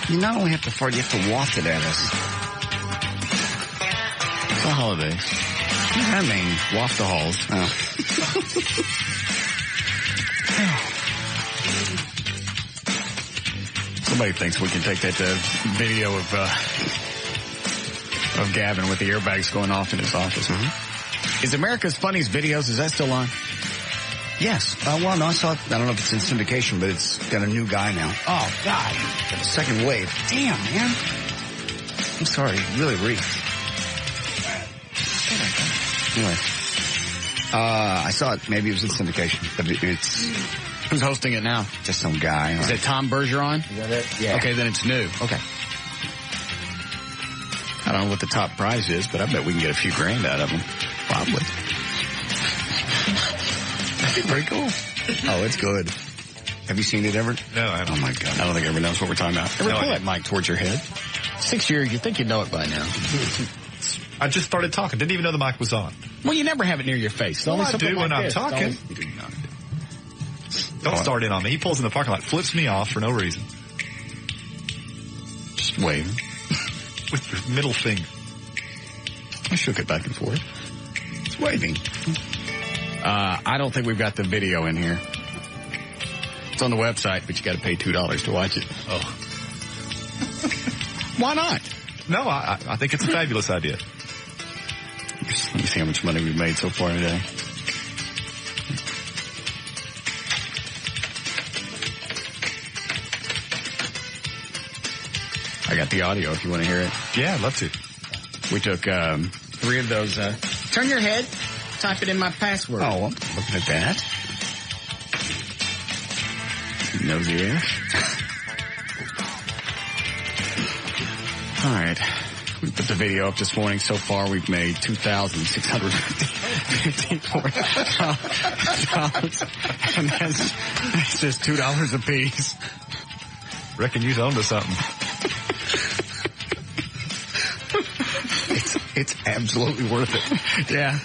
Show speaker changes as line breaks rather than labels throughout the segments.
You not only have to fart, you have to waft it at us.
It's the holidays.
I mean,
Waft the halls.
oh.
Somebody thinks we can take that video of Gavin with the airbags going off in his office.
Mm-hmm.
Is America's Funniest Videos, is that still on?
Yes. Well, no, I saw it. I don't know if it's in syndication, but it's got a new guy now.
Oh, God.
Got a second wave. Damn, man. I'm sorry. Really reeked. Anyway. I saw it. Maybe it was in syndication, but it's...
Who's hosting it now?
Just some guy.
Is it Tom Bergeron?
Is that it? Yeah.
Okay, then it's new.
Okay.
I don't know what the top prize is, but I bet we can get a few grand out of them. Probably. That'd be pretty cool.
Oh, it's good. Have you seen it ever?
No, I haven't.
Oh, my God.
I don't think everyone knows what we're talking about. Ever
No,
pull
I
that mic towards your head? 6 years, you'd think you'd know it by now.
I just started talking. Didn't even know the mic was on.
Well, you never have it near your face. It's only
I
something
do
like
when I'm
this.
talking. Don't start in on me. He pulls in the parking lot, flips me off for no reason.
Just waving.
With the middle finger.
I shook it back and forth.
It's waving.
I don't think we've got the video in here. It's on the website, but you got to pay $2 to watch it.
Oh.
Why not?
No, I think it's a fabulous idea.
Let me see how much money we've made so far today. I got the audio if you want to hear it.
Yeah, I'd love to.
We took 3 of those. Turn your head. Type it in my password.
Oh, I'm looking at that.
Nosy ass. All right. We put the video up this morning. So far, we've made $2,654. And that's just $2 a piece.
Reckon you're onto something.
It's absolutely worth it.
Yeah.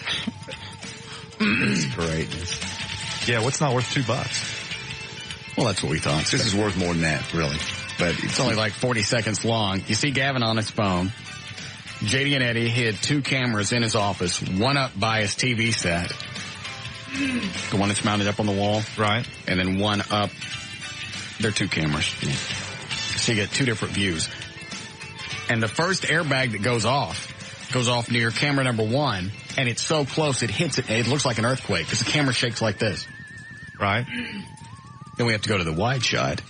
It's great.
Yeah, what's not worth $2?
Well, that's what we thought.
This is worth more than that, really. But
It's only like 40 seconds long. You see Gavin on his phone. JD and Eddie hid 2 cameras in his office, one up by his TV set, the one that's mounted up on the wall.
Right.
And then one up. They're 2 cameras. So you get 2 different views. And the first airbag that goes off near camera number 1, and it's so close it hits it, and it looks like an earthquake because the camera shakes like this.
Right.
Then we have to go to the wide shot.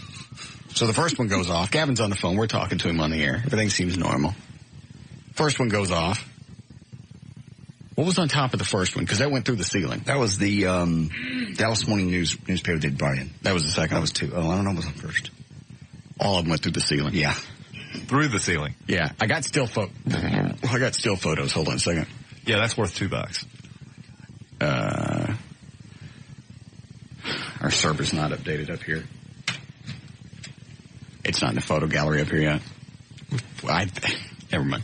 So the first one goes off. Gavin's on the phone. We're talking to him on the air. Everything seems normal. First one goes off. What was on top of the first one? Because that went through the ceiling.
that was the Dallas Morning newspaper did Brian.
That was the second.
That was 2. Oh, I don't know what was on first.
All of them went through the ceiling.
Yeah.
Through the ceiling.
Yeah. I got still photos. Hold on a second.
Yeah, that's worth $2.
Our server's not updated up here. It's not in the photo gallery up here yet. Never mind.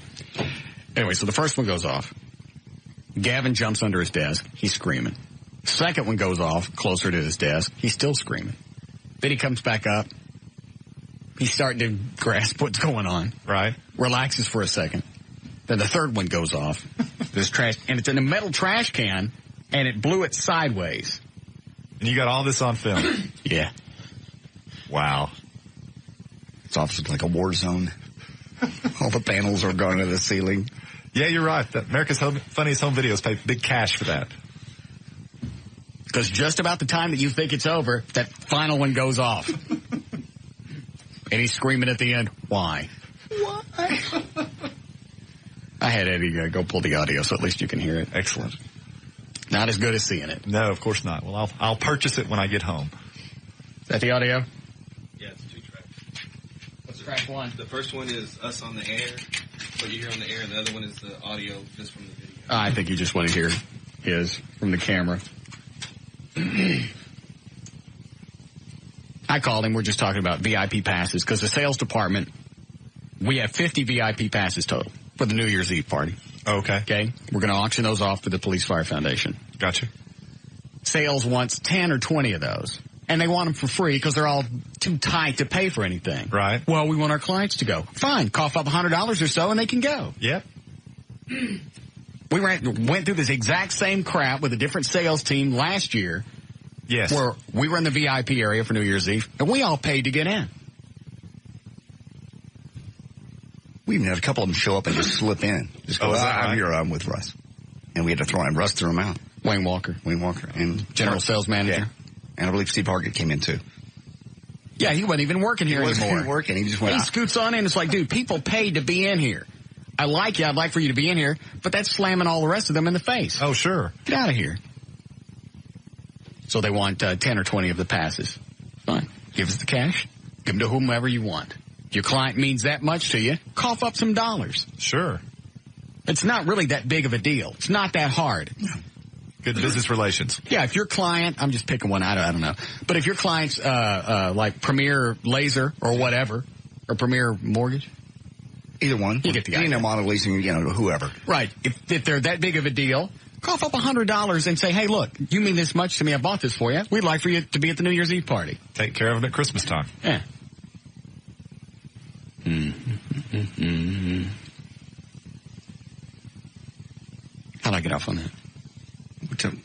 Anyway, so the first one goes off. Gavin jumps under his desk. He's screaming. Second one goes off closer to his desk. He's still screaming. Then he comes back up. He's starting to grasp what's going on.
Right.
Relaxes for a second. Then the third one goes off. This trash, and it's in a metal trash can, and it blew it sideways.
And you got all this on film.
Yeah.
Wow.
It's office like a war zone. All the panels are going to the ceiling.
Yeah, you're right. America's Funniest Home Videos pay big cash for that.
Because just about the time that you think it's over, that final one goes off. And he's screaming at the end, why? Why? I had Eddie go pull the audio, so at least you can hear it.
Excellent.
Not as good as seeing it.
No, of course not. Well, I'll purchase it when I get home.
Is that the audio?
Yeah, it's 2 tracks.
What's track 1?
The first one is us on the air, what you hear on the air, and the other one is the audio just from the video.
I think you just want to hear his from the camera. I called him. We're just talking about VIP passes because the sales department, we have 50 VIP passes total for the New Year's Eve party.
Okay.
Okay? We're going to auction those off to the Police Fire Foundation.
Gotcha.
Sales wants 10 or 20 of those. and they want them for free because they're all too tight to pay for anything.
Right.
Well, we want our clients to go. Fine. Cough up $100 or so and they can go.
Yep.
We went through this exact same crap with a different sales team last year.
Yes.
Where we were in the VIP area for New Year's Eve, and we all paid to get in.
We even had a couple of them show up and just slip in. Just go, I'm here, I'm with Russ. And we had to throw him. Russ threw him out.
Wayne Walker.
And
General Sales Manager.
Yeah. And I believe Steve Hargett came in, too.
Yeah, he wasn't even working here anymore.
He wasn't working. He just went
He
out.
scoots on in. It's like, dude, people paid to be in here. I like you. I'd like for you to be in here. But that's slamming all the rest of them in the face.
Oh, sure.
Get out of here. So they want 10 or 20 of the passes. Fine. Give us the cash. Give them to whomever you want. If your client means that much to you, cough up some dollars.
Sure.
It's not really that big of a deal. It's not that hard.
Good business relations.
Yeah, if your client, I'm just picking one out, I don't know. But if your client's like Premier Laser or whatever, or Premier Mortgage.
Either one.
You get the idea.
Model leasing, whoever.
Right. If they're that big of a deal, cough up $100 and say, hey, look, you mean this much to me. I bought this for you. We'd like for you to be at the New Year's Eve party.
Take care of them at Christmas time.
Yeah. How'd I get off on that?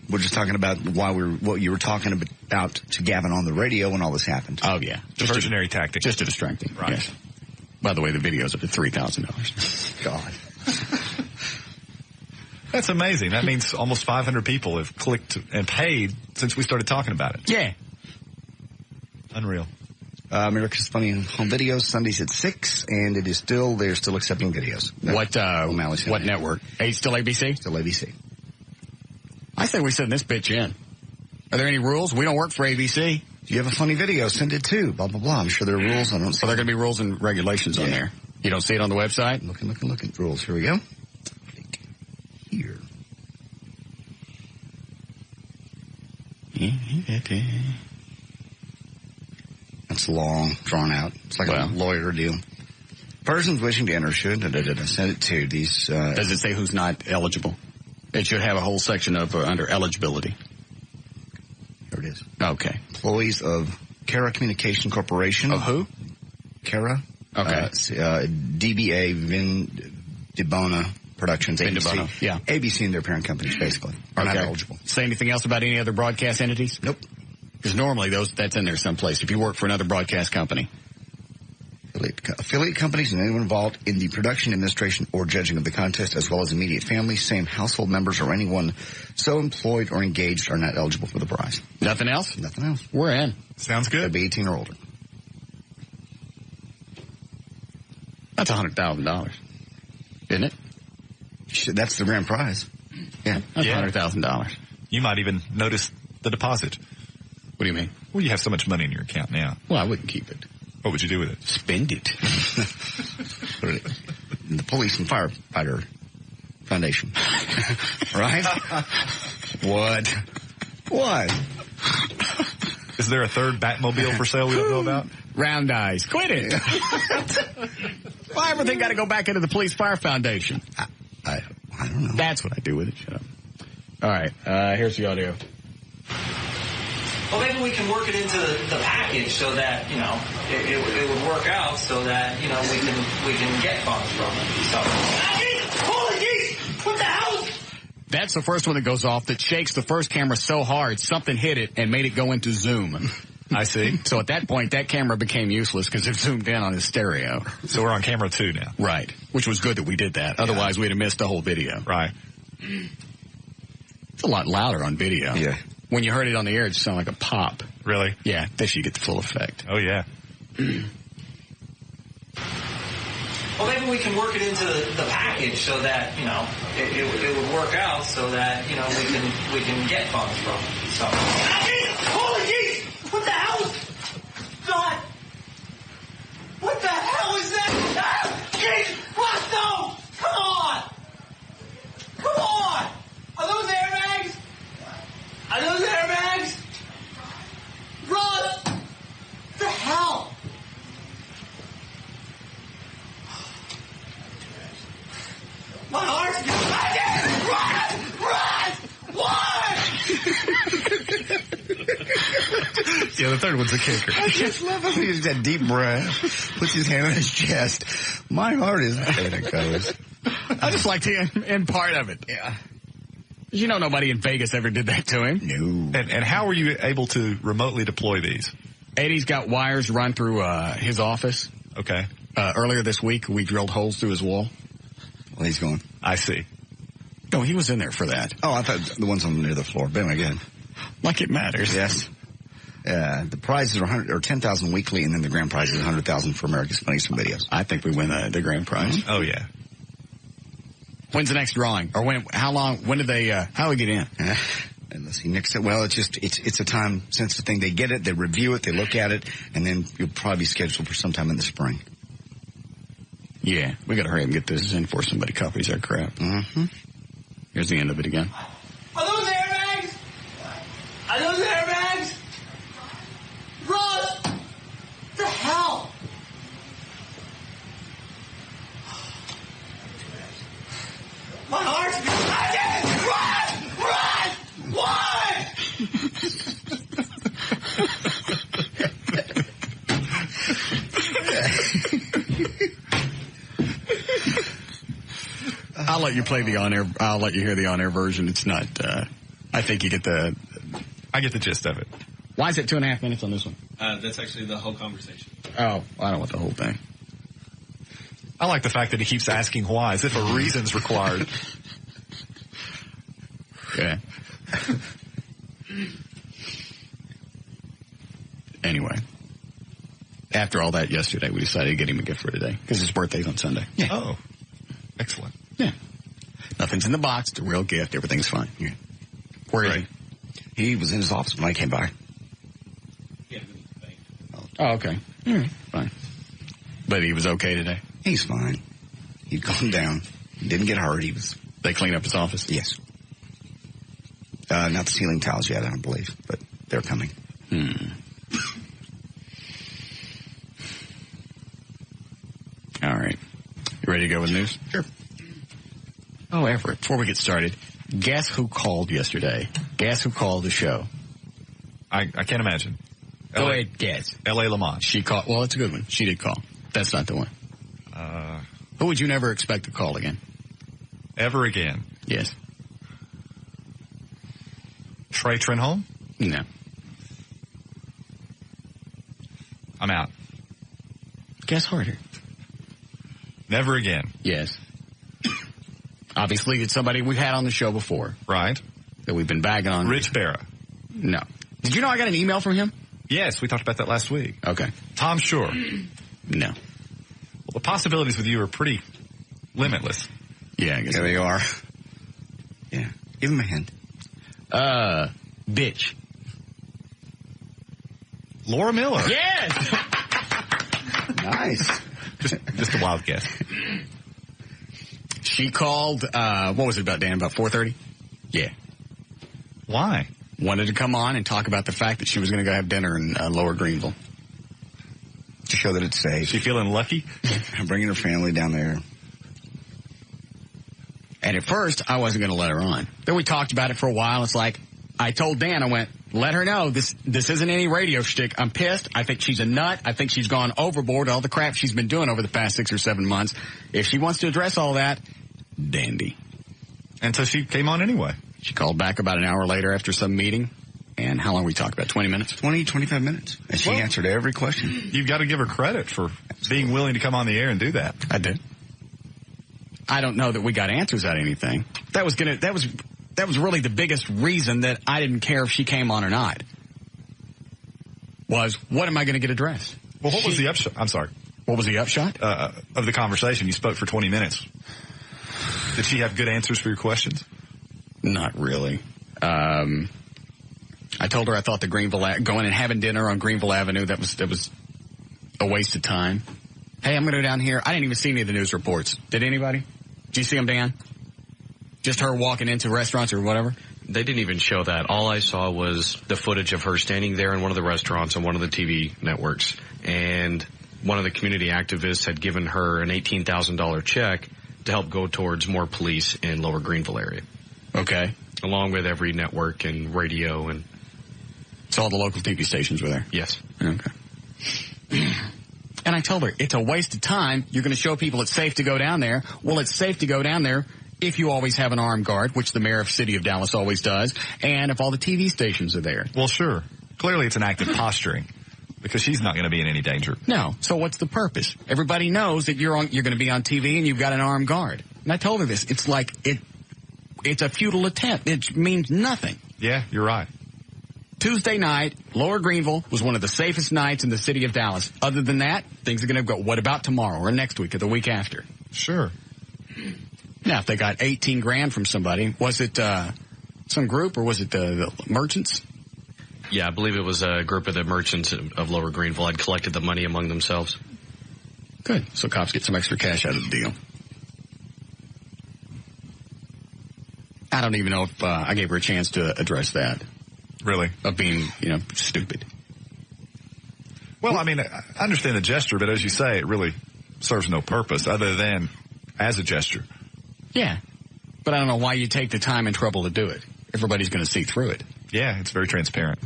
We're just talking about what you were talking about to Gavin on the radio when all this happened.
Oh, yeah.
Diversionary tactic.
Just to distract him.
Right.
Yes. By the way, the video's up to $3,000.
God.
That's amazing. That means almost 500 people have clicked and paid since we started talking about it.
Yeah.
Unreal.
America's Funny Home Videos, Sundays at 6, and they're still accepting videos.
What network? Still ABC?
Still ABC.
I say we send this bitch in. Are there any rules? We don't work for ABC.
Do you have a funny video? Send it too. Blah, blah, blah. I'm sure there are rules. I don't see.
So there are going to be rules and regulations on there. You don't see it on the website?
Looking. Rules. Here we go. Here. That's long, drawn out. It's like a lawyer deal. Persons wishing to enter should send it to these.
Does it say who's not eligible? It should have a whole section of under eligibility.
There it is.
Okay.
Employees of Cara Communication Corporation.
Of who?
Cara.
Okay.
DBA Vin DiBona Productions.
Vin
ABC.
DiBona. Yeah.
ABC and their parent companies, basically, are not eligible.
Say anything else about any other broadcast entities?
Nope.
Because normally that's in there someplace. If you work for another broadcast company.
Affiliate companies and anyone involved in the production, administration, or judging of the contest, as well as immediate family, same household members, or anyone so employed or engaged are not eligible for the prize.
Nothing else?
Nothing else.
We're in.
Sounds good.
Gotta be 18 or older.
That's $100,000, isn't it?
That's the grand prize. Yeah.
That's $100,000.
You might even notice the deposit.
What do you mean?
Well, you have so much money in your account now.
Well, I wouldn't keep it.
What would you do with it?
Spend it.
Put it in the Police and Firefighter Foundation. Right? What?
Is there a third Batmobile for sale we don't know about?
Round eyes. Quit it. Why everything got to go back into the Police Fire Foundation?
I don't know.
That's what I do with it. Shut up. All right. Here's the audio.
Well, maybe we can work it into the package so that, it would work out so that, we can get funds from it. So, holy geez! What the hell?
That's the first one that goes off that shakes the first camera so hard something hit it and made it go into zoom.
I see.
So at that point, that camera became useless because it zoomed in on his stereo.
So we're on camera 2 now.
Right. Which was good that we did that. Otherwise, we'd have missed the whole video.
Right.
It's a lot louder on video.
Yeah.
When you heard it on the air, it just sounded like a pop.
Really?
Yeah, this you get the full effect.
Oh, yeah.
Well, maybe we can work it into the package so that, it would work out so that, we can get funds from it. So, holy geez! What the hell? God! What the hell is that? Jeez! What? No! Come on! Come on! Are those airbags? Are those airbags? Run! What the hell? My heart's run! Run! What?
Yeah, the third one's a kicker.
I just love him. He just that deep breath, puts his hand on his chest. My heart is, and it goes.
I just like to end part of it.
Yeah.
You know, nobody in Vegas ever did that to him.
No.
And how were you able to remotely deploy these?
Eddie's got wires run through his office.
Okay.
Earlier this week, we drilled holes through his wall.
Well, he's going.
I see.
No, he was in there for that.
Oh, I thought the ones on near the floor. But anyway, again.
Like it matters.
Yes. The prizes are $10,000 weekly, and then the grand prize is $100,000 for America's Funniest Home Videos.
I think we win the grand prize.
Oh, yeah.
When's the next drawing? Or how do they get in?
And let's see, next, well, it's a time-sensitive thing. They get it, they review it, they look at it, and then you'll probably be scheduled for sometime in the spring.
Yeah, we gotta hurry up and get this in before somebody copies our crap.
Mm-hmm.
Here's the end of it again.
Are those airbags? Are those airbags? Russ! What the hell? My heart's beating. Run!
I'll let you play the on-air. I'll let you hear the on-air version. It's not. I think you get
I get the gist of it.
Why is it 2.5 minutes on this one?
That's actually the whole conversation.
Oh, I don't want the whole thing.
I like the fact that he keeps asking why, as if a reason's required.
Yeah. Anyway, after all that yesterday, we decided to get him a gift for today because his birthday's on Sunday.
Yeah. Oh, excellent.
Yeah. Nothing's in the box. It's a real gift. Everything's fine. Yeah. Where is he?
He was in his office when I came by.
Yeah, good thing.
Oh, okay. All right. Fine. But he was okay today?
He's fine. He'd calmed down. He didn't get hurt.
They cleaned up his office?
Yes. Not the ceiling tiles yet, I don't believe, but they're coming.
All right. You ready to go with news?
Sure.
Oh, Everett, before we get started, guess who called yesterday? Guess who called the show?
I can't imagine.
Go ahead, guess.
L.A. Lamont.
She called. Well, it's a good one. She did call. That's not the one. Who would you never expect to call again?
Ever again?
Yes.
Trey Trenholm?
No.
I'm out.
Guess harder.
Never again.
Yes. Obviously, it's somebody we've had on the show before.
Right.
That we've been bagging on.
Rich Barra.
No. Did you know I got an email from him?
Yes, we talked about that last week.
Okay.
Tom Shore.
No.
Well, the possibilities with you are pretty limitless.
Yeah, I guess.
There they are. Yeah. Give him a hint.
Bitch.
Laura Miller.
Yes!
Nice.
Just a wild guess.
She called, what was it about, Dan? About 4:30? Yeah.
Why?
Wanted to come on and talk about the fact that she was going to go have dinner in Lower Greenville.
To show that it's safe.
She feeling lucky?
Bringing her family down there.
And at first, I wasn't going to let her on. Then we talked about it for a while. It's like, I told Dan, I went, let her know this isn't any radio shtick. I'm pissed. I think she's a nut. I think she's gone overboard all the crap she's been doing over the past 6 or 7 months. If she wants to address all that, dandy.
And so she came on anyway.
She called back about an hour later after some meeting. And how long we talked about? 20 minutes?
25 minutes. And she answered every question.
You've got to give her credit for being willing to come on the air and do that.
I did. I don't know that we got answers out of anything. That was really the biggest reason that I didn't care if she came on or not. Was, what am I going to get addressed?
Well, what was the upshot? I'm sorry.
What was the upshot?
Of the conversation. You spoke for 20 minutes. Did she have good answers for your questions?
Not really. I told her I thought the going and having dinner on Greenville Avenue, that was a waste of time. Hey, I'm going to go down here. I didn't even see any of the news reports. Did anybody? Did you see them, Dan? Just her walking into restaurants or whatever?
They didn't even show that. All I saw was the footage of her standing there in one of the restaurants on one of the TV networks. And one of the community activists had given her an $18,000 check to help go towards more police in Lower Greenville area.
Okay.
Along with every network and radio and...
So all the local TV stations were there?
Yes.
Okay. And I told her, it's a waste of time. You're going to show people it's safe to go down there. Well, it's safe to go down there if you always have an armed guard, which the mayor of the city of Dallas always does, and if all the TV stations are there.
Well, sure. Clearly it's an act of posturing because she's not going to be in any danger.
No. So what's the purpose? Everybody knows that you're going to be on TV and you've got an armed guard. And I told her this. It's like it's a futile attempt. It means nothing.
Yeah, you're right.
Tuesday night, Lower Greenville was one of the safest nights in the city of Dallas. Other than that, things are going to go. What about tomorrow or next week or the week after?
Sure.
Now, if they got $18,000 from somebody, was it some group or was it the merchants?
Yeah, I believe it was a group of the merchants of Lower Greenville had collected the money among themselves.
Good. So cops get some extra cash out of the deal. I don't even know if I gave her a chance to address that.
Really?
Of being, stupid.
Well, I mean, I understand the gesture, but as you say, it really serves no purpose other than as a gesture.
Yeah. But I don't know why you take the time and trouble to do it. Everybody's going to see through it.
Yeah, it's very transparent.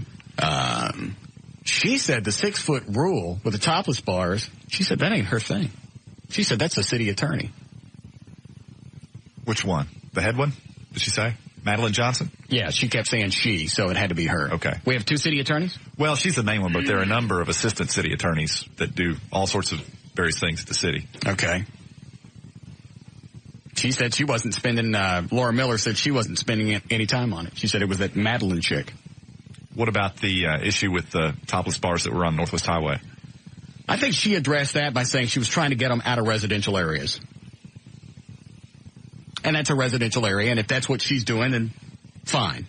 She said the 6-foot rule with the topless bars, she said that ain't her thing. She said that's a city attorney.
Which one? The head one? Did she say? Madeline Johnson?
Yeah, she kept saying she, so it had to be her.
Okay.
We have 2 city attorneys?
Well, she's the main one, but there are a number of assistant city attorneys that do all sorts of various things at the city.
Okay. She said she wasn't spending, Laura Miller said she wasn't spending any time on it. She said it was that Madeline chick.
What about the issue with the topless bars that were on Northwest Highway?
I think she addressed that by saying she was trying to get them out of residential areas. And that's a residential area, and if that's what she's doing, then fine.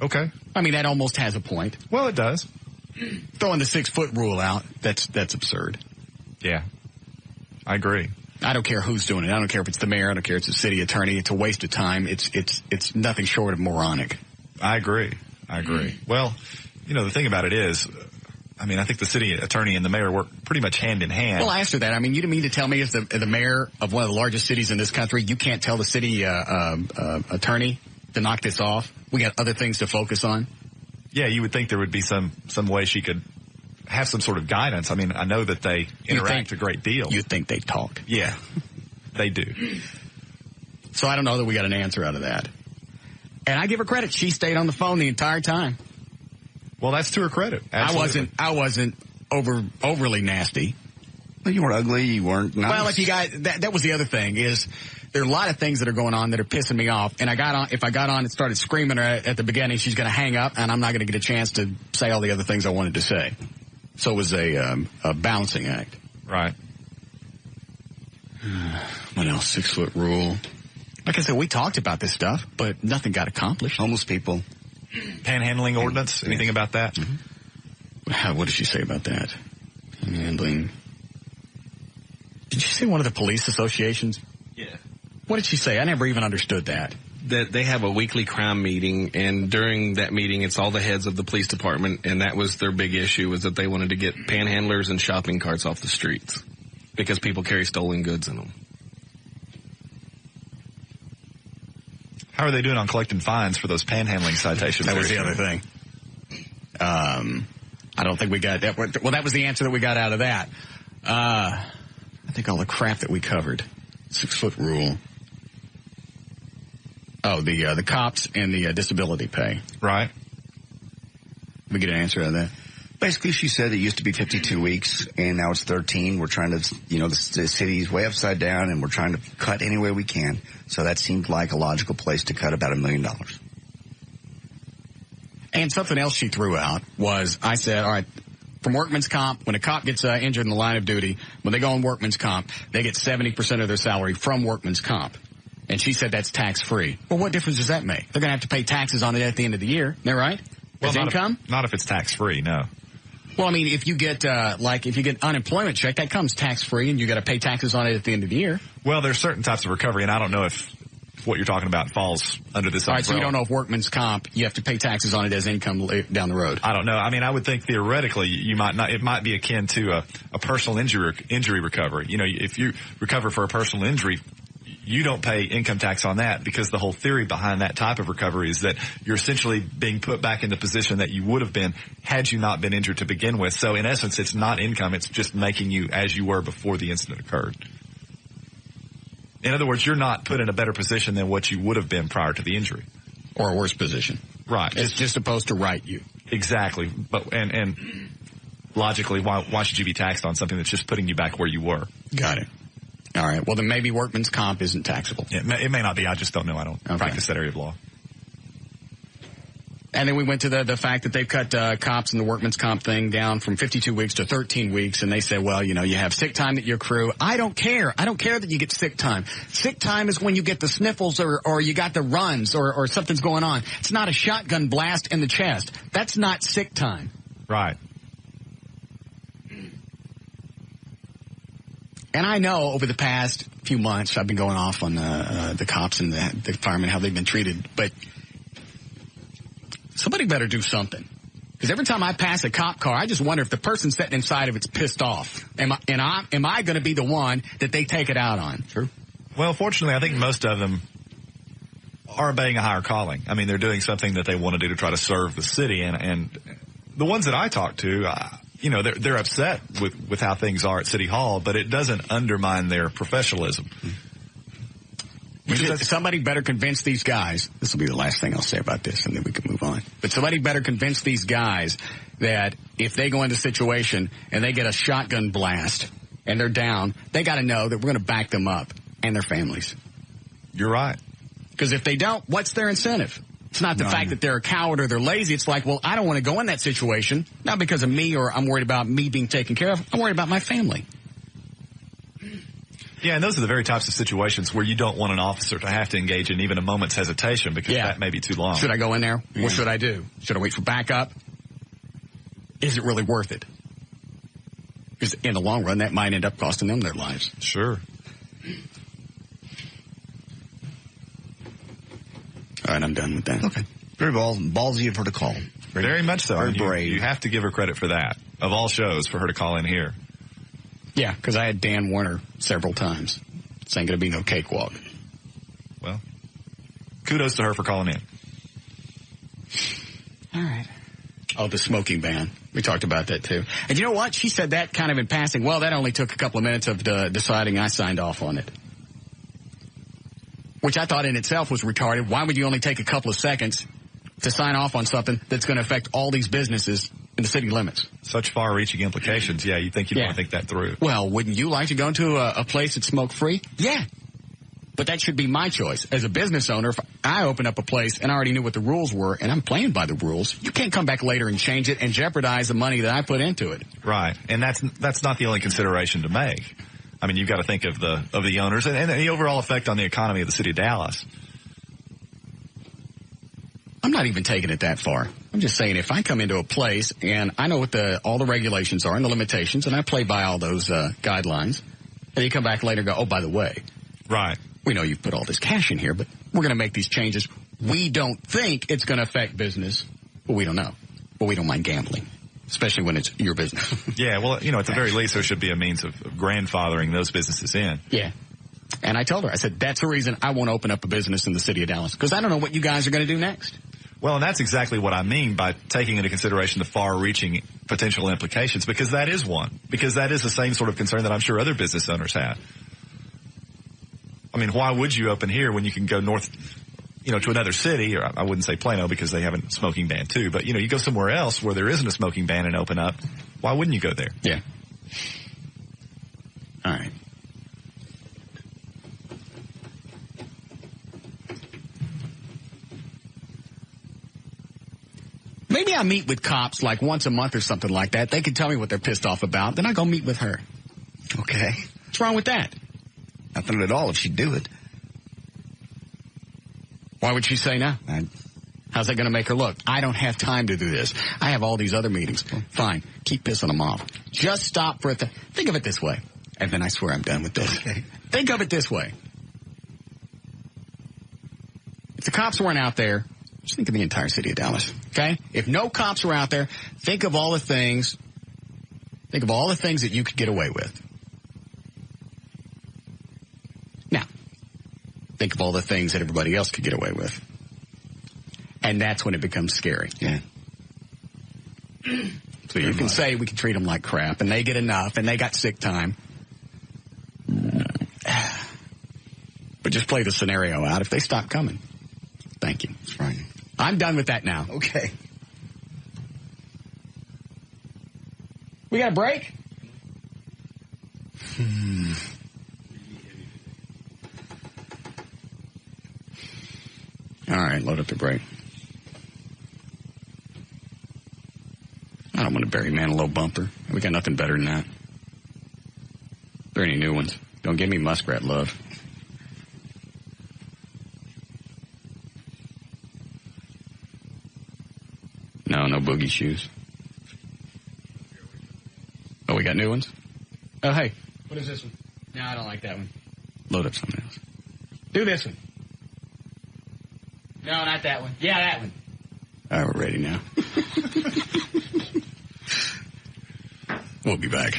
Okay.
I mean, that almost has a point.
Well, it does.
Throwing the 6-foot rule out, that's absurd.
Yeah. I agree.
I don't care who's doing it. I don't care if it's the mayor. I don't care if it's the city attorney. It's a waste of time. It's nothing short of moronic.
I agree. Well, the thing about it is, I mean, I think the city attorney and the mayor work pretty much hand in hand.
Well, I asked her that. I mean, you didn't mean to tell me as the mayor of one of the largest cities in this country, you can't tell the city attorney to knock this off? We got other things to focus on?
Yeah, you would think there would be some way she could have some sort of guidance. I mean, I know that they interact a great deal.
You think they talk.
Yeah, they do.
So I don't know that we got an answer out of that. And I give her credit. She stayed on the phone the entire time.
Well, that's to her credit. Absolutely.
I wasn't overly nasty.
Well, you weren't ugly. You weren't nice.
Well, if you guys, that was the other thing is there are a lot of things that are going on that are pissing me off. And if I got on and started screaming at the beginning, she's going to hang up and I'm not going to get a chance to say all the other things I wanted to say. So it was a balancing act.
Right.
What else? 6-foot rule. Like I said, we talked about this stuff, but nothing got accomplished.
Homeless people.
Panhandling ordinance? Anything about that?
Mm-hmm. What did she say about that? Panhandling. Did she say one of the police associations?
Yeah.
What did she say? I never even understood that.
That they have a weekly crime meeting, and during that meeting, it's all the heads of the police department, and that was their big issue, was that they wanted to get panhandlers and shopping carts off the streets because people carry stolen goods in them.
How are they doing on collecting fines for those panhandling citations?
That was the other thing. I don't think we got that. Well, that was the answer that we got out of that. I think all the crap that we covered. 6-foot rule. Oh, the cops and the disability pay.
Right.
We get an answer out of that.
Basically, she said it used to be 52 weeks, and now it's 13. We're trying to, the city's way upside down, and we're trying to cut any way we can. So that seemed like a logical place to cut about $1 million.
And something else she threw out was, I said, all right, from workman's comp, when a cop gets injured in the line of duty, when they go on workman's comp, they get 70% of their salary from workman's comp. And she said that's tax-free. Well, what difference does that make? They're going to have to pay taxes on it at the end of the year. Isn't that right?
Well,
As income?
Not if it's tax-free, no.
Well, I mean, if you get, if you get unemployment check, that comes tax-free, and you got to pay taxes on it at the end of the year.
Well, there's certain types of recovery, and I don't know if what you're talking about falls under this umbrella.
All right, so you don't know if workman's comp, you have to pay taxes on it as income down the road.
I don't know. I mean, I would think theoretically you might not. It might be akin to a personal injury recovery. If you recover for a personal injury, you don't pay income tax on that, because the whole theory behind that type of recovery is that you're essentially being put back in the position that you would have been had you not been injured to begin with. So in essence, it's not income. It's just making you as you were before the incident occurred. In other words, you're not put in a better position than what you would have been prior to the injury.
Or a worse position.
Right.
It's just supposed to right you.
Exactly. But, and logically, why should you be taxed on something that's just putting you back where you were?
Got it. All right. Well, then maybe workman's comp isn't taxable.
It may not be. I just don't know. I don't practice that area of law.
And then we went to the fact that they've cut cops and the workman's comp thing down from 52 weeks to 13 weeks. And they said, well, you know, you have sick time that you accrue. I don't care. I don't care that you get sick time. Sick time is when you get the sniffles or you got the runs or something's going on. It's not a shotgun blast in the chest. That's not sick time.
Right.
And I know over the past few months, I've been going off on the cops and the firemen, how they've been treated. But somebody better do something. Because every time I pass a cop car, I just wonder if the person sitting inside of it's pissed off. Am I going to be the one that they take it out on?
True. Well, fortunately, I think most of them are obeying a higher calling. I mean, they're doing something that they want to do to try to serve the city. And the ones that I talk to, you know, they're upset with how things are at City Hall, but it doesn't undermine their professionalism.
Somebody better convince these guys, this will be the last thing I'll say about this, and then we can move on. But somebody better convince these guys that if they go into a situation and they get a shotgun blast and they're down, they got to know that we're going to back them up and their families.
You're right.
Because if they don't, what's their incentive? It's not the fact that they're a coward or they're lazy. It's like, well, I don't want to go in that situation, not because of me or I'm worried about me being taken care of. I'm worried about my family.
Yeah, and those are the very types of situations where you don't want an officer to have to engage in even a moment's hesitation, because that may be too long.
Should I go in there? Yeah. What should I do? Should I wait for backup? Is it really worth it? Because in the long run, that might end up costing them their lives.
Sure.
All right, I'm done with that.
Okay. Very ballsy of her to call.
Very much so.
Very brave.
You have to give her credit for that. Of all shows, for her to call in here.
Yeah, because I had Dan Warner several times. This ain't going to be no cakewalk.
Well, kudos to her for calling in.
All right. Oh, the smoking ban. We talked about that, too. And you know what? She said that kind of in passing. Well, that only took a couple of minutes of deciding I signed off on it. Which I thought in itself was retarded. Why would you only take a couple of seconds to sign off on something that's going to affect all these businesses in the city limits?
Such far-reaching implications. Yeah, you think you'd want to think that through.
Well, wouldn't you like to go into a place that's smoke-free? Yeah. But that should be my choice. As a business owner, if I open up a place and I already knew what the rules were and I'm playing by the rules, you can't come back later and change it and jeopardize the money that I put into it.
Right. And that's not the only consideration to make. I mean, you've got to think of the owners and the overall effect on the economy of the city of Dallas.
I'm not even taking it that far. I'm just saying if I come into a place and I know what all the regulations are and the limitations and I play by all those guidelines, and you come back later and go, oh, by the way.
Right.
We know you've put all this cash in here, but we're going to make these changes. We don't think it's going to affect business, but we don't know. But we don't mind gambling, especially when it's your business.
Yeah, well, you know, at the very least, there should be a means of grandfathering those businesses in.
Yeah. And I told her, I said, that's the reason I won't open up a business in the city of Dallas, because I don't know what you guys are going to do next.
Well, and that's exactly what I mean by taking into consideration the far-reaching potential implications, because that is one. Because that is the same sort of concern that I'm sure other business owners have. I mean, why would you open here when you can go north, you know, to another city, or I wouldn't say Plano because they have a smoking ban too, but, you know, you go somewhere else where there isn't a smoking ban and open up, why wouldn't you go there?
Yeah. All right. Maybe I meet with cops like once a month or something like that. They can tell me what they're pissed off about. Then I go meet with her.
Okay.
What's wrong with that?
Nothing at all if she'd do it.
Why would she say no? How's that going to make her look? I don't have time to do this. I have all these other meetings. Fine. Keep pissing them off. Just stop for it. Think of it this way. And then I swear I'm done with this.
Okay.
Think of it this way. If the cops weren't out there, just think of the entire city of Dallas. Okay? If no cops were out there, think of all the things that you could get away with. Now, think of all the things that everybody else could get away with. And that's when it becomes scary.
Yeah.
So you can say we can treat them like crap, and they get enough, and they got sick time. But just play the scenario out. If they stop coming, thank you.
That's right.
I'm done with that now.
Okay.
We got a break? All right, load up the break. I don't want to bury Manilow bumper. We got nothing better than that. Are there any new ones? Don't give me muskrat love. No boogie shoes. Oh, we got new ones? Oh, hey. What is this one? No, I don't like that one. Load up something else. Do this one. No, not that one. Yeah, that one. All right, we're ready now. We'll be back.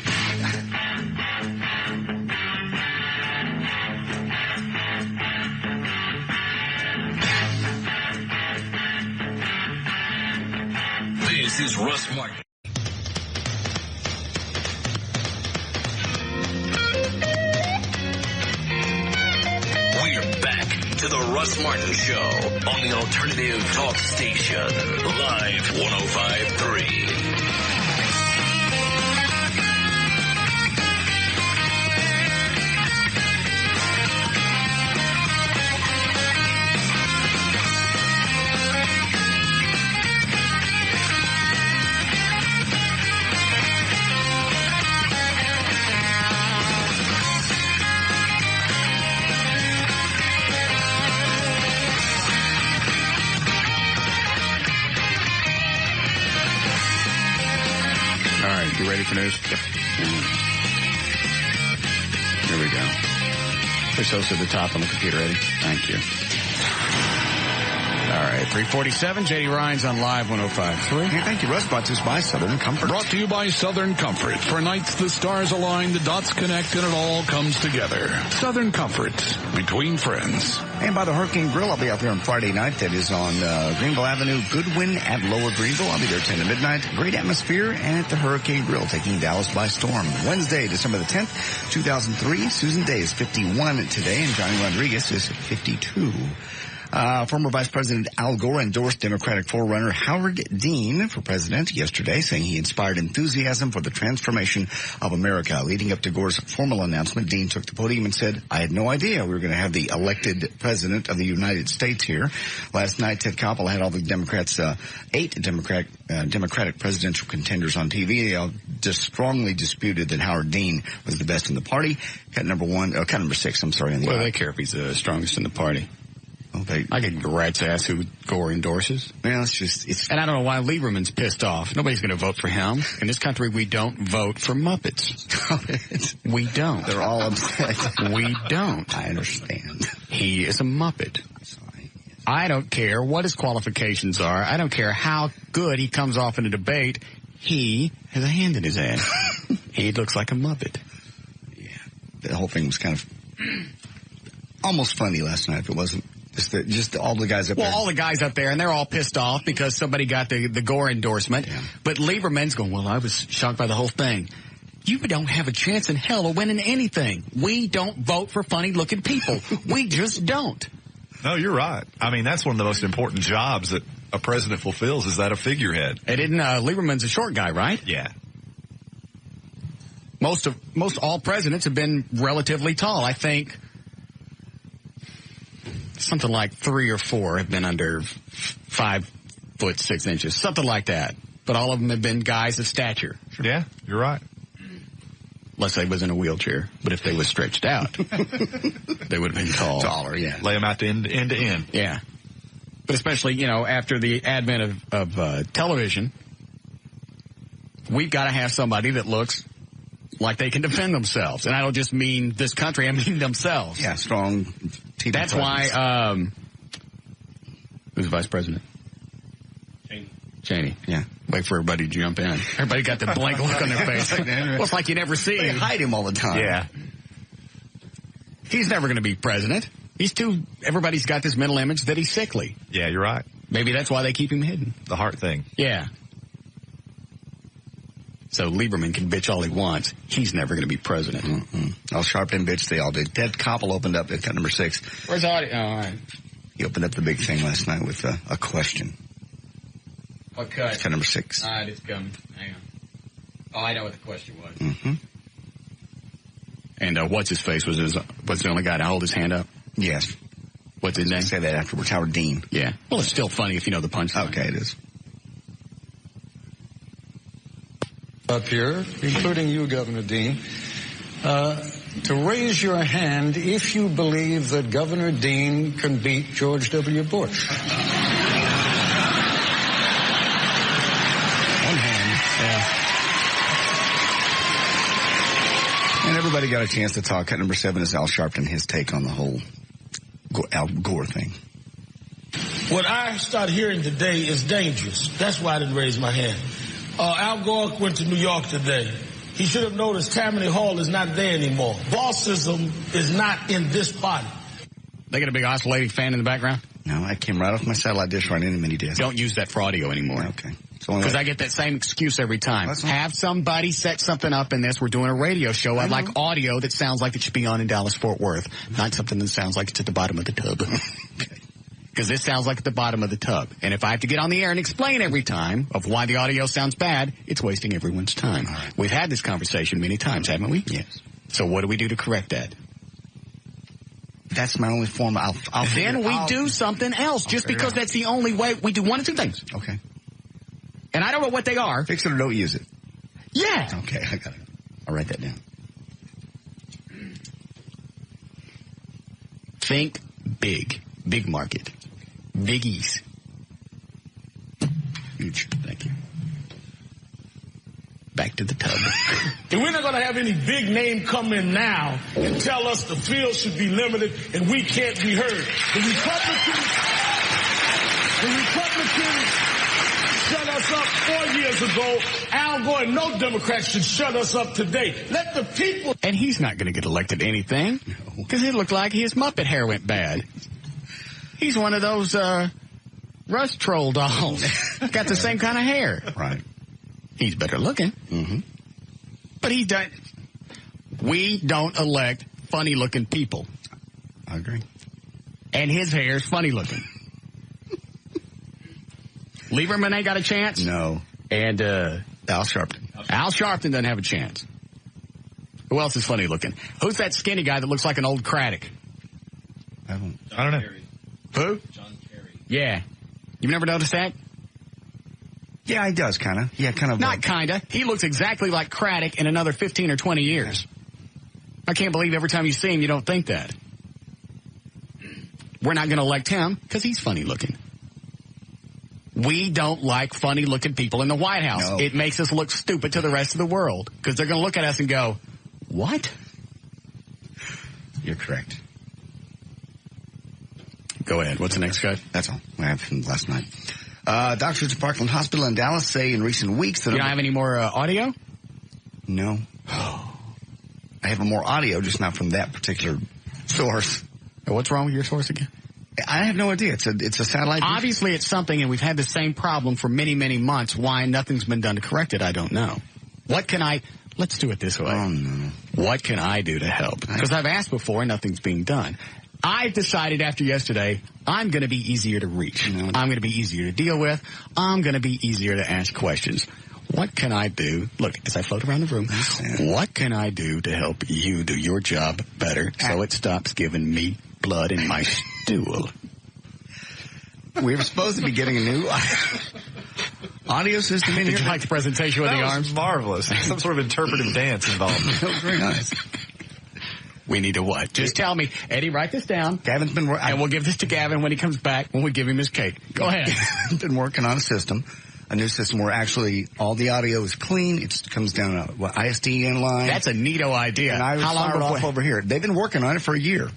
This is Russ Martin. We're back to the Russ Martin Show on the Alternative Talk Station. Live 105.3.
You ready for news? Yep. Here we go. Push those to the top on the computer. Ready? Thank you. All right, 347. J.D. Ryan's on Live 105.3.
Hey, thank you, Russ. Brought to us by Southern Comfort.
Brought to you by Southern Comfort. For nights the stars align, the dots connect, and it all comes together. Southern Comfort. Between friends.
And by the Hurricane Grill, I'll be out there on Friday night. That is on Greenville Avenue, Goodwin at Lower Greenville. I'll be there 10 to midnight. Great atmosphere and at the Hurricane Grill, taking Dallas by storm. Wednesday, December the 10th, 2003. Susan Day is 51 today, and Johnny Rodriguez is 52. Former Vice President Al Gore endorsed Democratic forerunner Howard Dean for president yesterday, saying he inspired enthusiasm for the transformation of America. Leading up to Gore's formal announcement, Dean took the podium and said, "I had no idea we were going to have the elected president of the United States here." Last night, Ted Koppel had all the Democrats, 8 Democratic presidential contenders on TV. They all just strongly disputed that Howard Dean was the best in the party. Cut number 6, I'm sorry.
Well, they care if he's the strongest in the party.
Okay.
I could rat's ass who Gore endorses.
Well, it's
and I don't know why Lieberman's pissed off. Nobody's going to vote for him. In this country, we don't vote for Muppets. We don't.
They're all upset.
We don't.
I understand.
He is a Muppet.
Sorry.
I don't care what his qualifications are. I don't care how good he comes off in a debate. He has a hand in his ass. He looks like a Muppet.
Yeah. The whole thing was kind of almost funny last night if it wasn't. Just all the guys up there.
Well, all the guys up there, and they're all pissed off because somebody got the Gore endorsement. Yeah. But Lieberman's going, well, I was shocked by the whole thing. You don't have a chance in hell of winning anything. We don't vote for funny-looking people. We just don't.
No, you're right. I mean, that's one of the most important jobs that a president fulfills, is that a figurehead.
And Lieberman's a short guy, right?
Yeah.
Most all presidents have been relatively tall. I think something like 3 or 4 have been under 5'6", something like that. But all of them have been guys of stature.
Yeah, you're right.
Unless they was in a wheelchair. But if they was stretched out, they would have been tall.
Taller, yeah.
Lay them out to end to end.
Yeah. But especially, after the advent of television, we've got to have somebody that looks like they can defend themselves. And I don't just mean this country, I mean themselves.
Yeah, strong TV
That's
presence.
why, who's the vice president? Cheney.
Yeah.
Wait for everybody to jump in. Everybody got the blank look on their face. Well, it's like you never see
They
him.
hide him all the time.
Yeah.
He's never going to be president. Everybody's got this mental image that he's sickly.
Yeah, you're right.
Maybe that's why they keep him hidden.
The heart thing.
Yeah. So Lieberman can bitch all he wants. He's never going to be president.
Al Sharpton bitch, they all did. Ted Koppel opened up at cut number 6.
Where's the audio? Oh, all right.
He opened up the big thing last night with a question.
What cut?
Cut number 6.
All right, it's coming. Hang on. Oh, I know what the question was.
Mm-hmm.
And what's his face was the only guy to hold his hand up?
Yes.
What's his name?
Say that afterwards. Howard Dean.
Yeah. Well, it's still funny if you know the punchline.
Okay, it is.
Up here, including you, Governor Dean, to raise your hand if you believe that Governor Dean can beat George W. Bush.
One hand. Yeah.
And everybody got a chance to talk. Cut number 7 is Al Sharpton, his take on the whole Al Gore thing.
What I started hearing today is dangerous. That's why I didn't raise my hand. Al Gore went to New York today. He should have noticed Tammany Hall is not there anymore. Bossism is not in this body.
They got a big oscillating fan in the background?
No, I came right off my satellite dish right into mini disc.
Don't use that for audio anymore.
Okay.
Because I get that same excuse every time. Have somebody set something up in this. We're doing a radio show. I'd like audio that sounds like it should be on in Dallas-Fort Worth, not something that sounds like it's at the bottom of the tub. Because this sounds like at the bottom of the tub. And if I have to get on the air and explain every time of why the audio sounds bad, it's wasting everyone's time. Right. We've had this conversation many times, haven't we?
Yes.
So what do we do to correct that?
That's my only form.
Then we do something else, just because that's the only way. We do one of two things.
Okay.
And I don't know what they are.
Fix it or don't use it.
Yeah.
Okay, I got it. I'll write that down.
Think big. Big market. Biggies. Huge. Thank you. Back to the tub.
And we're not going to have any big name come in now and tell us the field should be limited and we can't be heard. The Republicans shut us up 4 years ago. Al Gore and no Democrat should shut us up today. Let the people...
And he's not going to get elected anything because it looked like his Muppet hair went bad. He's one of those Russ troll dolls. Got the same kind of hair.
Right.
He's better looking.
Mm-hmm.
But he doesn't. We don't elect funny looking people.
I agree.
And his hair is funny looking. Lieberman ain't got a chance?
No.
And
Al Sharpton.
Al Sharpton doesn't have a chance. Who else is funny looking? Who's that skinny guy that looks like an old Craddock?
I don't know.
Who?
John Kerry.
Yeah. You've never noticed that?
Yeah, he does, kind of. Yeah, kind of.
Not kind of. He looks exactly like Craddock in another 15 or 20 years. I can't believe every time you see him, you don't think that. We're not going to elect him because he's funny looking. We don't like funny looking people in the White House.
No.
It makes us look stupid to the rest of the world because they're going to look at us and go, what?
You're correct.
Go ahead. What's the next guy?
That's all I have from last night. Doctors at Parkland Hospital in Dallas say in recent weeks that...
You don't have any more audio?
No. I have more audio, just not from that particular source.
What's wrong with your source again?
I have no idea. It's a satellite.
Obviously, it's something, and we've had the same problem for many, many months. Why nothing's been done to correct it, I don't know. Let's do it this way.
Oh, no.
What can I do to help? Because I've asked before, and nothing's being done. I've decided after yesterday, I'm going to be easier to reach. I'm going to be easier to deal with. I'm going to be easier to ask questions. What can I do? Look, as I float around the room, what can I do to help you do your job better so it stops giving me blood in my stool?
We were supposed to be getting a new audio system in here.
Did you like the presentation with the arms?
Marvelous. Some sort of interpretive dance involved.
That was very nice.
We need to what? Just tell me. Eddie, write this down.
Gavin's been working.
And we'll give this to Gavin when he comes back, when we give him his cake. Go ahead.
Gavin's been working on a new system where actually all the audio is clean. It comes down a ISDN line.
That's a neato idea.
And I was fired off over here. They've been working on it for a year.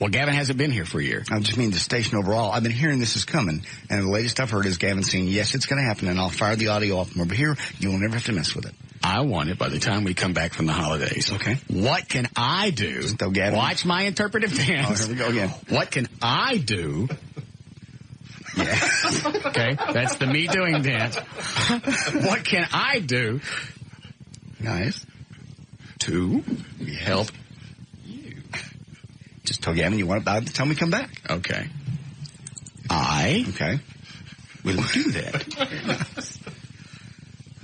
Well, Gavin hasn't been here for a year.
I just mean the station overall. I've been hearing this is coming, and the latest I've heard is Gavin saying, yes, it's going to happen, and I'll fire the audio off from over here. You will never have to mess with it.
I want it by the time we come back from the holidays.
Okay.
What can I do? Watch my interpretive dance.
Oh, here we go again.
What can I do?
Yeah.
Okay, that's the me doing dance. What can I do?
Nice.
To help
you. Just tell Gavin you want it by the time we come back.
Okay.
Okay. We'll do that.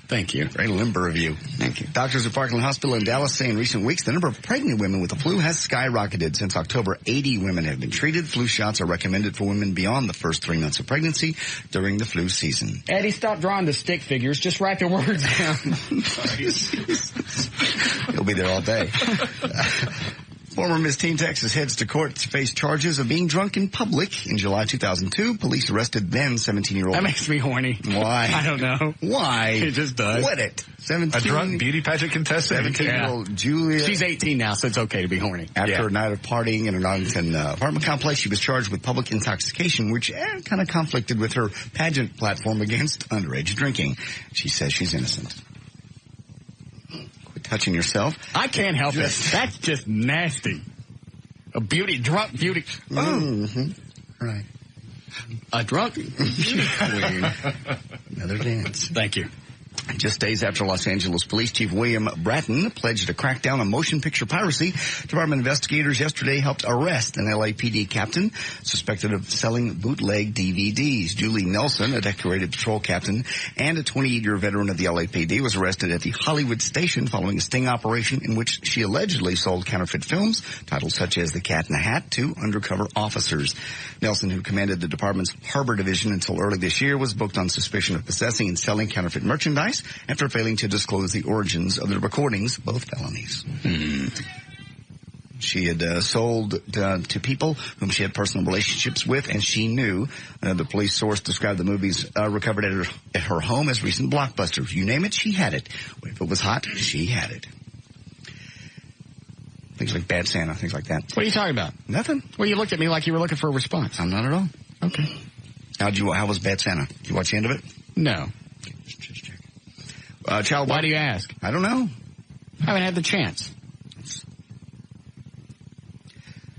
Thank you.
Very limber of you. Thank you. Doctors at Parkland Hospital in Dallas say in recent weeks the number of pregnant women with the flu has skyrocketed. Since October, 80 women have been treated. Flu shots are recommended for women beyond the first 3 months of pregnancy during the flu season.
Eddie, stop drawing the stick figures. Just write the words down.
He'll be there all day. Former Miss Teen Texas heads to court to face charges of being drunk in public. In July 2002, police arrested then 17-year-old.
That makes me horny.
Why?
I don't know.
Why?
It just does.
What it?
A drunk beauty pageant contestant.
17-year-old Julia.
She's 18 now, so it's okay to be horny.
After a night of partying in an Arlington apartment complex, she was charged with public intoxication, which kind of conflicted with her pageant platform against underage drinking. She says she's innocent. Touching yourself.
I can't help it. That's just nasty. A drunk beauty.
Mm-hmm. Right.
A drunk beauty queen.
Another dance.
Thank you.
Just days after Los Angeles Police Chief William Bratton pledged to crack down on motion picture piracy, department investigators yesterday helped arrest an LAPD captain suspected of selling bootleg DVDs. Julie Nelson, a decorated patrol captain and a 28-year veteran of the LAPD, was arrested at the Hollywood station following a sting operation in which she allegedly sold counterfeit films, titles such as The Cat in the Hat, to undercover officers. Nelson, who commanded the department's Harbor Division until early this year, was booked on suspicion of possessing and selling counterfeit merchandise after failing to disclose the origins of the recordings, both felonies. She had sold to people whom she had personal relationships with, and she knew. The police source described the movies recovered at her home as recent blockbusters. You name it, she had it. If it was hot, she had it. Things like Bad Santa, things like that.
What are you talking about?
Nothing.
Well, you looked at me like you were looking for a response.
I'm not at all.
Okay.
How was Bad Santa? Did you watch the end of it?
No.
Just check.
Why do you ask?
I don't know.
I haven't had the chance.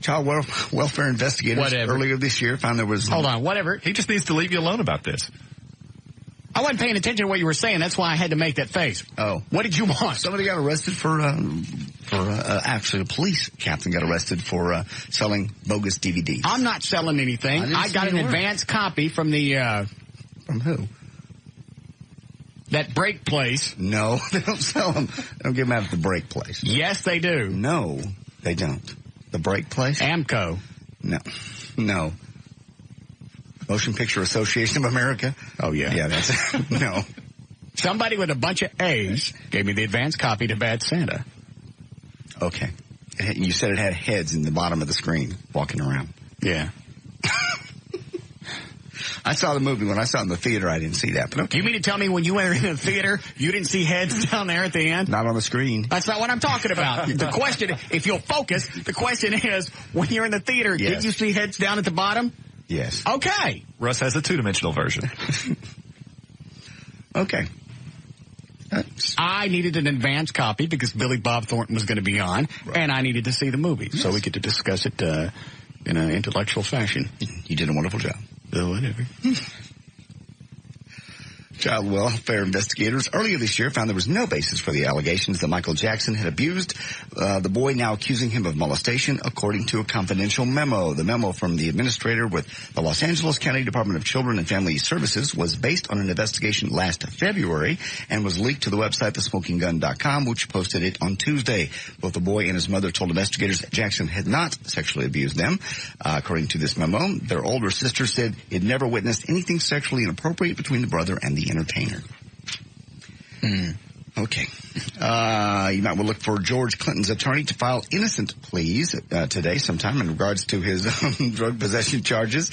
Child welfare investigators earlier this year found there was...
Hold on, whatever.
He just needs to leave you alone about this.
I wasn't paying attention to what you were saying. That's why I had to make that face.
Oh.
What did you want?
Somebody got arrested for actually a police captain got arrested for selling bogus DVDs.
I'm not selling anything. I got an advance copy from the...
From who?
That break place.
No, they don't sell them. They don't give them out at the break place.
Yes, they do.
No, they don't. The break place?
Amco.
No. Motion Picture Association of America?
Oh, yeah.
Yeah, that's... No.
Somebody with a bunch of A's gave me the advance copy to Bad Santa.
Okay. You said it had heads in the bottom of the screen walking around.
Yeah.
I saw the movie. When I saw it in the theater, I didn't see that. But okay.
You mean to tell me when you went in the theater, you didn't see heads down there at the end?
Not on the screen.
That's not what I'm talking about. The question, if you'll focus, the question is, when you're in the theater, did you see heads down at the bottom?
Yes.
Okay.
Russ has a two-dimensional version.
Okay.
I needed an advance copy because Billy Bob Thornton was going to be on, and I needed to see the movie. Yes. So we get to discuss it in an intellectual fashion.
You did a wonderful job.
Whatever.
Child welfare investigators earlier this year found there was no basis for the allegations that Michael Jackson had abused the boy, now accusing him of molestation, according to a confidential memo. The memo from the administrator with the Los Angeles County Department of Children and Family Services was based on an investigation last February and was leaked to the website thesmokinggun.com, which posted it on Tuesday. Both the boy and his mother told investigators that Jackson had not sexually abused them. According to this memo, their older sister said it never witnessed anything sexually inappropriate between the brother and the entertainer. Okay. You might want to look for George Clinton's attorney to file innocent pleas today sometime in regards to his drug possession charges.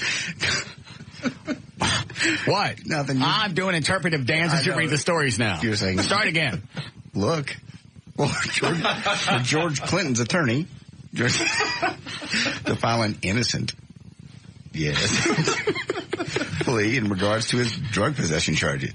What?
Nothing.
I'm doing interpretive dance as you read the stories now.
You're saying...
Start again.
Look. Well, George Clinton's attorney to file an innocent plea in regards to his drug possession charges.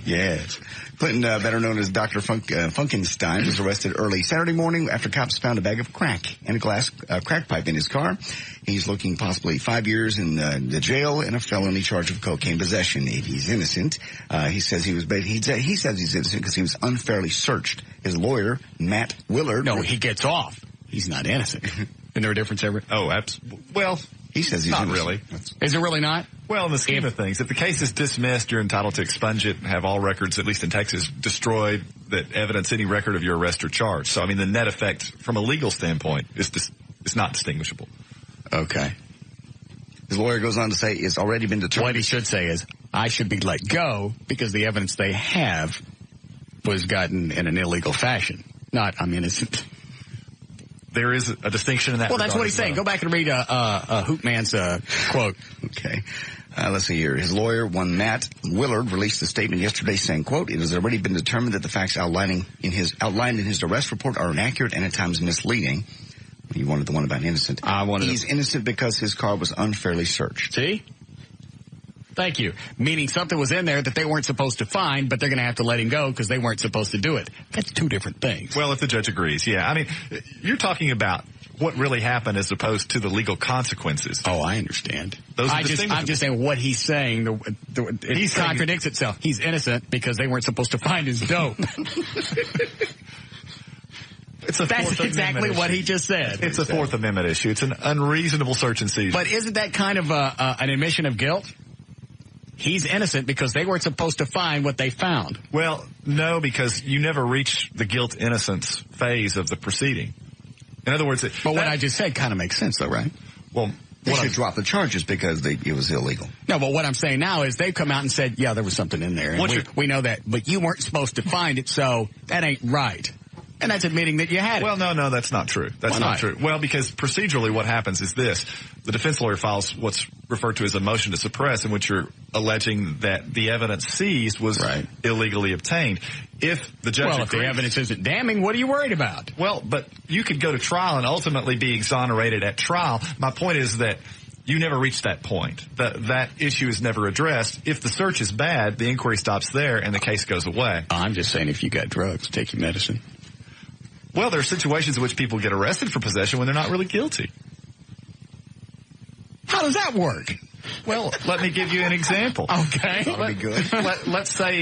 Yes. Clinton, better known as Dr. Funkenstein, was arrested early Saturday morning after cops found a bag of crack and a glass crack pipe in his car. He's looking possibly 5 years in the jail and a felony charge of cocaine possession. If he's innocent, he says he's innocent because he was unfairly searched. His lawyer, Matt Willard.
No, he gets off. He's not innocent. Isn't there a difference ever?
Oh, absolutely. Well,
he says he's
not
innocent.
really.
Is it really not?
Well, in the scheme of things, if the case is dismissed, you're entitled to expunge it and have all records, at least in Texas, destroyed that evidence any record of your arrest or charge. So, I mean, the net effect from a legal standpoint is not distinguishable.
Okay. His lawyer goes on to say it's already been determined.
What he should say is, I should be let go because the evidence they have was gotten in an illegal fashion. Not, I'm innocent.
There is a distinction in that.
Well, that's what he's saying. Go back and read Hoopman's quote.
Okay. Let's see here. His lawyer, one Matt Willard, released a statement yesterday saying, quote, it has already been determined that the facts outlined in his arrest report are inaccurate and at times misleading. You wanted the one about innocent. He's innocent because his car was unfairly searched.
See? Thank you. Meaning something was in there that they weren't supposed to find, but they're going to have to let him go because they weren't supposed to do it. That's two different things.
Well, if the judge agrees, yeah. I mean, you're talking about what really happened as opposed to the legal consequences.
Oh, I understand.
I'm
just saying what he's saying. He contradicts itself. He's innocent because they weren't supposed to find his dope. That's exactly what he just said.
It's a Fourth Amendment issue. It's an unreasonable search and seizure.
But isn't that kind of an admission of guilt? He's innocent because they weren't supposed to find what they found.
Well, no, because you never reach the guilt-innocence phase of the proceeding. In other words...
But what I just said kind of makes sense, though, right?
Well, they should drop the charges because it was illegal.
No, but what I'm saying now is they've come out and said, yeah, there was something in there. And we know that, but you weren't supposed to find it, so that ain't right. And that's admitting that you had it.
Well, no, that's not true. That's not true. Well, because procedurally what happens is this. The defense lawyer files what's referred to as a motion to suppress in which you're alleging that the evidence seized was illegally obtained. If the judge agrees,
if the evidence isn't damning, what are you worried about?
Well, but you could go to trial and ultimately be exonerated at trial. My point is that you never reach that point. That issue is never addressed. If the search is bad, the inquiry stops there and the case goes away.
I'm just saying if you got drugs, take your medicine.
Well, there are situations in which people get arrested for possession when they're not really guilty.
How does that work?
Well, let me give you an example.
Okay.
That would be good.
Let's say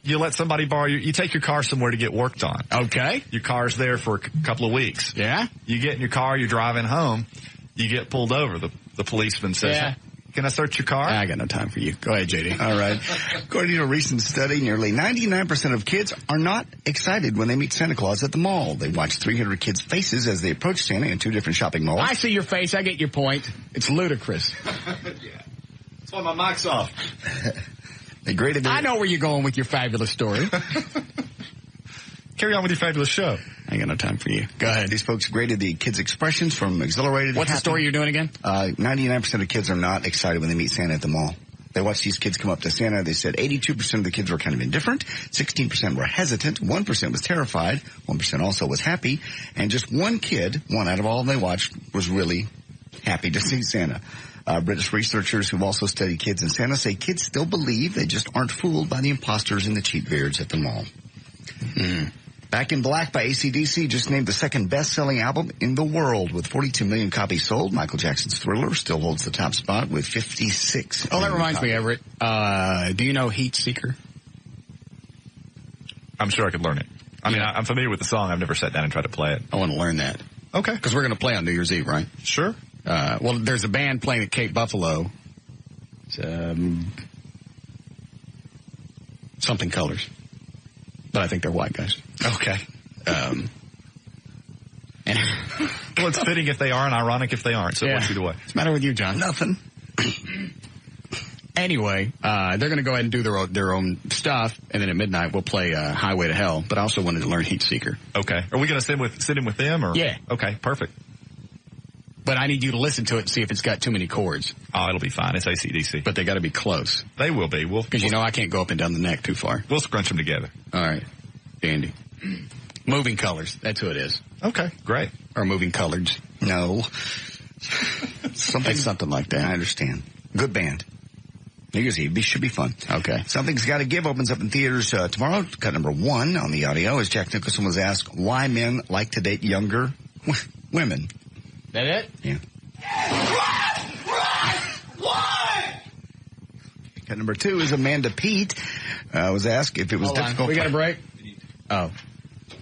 you let somebody borrow you take your car somewhere to get worked on.
Okay.
Your car's there for a couple of weeks.
Yeah.
You get in your car, you're driving home, you get pulled over. The policeman says, can I search your car?
I got no time for you. Go ahead, JD.
All right. According to a recent study, nearly 99% of kids are not excited when they meet Santa Claus at the mall. They watch 300 kids' faces as they approach Santa in two different shopping malls.
I see your face. I get your point. It's ludicrous.
Yeah. That's why my mic's off.
They graded
I know where you're going with your fabulous story.
Carry on with your fabulous show.
I ain't got no time for you. Go ahead.
These folks graded the kids' expressions from exhilarated.
What's the story you're doing again?
99% of kids are not excited when they meet Santa at the mall. They watch these kids come up to Santa. They said 82% of the kids were kind of indifferent, 16% were hesitant, 1% was terrified, 1% also was happy, and just one kid, one out of all they watched, was really happy to see Santa. British researchers who also study kids and Santa say kids still believe they just aren't fooled by the imposters and the cheap beards at the mall. Back in Black by AC/DC just named the second best-selling album in the world with 42 million copies sold. Michael Jackson's Thriller still holds the top spot with 56.
Oh, that reminds me, Everett. Do you know Heat Seeker?
I'm sure I could learn it. I mean, I'm familiar with the song. I've never sat down and tried to play it.
I want to learn that.
Okay.
Because we're going to play on New Year's Eve, right?
Sure.
Well, there's a band playing at Cape Buffalo. It's, something Colors. But I think they're white guys.
Okay.
And
well, it's fitting if they are and ironic if they aren't. So what's either way?
What's the matter with you, John?
Nothing.
Anyway, they're going to go ahead and do their own stuff, and then at midnight we'll play Highway to Hell. But I also wanted to learn Heat Seeker.
Okay. Are we going to sit in with them? Or?
Yeah.
Okay, perfect.
But I need you to listen to it and see if it's got too many chords.
Oh, it'll be fine. It's AC/DC.
But they got to be close.
They will be.
Because you know I can't go up and down the neck too far.
We'll scrunch them together.
All right. Dandy. Moving Colors. That's who it is.
Okay, great.
Or Moving Colors.
No.
Something like that.
I understand. Good band. New Year's Eve should be fun.
Okay.
Something's Gotta Give opens up in theaters tomorrow. Cut number 1 on the audio as Jack Nicholson was asked why men like to date younger women.
That it?
Yeah.
Why?
Cut number 2 is Amanda Pete was asked if it was difficult.
We got a break? Oh.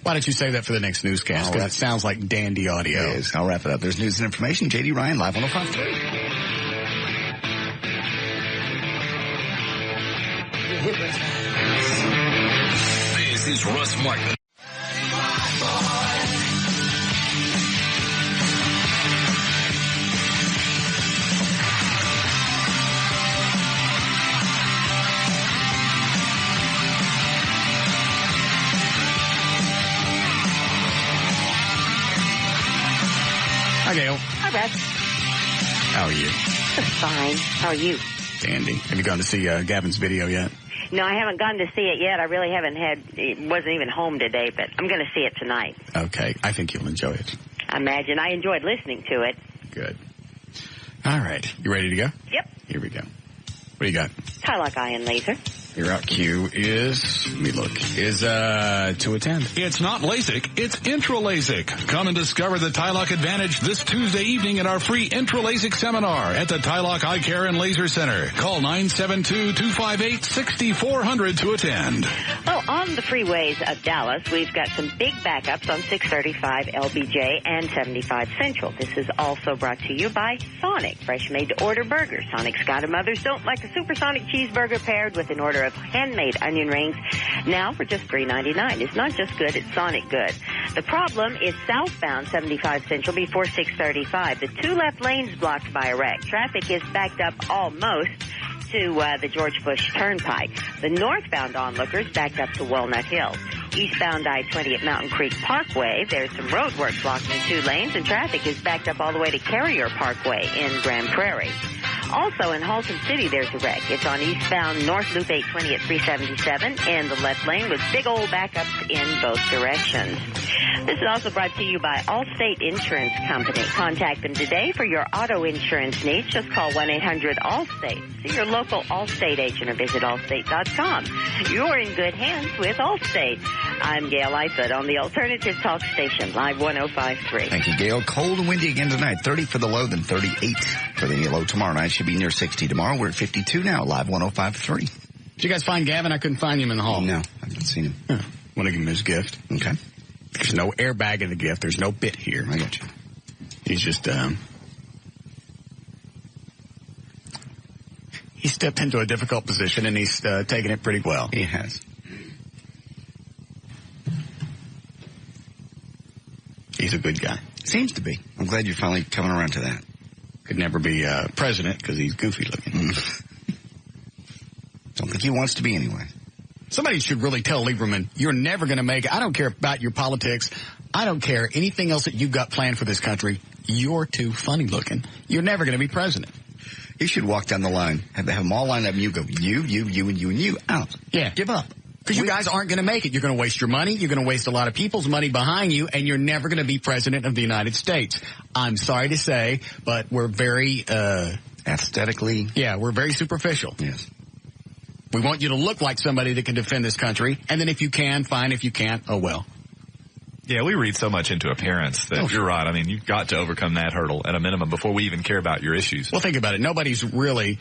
Why don't you save that for the next newscast? Because it sounds like dandy audio.
It is. I'll wrap it up. There's news and information. J.D. Ryan, live on 105.3.
This is Russ Martin.
Hi, Gail.
Hi, Russ.
How are you?
Fine. How are you?
Dandy. Have you gone to see Gavin's video yet?
No, I haven't gone to see it yet. I really haven't wasn't even home today, but I'm going to see it tonight.
Okay. I think you'll enjoy it.
I imagine. I enjoyed listening to it.
Good. All right. You ready to go?
Yep.
Here we go. What do you got?
Tylock Iron Laser.
Your out cue is, let me look, is to attend.
It's not LASIK, it's Intra-LASIK. Come and discover the Tylock Advantage this Tuesday evening at our free Intra-LASIK seminar at the Tylock Eye Care and Laser Center. Call 972-258-6400 to attend.
Well, on the freeways of Dallas, we've got some big backups on 635 LBJ and 75 Central. This is also brought to you by Sonic, fresh made-to-order burgers. Sonic's got 'em. Others don't, like a supersonic cheeseburger paired with an order of handmade onion rings, now for just $3.99. It's not just good, it's Sonic good. The problem is southbound 75 Central before 635. The 2 left lanes blocked by a wreck. Traffic is backed up almost to the George Bush Turnpike. The northbound onlookers backed up to Walnut Hill. Eastbound I-20 at Mountain Creek Parkway, there's some road work blocking 2 lanes, and traffic is backed up all the way to Carrier Parkway in Grand Prairie. Also in Haltom City, there's a wreck. It's on eastbound North Loop 820 at 377 in the left lane with big old backups in both directions. This is also brought to you by Allstate Insurance Company. Contact them today for your auto insurance needs. Just call 1-800-ALLSTATE. See your local Allstate agent or visit allstate.com. You're in good hands with Allstate. I'm Gail Lightfoot on the Alternative Talk Station, Live 105.3.
Thank you, Gail. Cold and windy again tonight. 30 for the low, then 38 for the low tomorrow night. Should be near 60 tomorrow. We're at 52 now, Live 105.3.
Did you guys find Gavin? I couldn't find him in the hall.
No, I haven't seen him.
Huh. Want to give him his gift.
Okay.
There's no airbag in the gift. There's no bit here.
I got you.
He's just, he stepped into a difficult position, and he's taken it pretty well.
He has.
He's a good guy.
Seems to be. I'm glad you're finally coming around to that.
Could never be president because he's goofy looking.
Don't think he wants to be anyway.
Somebody should really tell Lieberman, you're never going to make it. I don't care about your politics. I don't care anything else that you've got planned for this country. You're too funny looking. You're never going to be president.
You should walk down the line, have them all lined up, and you go, you, and you, out.
Yeah.
Give up.
Because you guys aren't going to make it. You're going to waste your money. You're going to waste a lot of people's money behind you, and you're never going to be president of the United States. I'm sorry to say, but we're very...
aesthetically...
Yeah, we're very superficial.
Yes.
We want you to look like somebody that can defend this country, and then if you can, fine. If you can't, oh well.
Yeah, we read so much into appearance that you're right. I mean, you've got to overcome that hurdle at a minimum before we even care about your issues.
Well, think about it. Nobody's really...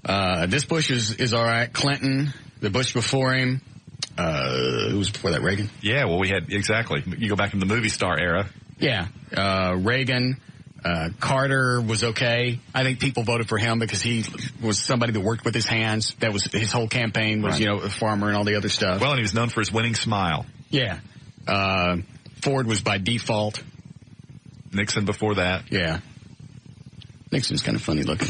this Bush is all right. Clinton, the Bush before him, who was before that, Reagan?
Yeah, well, we had... Exactly. You go back in the movie star era.
Yeah. Reagan... Carter was okay. I think people voted for him because he was somebody that worked with his hands. That was his whole campaign was, right. A farmer and all the other stuff.
Well, and he was known for his winning smile.
Yeah. Ford was by default.
Nixon before that.
Yeah. Nixon's kind of funny looking.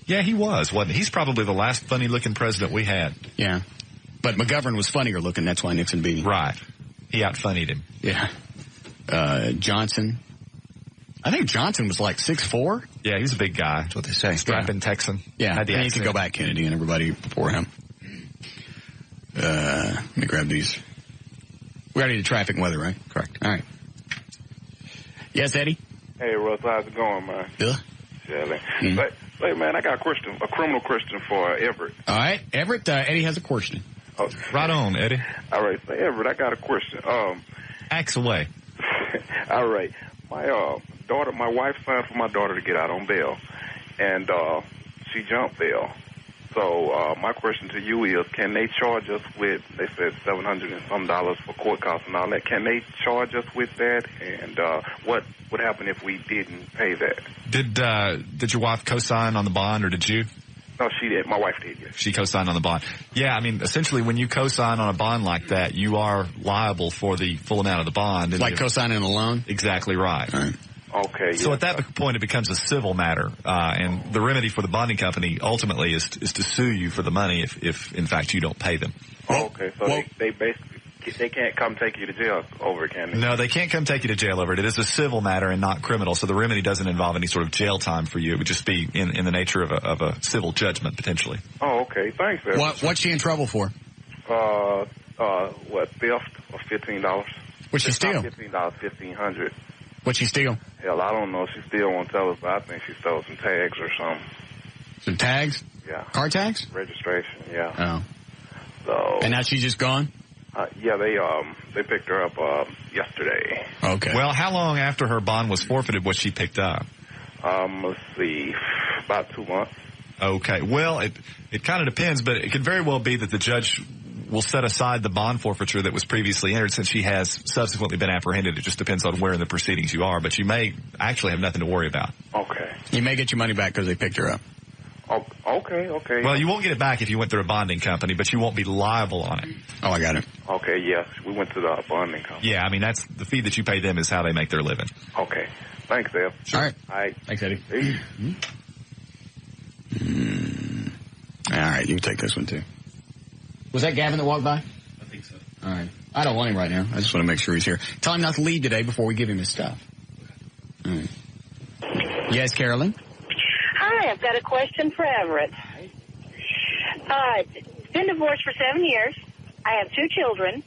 Yeah, he was, wasn't he? He's probably the last funny looking president we had.
Yeah. But McGovern was funnier looking. That's why Nixon beat him.
Right. He out-funnied him.
Yeah. Johnson. I think Johnson was like 6'4".
Yeah, he was a big guy.
That's what they say.
Strapping Texan.
Yeah, and you could go back Kennedy and everybody before him. Let me grab these. We already did traffic and weather, right?
Correct.
All right. Yes, Eddie?
Hey, Russ, how's it going, man?
Yeah.
Chilling. But Hey, man, I got a criminal question for Everett.
All right, Everett, Eddie has a question.
Oh,
right on, Eddie.
All right, so Everett, I got a question.
Axe away.
All right. My wife signed for my daughter to get out on bail, and she jumped bail. So my question to you is, can they charge us with, they said $700 and some for court costs and all that, can they charge us with that? And what would happen if we didn't pay that?
Did your wife co-sign on the bond, or did you?
No, she did. My wife did, yes.
She co-signed on the bond. Yeah, I mean, essentially, when you co-sign on a bond like that, you are liable for the full amount of the bond.
Like co-signing a loan?
Exactly right.
All right.
Okay.
So at that point, it becomes a civil matter, and the remedy for the bonding company ultimately is to sue you for the money if in fact you don't pay them.
Okay, so they basically they can't come take you to jail over it, can they?
No, they can't come take you to jail over it. It is a civil matter and not criminal, so the remedy doesn't involve any sort of jail time for you. It would just be in the nature of a civil judgment potentially.
Oh, okay. Thanks, sir.
What's she in trouble for?
Theft of $15.
What'd she steal?
$15, $1,500.
What'd she steal?
Hell, I don't know. She still won't tell us, but I think she stole some tags or something.
Some tags?
Yeah.
Car tags?
Registration, yeah.
Oh.
So.
And now she's just gone?
Yeah, they picked her up yesterday.
Okay.
Well, how long after her bond was forfeited was she picked up?
Let's see, about 2 months.
Okay. Well, it kind of depends, but it could very well be that the judge will set aside the bond forfeiture that was previously entered since she has subsequently been apprehended. It just depends on where in the proceedings you are, but you may actually have nothing to worry about.
Okay.
You may get your money back because they picked her up.
Oh, okay.
Well, you won't get it back if you went through a bonding company, but you won't be liable on it.
Oh, I got it.
Okay, yes. We went to the bonding company.
Yeah, I mean, that's the fee that you pay them is how they make their living.
Okay. Thanks, Dale.
Sure. All
right.
Thanks, Eddie. All right, you can take this one, too. Was that Gavin that walked by?
I think so.
All right. I don't want him right now. I just want to make sure he's here. Tell him not to leave today before we give him his stuff. All right. Yes, Carolyn?
Hi, I've got a question for Everett. Been divorced for 7 years. I have 2 children.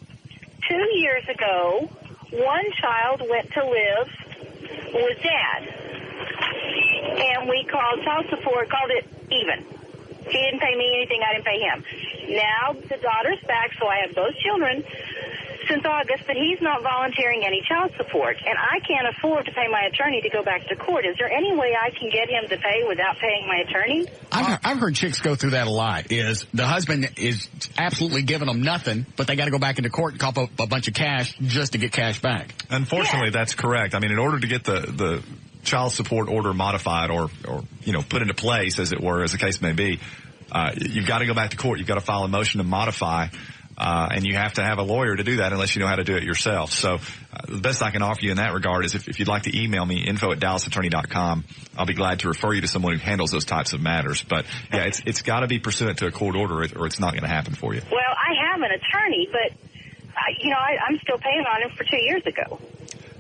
2 years ago, one child went to live with Dad. And we called child support, called it even. He didn't pay me anything, I didn't pay him. Now the daughter's back, so I have both children since August, but he's not volunteering any child support. And I can't afford to pay my attorney to go back to court. Is there any way I can get him to pay without paying my attorney?
I've heard chicks go through that a lot, is the husband is absolutely giving them nothing, but they got to go back into court and cough up a bunch of cash just to get cash back.
Unfortunately, that's correct. I mean, in order to get the child support order modified or put into place, as it were, as the case may be, you've got to go back to court. You've got to file a motion to modify, and you have to have a lawyer to do that unless you know how to do it yourself. So the best I can offer you in that regard is if you'd like to email me, info@dallasattorney.com. I'll be glad to refer you to someone who handles those types of matters. But, yeah, it's got to be pursuant to a court order or it's not going to happen for you.
Well, I have an attorney, but, I'm still paying on him for 2 years ago.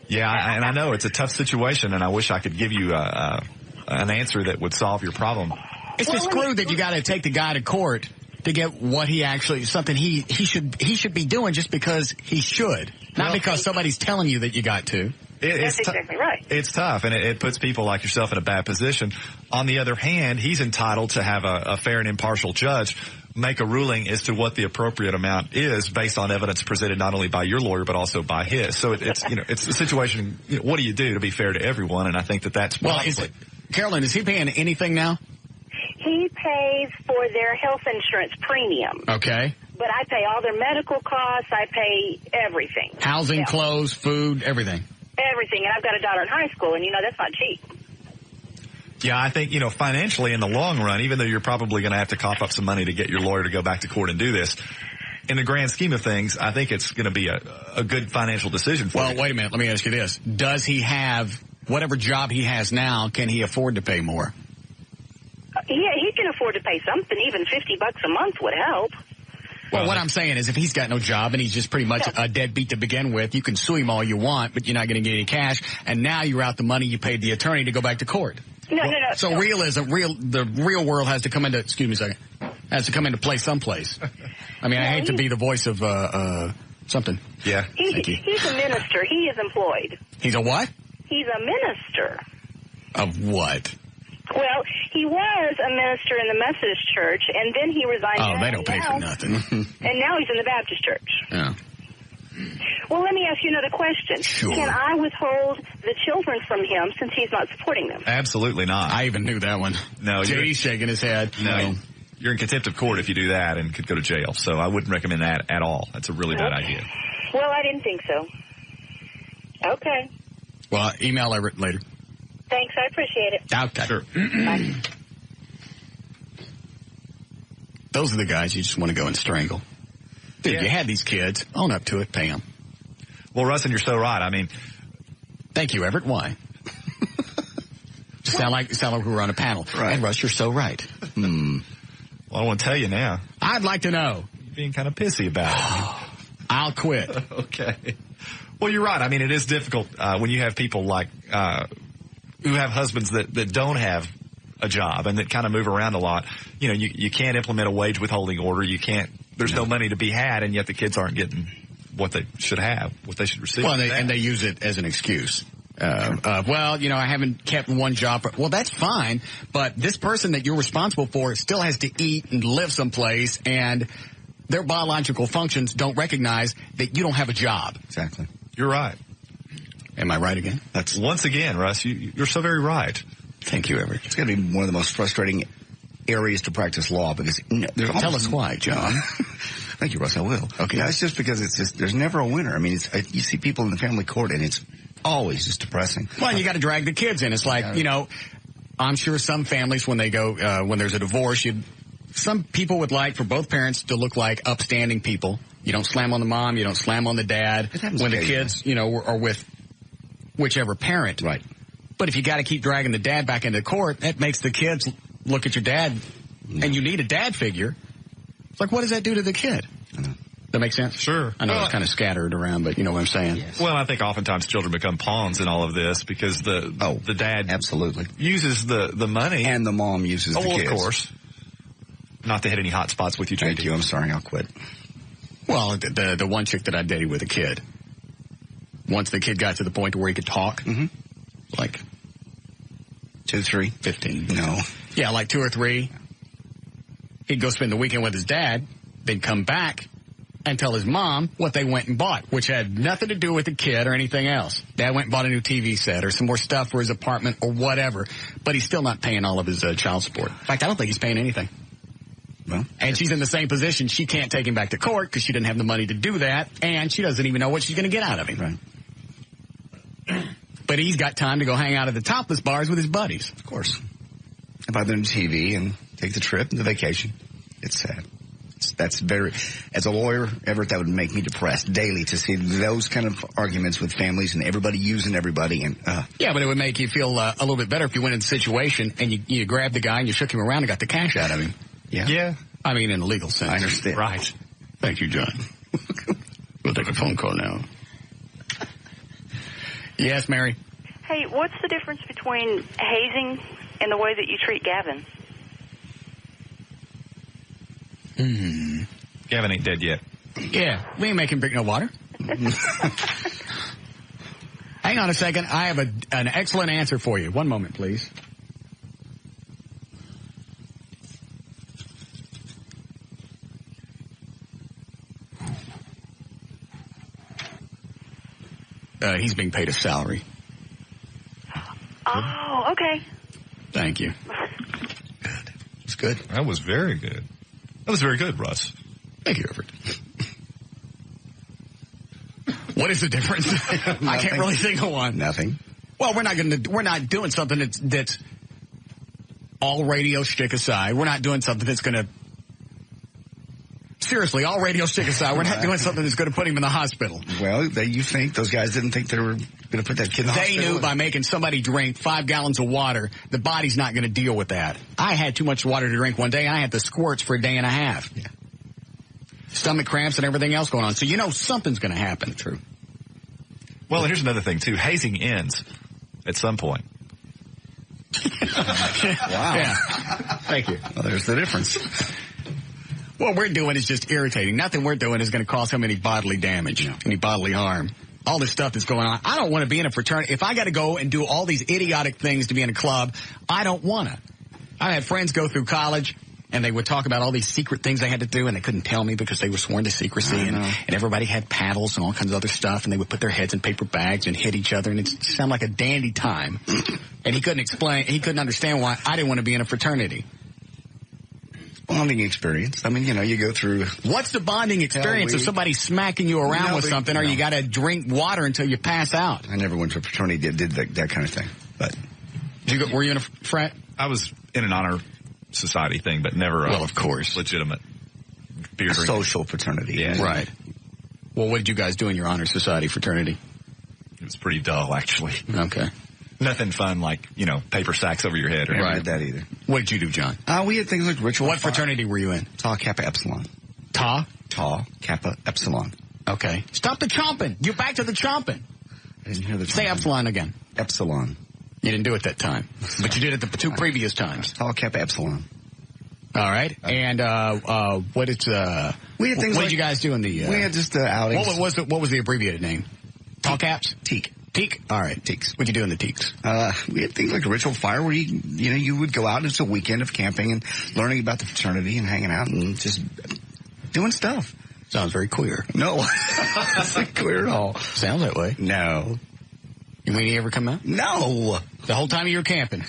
Yeah, and I know it's a tough situation, and I wish I could give you an answer that would solve your problem.
It's just screwed that you got to take the guy to court to get what he actually, something he should be doing just because he should, not because somebody's telling you that you got to.
That's exactly right.
It's tough, and it puts people like yourself in a bad position. On the other hand, he's entitled to have a fair and impartial judge make a ruling as to what the appropriate amount is based on evidence presented not only by your lawyer but also by his. So it's a situation. What do you do to be fair to everyone? And I think that's
Carolyn, is he paying anything now?
He pays for their health insurance premium.
Okay.
But I pay all their medical costs. I pay everything.
Housing, clothes, food, everything.
Everything. And I've got a daughter in high school, and that's not cheap.
Yeah, I think, financially in the long run, even though you're probably going to have to cough up some money to get your lawyer to go back to court and do this, in the grand scheme of things, I think it's going to be a good financial decision for you.
Well, wait a minute. Let me ask you this. Does he have, whatever job he has now, can he afford to pay more?
Yeah, he can afford to pay something. Even $50 a month would help.
Well, what I'm saying is if he's got no job and he's just pretty much a deadbeat to begin with, you can sue him all you want, but you're not going to get any cash. And now you're out the money you paid the attorney to go back to court.
No.
So the real world has to come into, has to come into play someplace. I mean, I hate to be the voice of something.
Yeah.
He's a minister. He is employed.
He's a what?
He's a minister.
Of what?
Well, he was a minister in the Methodist Church, and then he resigned.
Oh, they don't pay for nothing.
And now he's in the Baptist Church.
Yeah.
Well, let me ask you another question.
Sure.
Can I withhold the children from him since he's not supporting them?
Absolutely not.
I even knew that one.
No,
JD's shaking his head.
No. You're in contempt of court if you do that and could go to jail. So I wouldn't recommend that at all. That's a really bad idea.
Well, I didn't think so. Okay.
Well, email Everett later.
Thanks. I appreciate it.
Okay. Sure.
Bye.
Those are the guys you just want to go and strangle. Dude, you had these kids. Own up to it. Pay them.
Well, Russ, and you're so right. I mean,
thank you, Everett. Why? sound like we were on a panel.
Right.
And Russ, you're so right.
Well, I want to tell you now.
I'd like to know.
You're being kind of pissy about it.
I'll quit.
Okay. Well, you're right. I mean, it is difficult when you have people like who have husbands that don't have a job and that kind of move around a lot. You know, you can't implement a wage withholding order. You can't. There's no money to be had, and yet the kids aren't getting what they should have, what they should receive.
Well, and they use it as an excuse. Well, you know, I haven't kept one job. Well, that's fine, but this person that you're responsible for still has to eat and live someplace, and their biological functions don't recognize that you don't have a job.
Exactly.
You're right.
Am I right again?
That's once again, Russ. You're so very right.
Thank you, Everett.
It's going to be one of the most frustrating areas to practice law because
tell us why, John.
Thank you, Russ. I will. Okay. Yeah, it's just because there's never a winner. I mean, you see people in the family court and it's always just depressing.
Well, and you got to drag the kids in. It's like, you know, I'm sure some families when they go, when there's a divorce, some people would like for both parents to look like upstanding people. You don't slam on the mom, you don't slam on the dad. When the kids, you know, are with whichever parent.
Right.
But if you got to keep dragging the dad back into court, that makes the kids look at your dad, and you need a dad figure. It's like, what does that do to the kid? That makes sense?
Sure.
I know it's kind of scattered around, but you know what I'm saying.
Yes. Well, I think oftentimes children become pawns in all of this because the dad
absolutely
uses the money.
And the mom uses the kids.
Of course. Not to hit any hot spots with you, JD.
Thank you. I'm sorry. I'll quit.
Well, the one chick that I dated with a kid, once the kid got to the point where he could talk, like
2, 3,
15.
No.
Yeah, like 2 or 3. He'd go spend the weekend with his dad, then come back and tell his mom what they went and bought, which had nothing to do with the kid or anything else. Dad went and bought a new TV set or some more stuff for his apartment or whatever, but he's still not paying all of his child support. In fact, I don't think he's paying anything.
Well,
and she's in the same position. She can't take him back to court because she didn't have the money to do that, and she doesn't even know what she's going to get out of him.
Right.
But he's got time to go hang out at the topless bars with his buddies.
Of course. And buy them TV and take the trip and the vacation. It's sad. That's very, as a lawyer, Everett, that would make me depressed daily to see those kind of arguments with families and everybody using everybody. And
yeah, but it would make you feel a little bit better if you went in the situation and you grabbed the guy and you shook him around and got the cash out of him.
Yeah.
Yeah. I mean, in a legal sense.
I understand.
Right. Thank you, John. We'll take a phone call now. Yes, Mary.
Hey, what's the difference between hazing and the way that you treat Gavin?
Gavin ain't dead yet.
Yeah, we ain't making drink no water. Hang on a second. I have an excellent answer for you. One moment, please. He's being paid a salary.
Oh, okay.
Thank you.
Good. It's good.
That was very good. That was very good, Russ.
Thank you, Everett. What is the difference? I can't really think of one.
Nothing.
Well, we're not doing something that's all radio shtick aside. We're not doing something that's going to. Seriously, all radio shtick aside, we're not doing something that's going to put him in the hospital.
Well, you think those guys didn't think they were going to put that kid in the hospital?
They knew by making somebody drink 5 gallons of water, the body's not going to deal with that. I had too much water to drink one day, and I had the squirts for a day and a half.
Yeah.
Stomach cramps and everything else going on. So you know something's going to happen.
True.
Well, here's another thing, too. Hazing ends at some point.
Wow.
Yeah. Thank you.
Well, there's the difference.
What we're doing is just irritating. Nothing we're doing is going to cause him any bodily damage, any bodily harm. all this stuff that's going on. I don't want to be in a fraternity. If I got to go and do all these idiotic things to be in a club, I don't want to. I had friends go through college, and they would talk about all these secret things they had to do, and they couldn't tell me because they were sworn to secrecy, and everybody had paddles and all kinds of other stuff, and they would put their heads in paper bags and hit each other, and it sounded like a dandy time. And he couldn't understand why I didn't want to be in a fraternity.
Bonding experience. I mean, you go through...
What's the bonding experience of somebody smacking you around with something, or you got to drink water until you pass out?
I never went to a fraternity that did that kind of thing. But
were you in a frat?
I was in an honor society thing, but never
of course,
legitimate beer drinking.
Social fraternity.
Yeah.
Right. Well, what did you guys do in your honor society fraternity?
It was pretty dull, actually.
Okay.
Nothing fun like, paper sacks over your head. Or
right. That either.
What did you do, John?
We had things like ritual.
What fraternity were you in?
Tau Kappa Epsilon.
Tau
Kappa Epsilon.
Okay. Stop the chomping. You're back to the chomping.
I didn't hear the chomping.
Say Epsilon again.
Epsilon.
You didn't do it that time, but you did it the 2 previous times.
Tau Kappa Epsilon.
All right. And what did you guys do in the?
We had just outings.
What was the abbreviated name? Tall caps.
Teak.
All right.
Teaks.
What'd you do in the Teaks?
We had things like a ritual fire where you would go out. It's a weekend of camping and learning about the fraternity and hanging out and just doing stuff.
Sounds very queer.
No, it's not queer at all.
Sounds that way.
No.
You mean he ever come out?
No.
The whole time you were camping?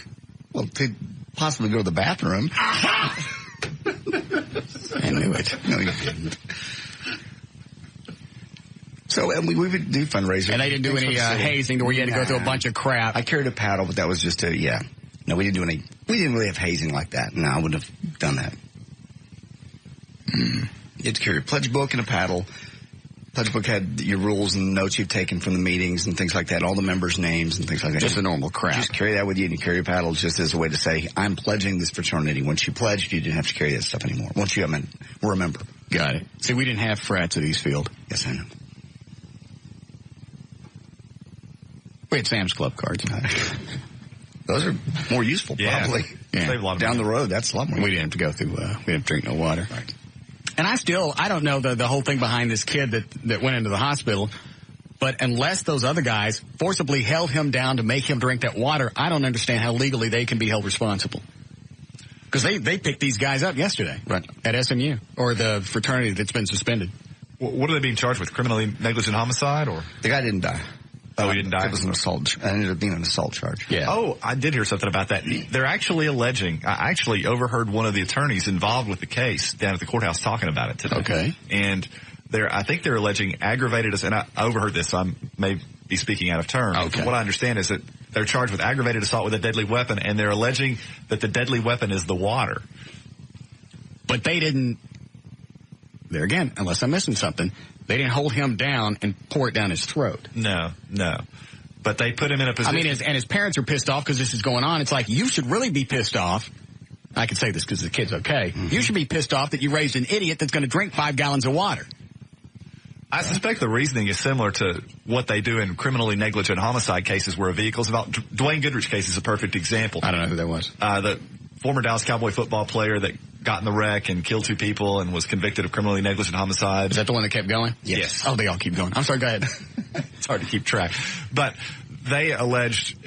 Well, to possibly go to the bathroom.
I knew it.
No, you didn't. So we would do fundraisers.
And they didn't do any hazing to where you had to go through a bunch of crap.
I carried a paddle, but that was just no, we didn't do any. We didn't really have hazing like that. No, I wouldn't have done that. You had to carry a pledge book and a paddle. Pledge book had your rules and notes you've taken from the meetings and things like that, all the members' names and things like that.
Just the normal crap.
Just carry that with you, and you carry a paddle just as a way to say, I'm pledging this fraternity. Once you pledged, you didn't have to carry that stuff anymore. Once you were a member.
Got it. See, we didn't have frats at Eastfield.
Yes, I know.
We had Sam's Club cards.
Those are more useful, probably.
Yeah.
Save a lot of
Down
money.
the road, that's a lot more.
We didn't have to go through, we didn't have to drink no water.
Right.
And I don't know the whole thing behind this kid that went into the hospital, but unless those other guys forcibly held him down to make him drink that water, I don't understand how legally they can be held responsible. Because they picked these guys up yesterday at SMU, or the fraternity that's been suspended.
What are they being charged with? Criminally negligent homicide, or?
The guy didn't die.
Oh, he didn't die?
It was an assault. It ended up being an assault charge.
Yeah.
Oh, I did hear something about that. They're actually alleging, I actually overheard one of the attorneys involved with the case down at the courthouse talking about it today.
Okay.
And I think they're alleging aggravated, and I overheard this, so I may be speaking out of turn.
Okay.
What I understand is that they're charged with aggravated assault with a deadly weapon, and they're alleging that the deadly weapon is the water.
But they didn't, there again, unless I'm missing something, they didn't hold him down and pour it down his throat.
No. But they put him in a position.
I mean, and his parents are pissed off because this is going on. It's like, you should really be pissed off. I can say this because the kid's okay. Mm-hmm. You should be pissed off that you raised an idiot that's going to drink 5 gallons of water.
I suspect the reasoning is similar to what they do in criminally negligent homicide cases where a vehicle's involved. Dwayne Goodrich case is a perfect example.
I don't know who that was.
The former Dallas Cowboy football player that got in the wreck and killed 2 people and was convicted of criminally negligent homicide.
Is that the one that kept going?
Yes.
Oh, they all keep going. I'm sorry, go ahead.
It's hard to keep track. But they alleged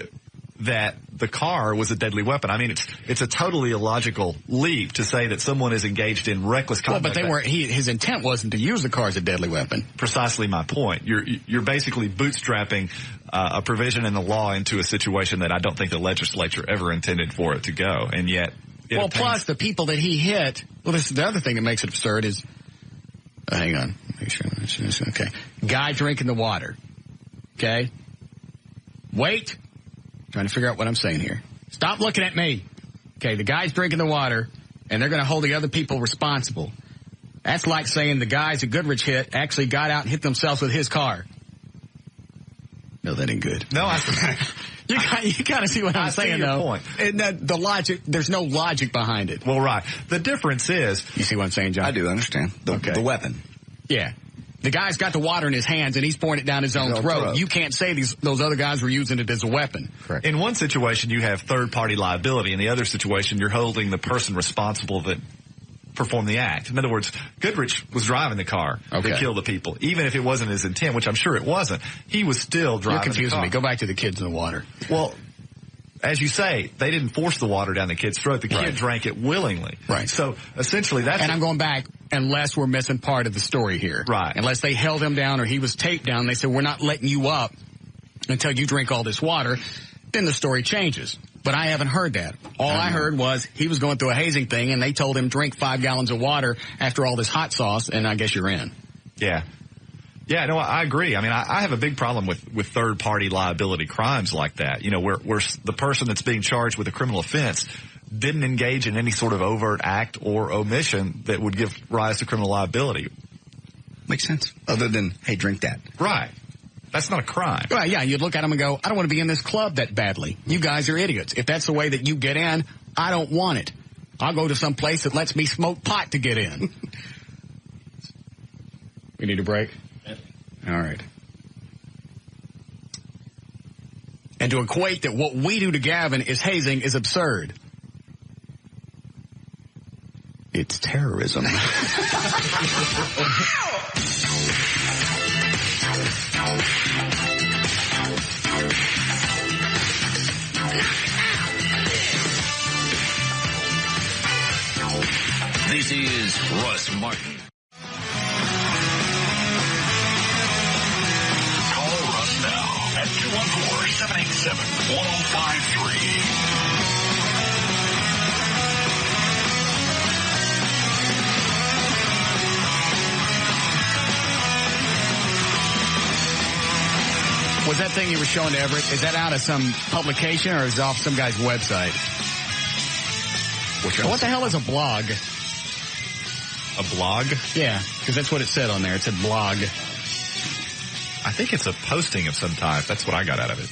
that the car was a deadly weapon. I mean, it's a totally illogical leap to say that someone is engaged in reckless conduct.
Well, but his intent wasn't to use the car as a deadly weapon.
Precisely my point. You're basically bootstrapping a provision in the law into a situation that I don't think the legislature ever intended for it to go, and yet.
Plus the people that he hit. Well, this is the other thing that makes it absurd is. Hang on. Make sure. Okay. Guy drinking the water. Okay. Wait. Trying to figure out what I'm saying here. Stop looking at me. Okay, the guy's drinking the water, and they're going to hold the other people responsible. That's like saying the guys that Goodrich hit actually got out and hit themselves with his car. No, that ain't good.
No,
you kind of see what I'm saying, though.
Point.
And the logic, there's no logic behind it.
Well, right. The difference is...
You see what I'm saying, John?
I do understand. The weapon.
Yeah. The guy's got the water in his hands, and he's pouring it down his own throat. You can't say those other guys were using it as a weapon.
Correct.
In one situation, you have third-party liability. In the other situation, you're holding the person responsible that perform the act. In other words, Goodrich was driving the car that killed the people. Even if it wasn't his intent, which I'm sure it wasn't, he was still driving the car.
You're confusing me. Go back to the kids in the water.
Well, as you say, they didn't force the water down the kid's throat. The kid drank it willingly.
Right.
So essentially that's...
And I'm going back, unless we're missing part of the story here.
Right.
Unless they held him down or he was taped down, they said, we're not letting you up until you drink all this water, then the story changes. But I haven't heard that. All I heard was he was going through a hazing thing, and they told him drink 5 gallons of water after all this hot sauce, and I guess you're in.
Yeah. Yeah, no, I agree. I mean, I have a big problem with third-party liability crimes like that, you know, where the person that's being charged with a criminal offense didn't engage in any sort of overt act or omission that would give rise to criminal liability.
Makes sense. Other than, hey, drink that.
Right. That's not a crime.
Right, yeah, you'd look at them and go, I don't want to be in this club that badly. You guys are idiots. If that's the way that you get in, I don't want it. I'll go to some place that lets me smoke pot to get in. We need a break? Yep. All right. And to equate that what we do to Gavin is hazing is absurd. It's terrorism.
This is Russ Martin. Call Russ now at 214-787-1053.
Was that thing you were showing to Everett, is that out of some publication or is it off some guy's website? What the hell is a blog?
A blog?
Yeah, because that's what it said on there. It said blog.
I think it's a posting of some type. That's what I got out of it.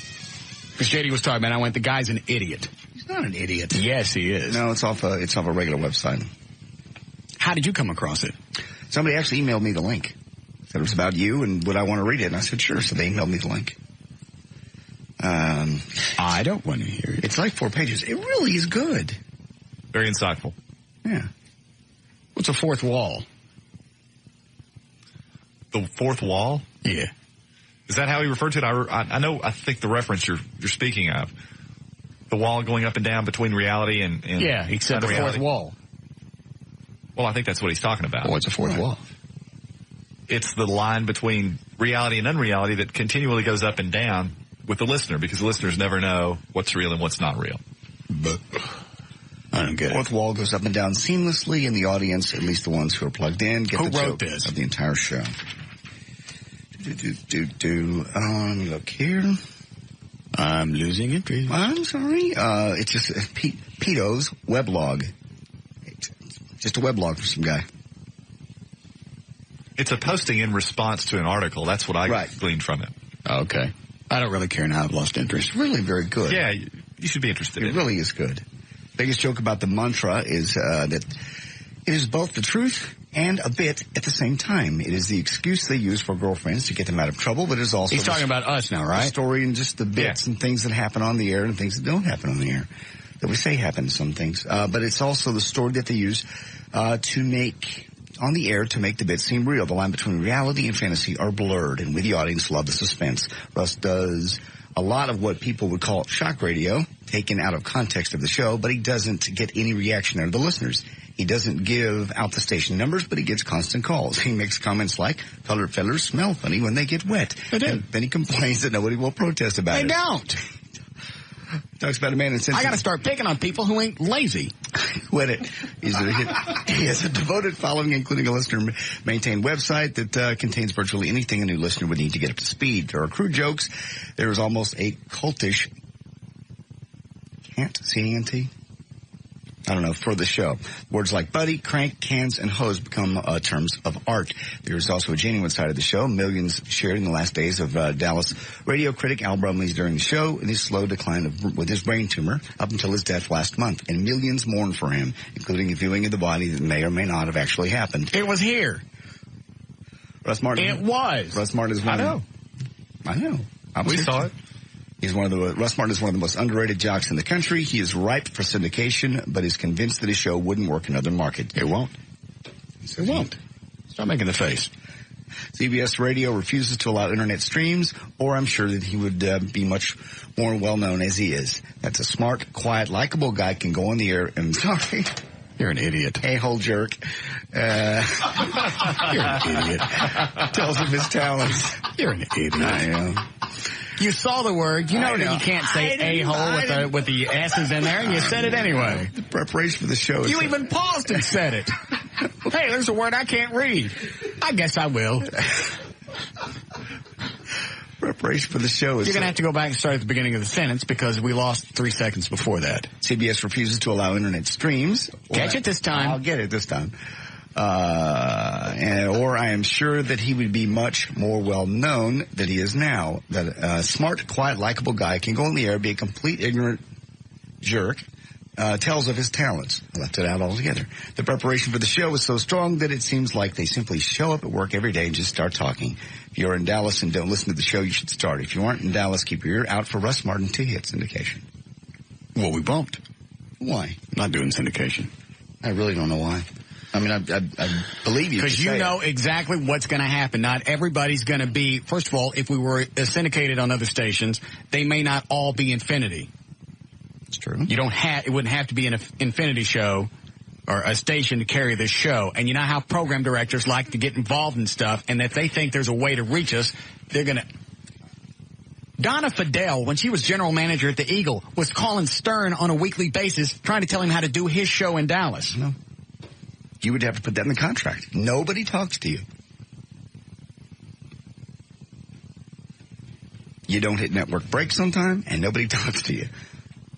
Because JD was talking about, I went, the guy's an idiot.
He's not an idiot.
Yes, he is.
No, it's off a regular website.
How did you come across it?
Somebody actually emailed me the link. Said it was about you and would I want to read it? And I said, sure. So they emailed me the link.
I don't want to hear it.
It's like 4 pages. It really is good.
Very insightful.
Yeah.
What's a fourth wall?
The fourth wall?
Yeah.
Is that how he referred to it? I think the reference you're speaking of. The wall going up and down between reality and
yeah, he said the fourth wall.
Well, I think that's what he's talking about.
What's a fourth wall?
It's the line between reality and unreality that continually goes up and down with the listener, because the listeners never know what's real and what's not real.
But
I don't get it.
Fourth wall goes up and down seamlessly, and the audience, at least the ones who are plugged in, get
who
the
wrote
joke
this?
of the entire show. Let me look here.
I'm losing interest.
I'm sorry. It's just Peto's weblog. It's just a weblog for some guy.
It's a posting in response to an article. That's what I gleaned from it.
Okay. I don't really care now. I've lost interest.
It's really very good.
Yeah, you should be interested in it.
It really is good. Biggest joke about the mantra is that it is both the truth and a bit at the same time. It is the excuse they use for girlfriends to get them out of trouble, but it is also...
He's talking about us now, right?
The story and just the bits and things that happen on the air and things that don't happen on the air. That we say happen, some things. But it's also the story that they use to make... on the air to make the bits seem real. The line between reality and fantasy are blurred, and we, the audience, love the suspense. Russ does a lot of what people would call shock radio, taken out of context of the show, but he doesn't get any reaction out of the listeners. He doesn't give out the station numbers, but he gets constant calls. He makes comments like, colored fellers smell funny when they get wet. And then he complains that nobody will protest about it.
They don't.
Talks about a man in Cincinnati.
I got to start picking on people who ain't lazy.
He has a devoted following, including a listener-maintained website that contains virtually anything a new listener would need to get up to speed. There are crude jokes. There is almost a cultish C-A-N-T? I don't know, for the show. Words like buddy, crank, cans, and hose become terms of art. There's also a genuine side of the show. Millions shared in the last days of Dallas radio critic Al Brumley's during the show and his slow decline with his brain tumor up until his death last month. And millions mourn for him, including a viewing of the body that may or may not have actually happened.
It was here.
Russ Martin.
It was.
Russ Martin is one. I know.
We saw it.
Russ Martin is one of the most underrated jocks in the country. He is ripe for syndication, but is convinced that his show wouldn't work in other markets.
It won't. It won't. Stop making the face.
CBS Radio refuses to allow internet streams, or I'm sure that he would be much more well-known as he is. That's a smart, quiet, likable guy can go on the air and... Sorry.
You're an idiot.
A-hole jerk.
You're an idiot.
Tells of his talents.
You're an idiot.
I am.
You saw the word. You know that you can't say a-hole with the S's in there, and you said it anyway.
The preparation for the show is...
You even paused and said it. Hey, there's a word I can't read. I guess I will.
Preparation for the show is...
You're going to have to go back and start at the beginning of the sentence because we lost 3 seconds before that.
CBS refuses to allow internet streams.
Catch it this time.
I'll get it this time. Or I am sure that he would be much more well-known than he is now. That a smart, quiet, likable guy can go on the air, be a complete ignorant jerk, tells of his talents. I left it out altogether. The preparation for the show is so strong that it seems like they simply show up at work every day and just start talking. If you're in Dallas and don't listen to the show, you should start. If you aren't in Dallas, keep your ear out for Russ Martin 2-hit syndication.
Well, we bumped.
Why?
Not doing syndication.
I really don't know why. I mean, I believe you.
Because you know exactly what's going to happen. Not everybody's going to be, first of all, if we were syndicated on other stations, they may not all be Infinity.
It's true.
It wouldn't have to be an Infinity show or a station to carry this show. And you know how program directors like to get involved in stuff, and if they think there's a way to reach us, they're going to... Donna Fidel, when she was general manager at the Eagle, was calling Stern on a weekly basis, trying to tell him how to do his show in Dallas.
No. You would have to put that in the contract. Nobody talks to you. You don't hit network break sometime, and nobody talks to you.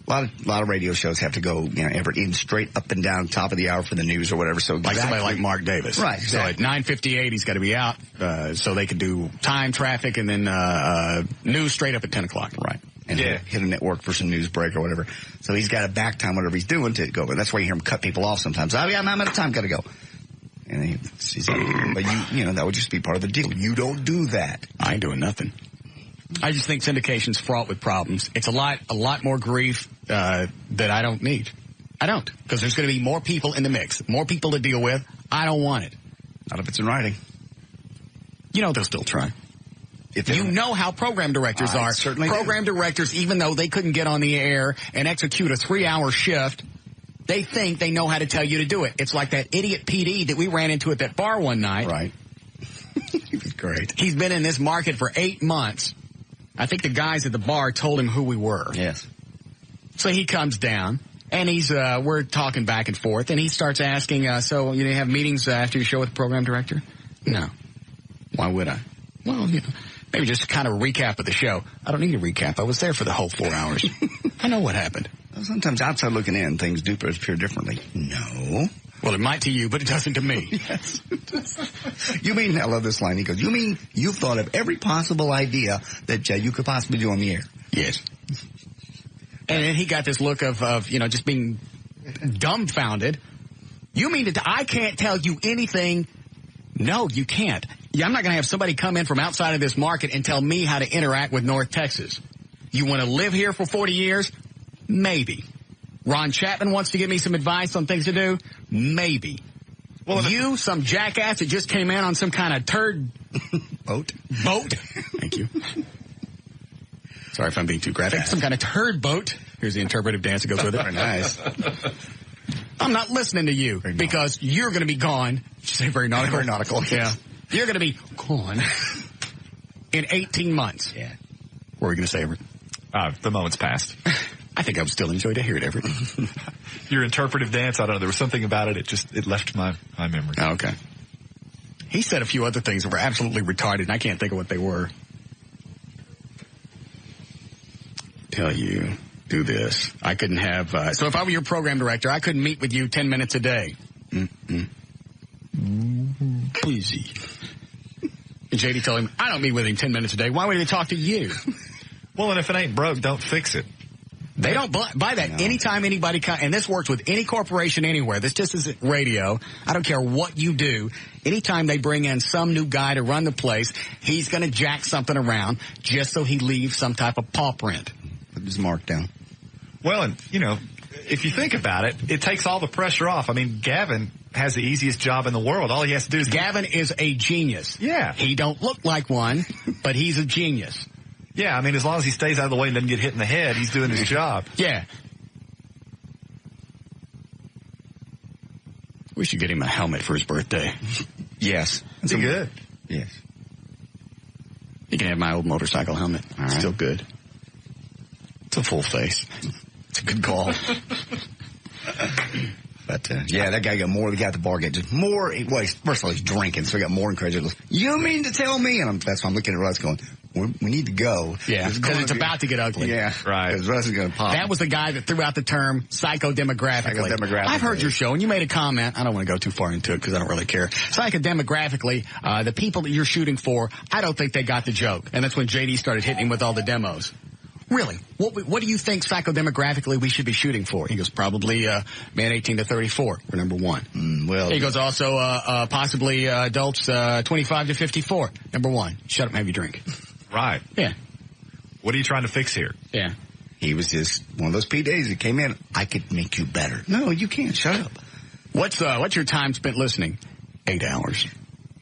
A lot of radio shows have to go, in straight up and down, top of the hour for the news or whatever. So
like somebody like Mark Davis.
Right. Exactly.
So at 9:58, he's got to be out, so they can do time, traffic, and then news straight up at 10 o'clock.
Right. And hit a network for some news break or whatever. So he's got to back time whatever he's doing to go. And that's why you hear him cut people off sometimes. Oh, yeah, I'm out of time, got to go. And he's but that would just be part of the deal. You don't do that.
I ain't doing nothing. I just think syndication's fraught with problems. It's a lot more grief that I don't need. I don't, because there's going to be more people in the mix, more people to deal with. I don't want it.
Not if it's in writing.
They'll still try. You know how program directors are.
Certainly
program directors, even though they couldn't get on the air and execute a 3-hour shift, they think they know how to tell you to do it. It's like that idiot PD that we ran into at that bar one night.
Right. He was great.
He's been in this market for 8 months. I think the guys at the bar told him who we were.
Yes.
So he comes down, and we're talking back and forth, and he starts asking, so you have meetings after your show with the program director? No. Why would I? Well, maybe just to kind of recap of the show. I don't need a recap. I was there for the whole 4 hours. I know what happened.
Sometimes outside looking in, things do appear differently. No.
Well, it might to you, but it doesn't to me.
Yes. You mean, I love this line. He goes, you mean you've thought of every possible idea that you could possibly do on the air?
Yes. And then he got this look of just being dumbfounded. You mean that I can't tell you anything? No, you can't. I'm not going to have somebody come in from outside of this market and tell me how to interact with North Texas. You want to live here for 40 years? Maybe. Ron Chapman wants to give me some advice on things to do? Maybe. Well, some jackass that just came in on some kind of turd
boat.
Thank you. Sorry if I'm being too graphic. Some kind of turd boat. Here's the interpretive dance that goes with it.
Very nice.
I'm not listening to you because you're going to be gone. Did you say very nautical?
Very nautical.
Yeah. You're going to be gone in 18 months.
Yeah.
What were you going to say, Everett?
The moment's passed.
I think I would still enjoy to hear it, Everett.
Your interpretive dance, I don't know. There was something about it. It left my memory.
Oh, okay. He said a few other things that were absolutely retarded, and I can't think of what they were. Tell you, do this. I couldn't have, so if I were your program director, I couldn't meet with you 10 minutes a day. Easy. And JD told him, I don't meet with him 10 minutes a day. Why would he talk to you?
Well, and if it ain't broke, don't fix it.
They don't buy that. No. Anytime anybody and this works with any corporation anywhere. This just isn't radio. I don't care what you do. Anytime they bring in some new guy to run the place, he's going to jack something around just so he leaves some type of paw print.
Put his mark down.
Well, and, if you think about it, it takes all the pressure off. I mean, Gavin has the easiest job in the world. All he has to do is...
Gavin is a genius.
Yeah.
He don't look like one, but he's a genius.
Yeah, I mean, as long as he stays out of the way and doesn't get hit in the head, he's doing his job.
Yeah. We should get him a helmet for his birthday.
Yes.
That's good.
Yes.
You can have my old motorcycle helmet. All right. Still good. It's a full face. It's a good call.
But, yeah, that guy got more. The guy at the bar got just more. Well, first of all, he's drinking, so he got more incredulous. You mean to tell me? And that's why I'm looking at Russ going, we need to go.
Yeah, because it's about to get ugly.
Yeah, right. Because Russ is going to pop.
That was the guy that threw out the term psychodemographically. I've heard your show, and you made a comment. I don't want to go too far into it because I don't really care. Psychodemographically, the people that you're shooting for, I don't think they got the joke. And that's when JD started hitting him with all the demos. Really? What do you think psychodemographically we should be shooting for? He goes, probably man 18 to 34 for number one.
Well,
he goes also possibly adults 25 to 54. Number one. Shut up and have your drink.
Right.
Yeah.
What are you trying to fix here?
Yeah.
He was just one of those P days that came in. I could make you better. No, you can't. Shut up.
What's your time spent listening? 8 hours.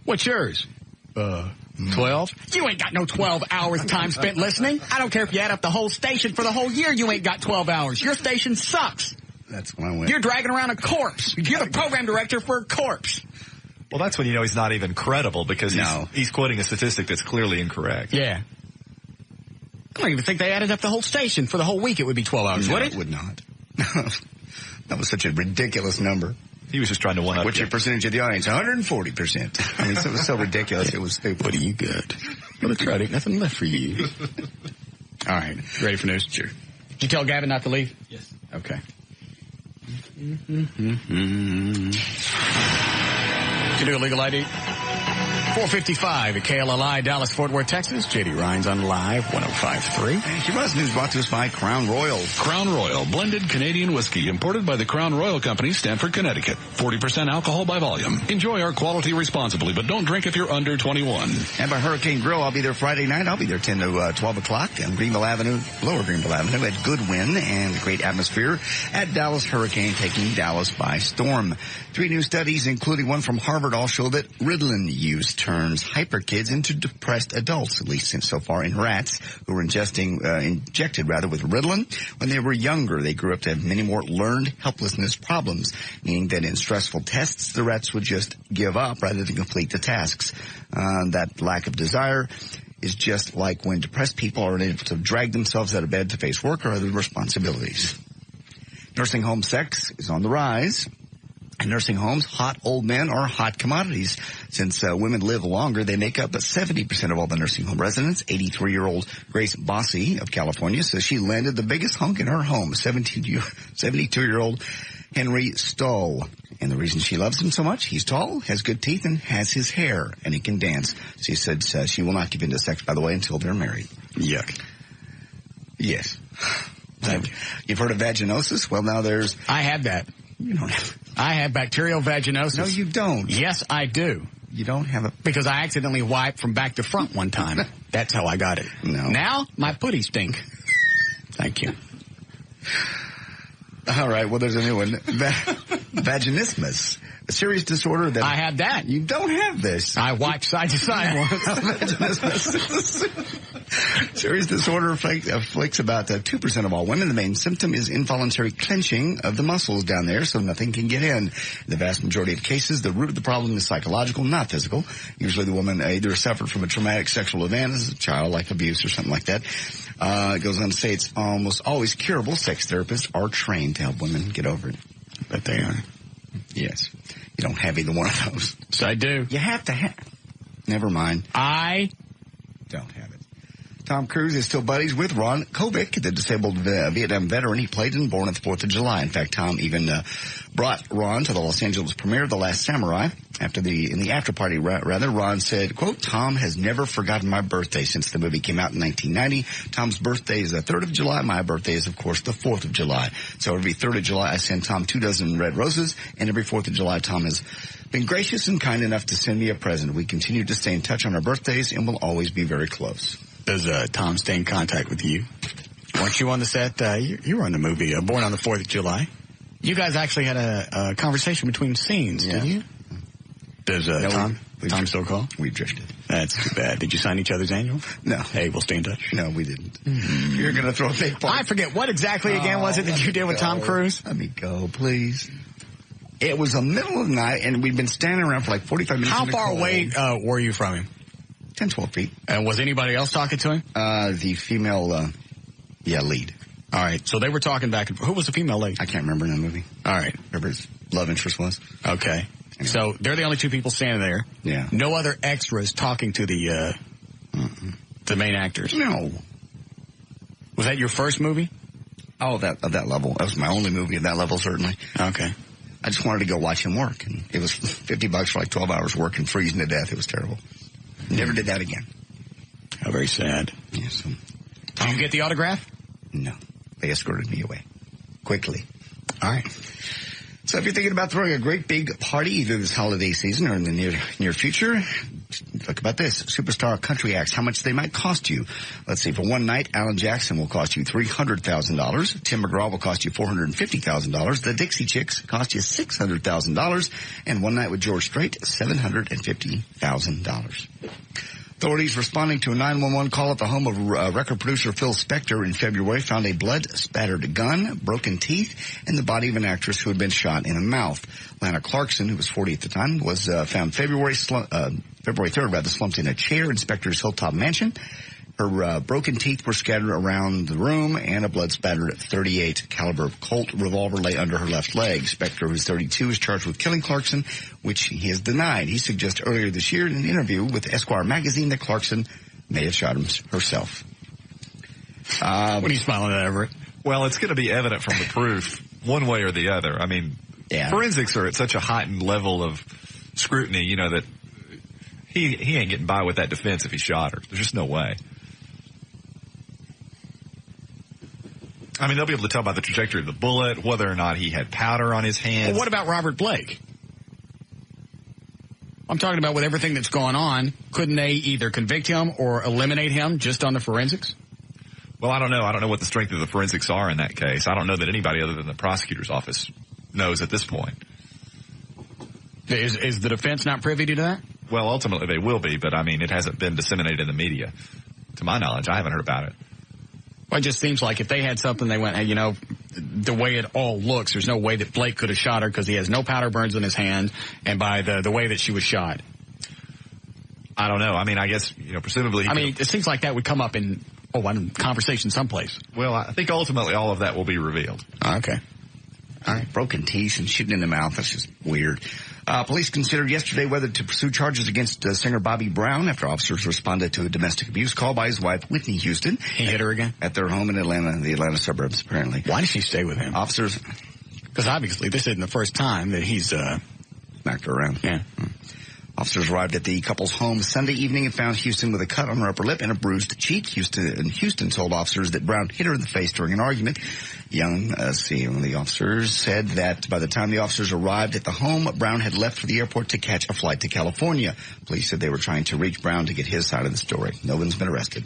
What's yours? 12? You ain't got no 12 hours time spent listening. I don't care if you add up the whole station for the whole year, you ain't got 12 hours. Your station sucks.
That's when I went.
You're dragging around a corpse. You're the program director for a corpse.
Well, that's when you know he's not even credible because he's quoting a statistic that's clearly incorrect.
Yeah. I don't even think they added up the whole station for the whole week. It would be 12 hours, would it?
It would not. That was such a ridiculous number.
He was just trying to one-up.
What's your percentage of the audience? 140%. I mean, it was so ridiculous. It was stupid.
What do you got? Well, that's right. Ain't nothing left for you. All right. Ready for news? Sure. Did you tell Gavin not to leave?
Yes.
Okay. To do a legal ID? 455 at KLLI, Dallas, Fort Worth, Texas. J.D. Ryan's on Live 105.3.
Here's news brought to us by Crown Royal.
Crown Royal, blended Canadian whiskey, imported by the Crown Royal Company, Stamford, Connecticut. 40% alcohol by volume. Enjoy our quality responsibly, but don't drink if you're under 21.
And by Hurricane Grill, I'll be there Friday night. I'll be there 10 to 12 o'clock on Greenville Avenue, Lower Greenville Avenue at Goodwin, and a great atmosphere at Dallas Hurricane, taking Dallas by storm. 3 new studies, including one from Harvard, all show that Ritalin use turns hyper kids into depressed adults, at least so far in rats who were injected with Ritalin when they were younger. They grew up to have many more learned helplessness problems, meaning that in stressful tests, the rats would just give up rather than complete the tasks. That lack of desire is just like when depressed people are unable to drag themselves out of bed to face work or other responsibilities. Nursing home sex is on the rise. In nursing homes, hot old men are hot commodities. Since women live longer, they make up 70% of all the nursing home residents. 83-year-old Grace Bossy of California says she landed the biggest hunk in her home, 72-year-old Henry Stoll. And the reason she loves him so much, he's tall, has good teeth, and has his hair, and he can dance. She said she will not give in to sex, by the way, until they're married.
Yuck.
Yes. You've heard of vaginosis? Well, now there's...
I have that.
You don't have...
I have bacterial vaginosis.
No, you don't.
Yes, I do.
You don't have a...
Because I accidentally wiped from back to front one time. That's how I got it.
No.
Now, my putty stink. Thank you.
All right, well, there's a new one. Vaginismus. A serious disorder that...
I have that.
You don't have this.
I wiped side to side once.
Vaginismus. Serious disorder afflicts about 2% of all women. The main symptom is involuntary clenching of the muscles down there, so nothing can get in. In the vast majority of cases, the root of the problem is psychological, not physical. Usually the woman either suffered from a traumatic sexual event as a child, like abuse or something like that. It goes on to say it's almost always curable. Sex therapists are trained to help women get over it.
But they are.
Yes. You don't have either one of those.
So I do.
You have to have. Never mind.
I
don't have it. Tom Cruise is still buddies with Ron Kovic, the disabled Vietnam veteran he played in Born on the 4th of July. In fact, Tom even brought Ron to the Los Angeles premiere of The Last Samurai. In the after party, Ron said, quote, Tom has never forgotten my birthday since the movie came out in 1990. Tom's birthday is the 3rd of July. My birthday is, of course, the 4th of July. So every 3rd of July, I send Tom 24 red roses, and every 4th of July, Tom has been gracious and kind enough to send me a present. We continue to stay in touch on our birthdays and will always be very close.
Does Tom stay in contact with you? Weren't you on the set? You were on the movie Born on the 4th of July. You guys actually had a conversation between scenes, didn't you? Does Tom still call?
We drifted.
That's too bad. Did you sign each other's annual?
No.
Hey, we'll stay in touch.
No, we didn't. You're going to throw a fake party.
I forget. What exactly again was it that you did with Tom Cruise?
Let me go, please. It was the middle of the night, and we'd been standing around for like 45 minutes.
How far away were you from him?
10, 12 feet.
And was anybody else talking to him?
The female, lead.
All right. So they were talking back and forth. Who was the female lead?
I can't remember in the movie.
All right.
Whoever his love interest was.
Okay. Anyway. So they're the only two people standing there.
Yeah.
No other extras talking to the main actors.
No.
Was that your first movie?
Oh, of that level. That was my only movie of that level, certainly.
Okay.
I just wanted to go watch him work, and it was $50 for like 12 hours working, freezing to death. It was terrible. Never did that again.
How very sad.
Yes.
Did you get the autograph?
No. They escorted me away. Quickly.
All right.
So if you're thinking about throwing a great big party either this holiday season or in the near future, look about this. Superstar country acts, how much they might cost you. Let's see, for one night, Alan Jackson will cost you $300,000. Tim McGraw will cost you $450,000. The Dixie Chicks cost you $600,000. And one night with George Strait, $750,000. Authorities responding to a 911 call at the home of record producer Phil Spector in February found a blood-spattered gun, broken teeth, and the body of an actress who had been shot in the mouth. Lana Clarkson, who was 40 at the time, was found February 3rd, slumped in a chair in Spector's Hilltop mansion. Her broken teeth were scattered around the room, and a blood-spattered .38 caliber Colt revolver lay under her left leg. Spector, who's 32, is charged with killing Clarkson, which he has denied. He suggested earlier this year in an interview with Esquire magazine that Clarkson may have shot herself.
What are you smiling at, Everett?
Well, it's going to be evident from the proof, one way or the other. I mean, forensics are at such a heightened level of scrutiny, you know, that he ain't getting by with that defense if he shot her. There's just no way. I mean, they'll be able to tell by the trajectory of the bullet whether or not he had powder on his hands.
Well, what about Robert Blake? I'm talking about with everything that's gone on, couldn't they either convict him or eliminate him just on the forensics?
Well, I don't know. I don't know what the strength of the forensics are in that case. I don't know that anybody other than the prosecutor's office knows at this point.
Is the defense not privy to that?
Well, ultimately they will be, but I mean, it hasn't been disseminated in the media. To my knowledge, I haven't heard about it.
Well, it just seems like if they had something, they went, hey, you know, the way it all looks, there's no way that Blake could have shot her because he has no powder burns in his hand, and by the way that she was shot.
I don't know. I mean, I guess, you know, presumably...
it seems like that would come up in conversation someplace.
Well, I think ultimately all of that will be revealed.
Okay.
All right. Broken teeth and shooting in the mouth. That's just weird. Police considered yesterday whether to pursue charges against singer Bobby Brown after officers responded to a domestic abuse call by his wife, Whitney Houston.
He hit her again?
At their home in Atlanta, the Atlanta suburbs, apparently.
Why did she stay with him?
Officers...
Because obviously this isn't the first time that he's...
knocked her around.
Yeah.
Officers arrived at the couple's home Sunday evening and found Houston with a cut on her upper lip and a bruised cheek. Houston told officers that Brown hit her in the face during an argument. One of the officers said that by the time the officers arrived at the home, Brown had left for the airport to catch a flight to California. Police said they were trying to reach Brown to get his side of the story. No one's been arrested.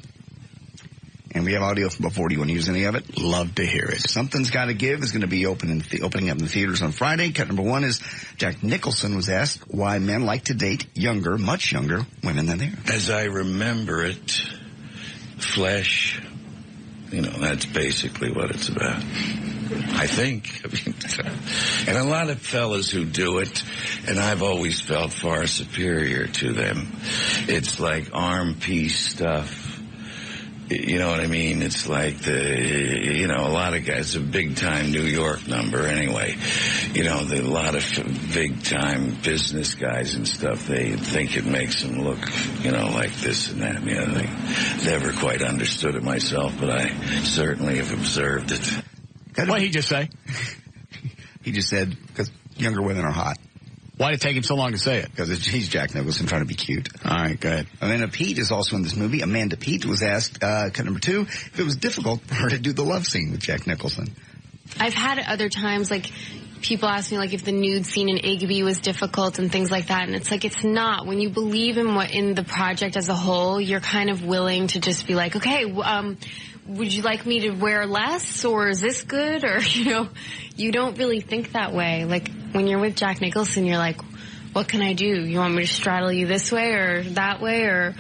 And we have audio from before. Do you want to use any of it?
Love to hear it.
Something's Gotta Give is going to be opening up in the theaters on Friday. Cut number one is Jack Nicholson was asked why men like to date younger, much younger women than they are.
As I remember it, flesh, you know, that's basically what it's about. I think. And a lot of fellas who do it, and I've always felt far superior to them. It's like arm piece stuff. You know what I mean? It's like a lot of guys, a big-time New York number anyway. You know, a lot of big-time business guys and stuff, they think it makes them look, you know, like this and that. You know, I never quite understood it myself, but I certainly have observed it.
What did he just say?
He just said, because younger women are hot.
Why did it take him so long to say it?
Because he's Jack Nicholson trying to be cute.
All right, go ahead.
Amanda Peet is also in this movie. Amanda Peet was asked, cut number two, if it was difficult for her to do the love scene with Jack Nicholson.
I've had other times, like, people ask me, like, if the nude scene in Igby was difficult and things like that, and it's like, it's not. When you believe in the project as a whole, you're kind of willing to just be like, okay, would you like me to wear less, or is this good? Or, you don't really think that way. Like, when you're with Jack Nicholson, you're like, what can I do? You want me to straddle you this way or that way? Or,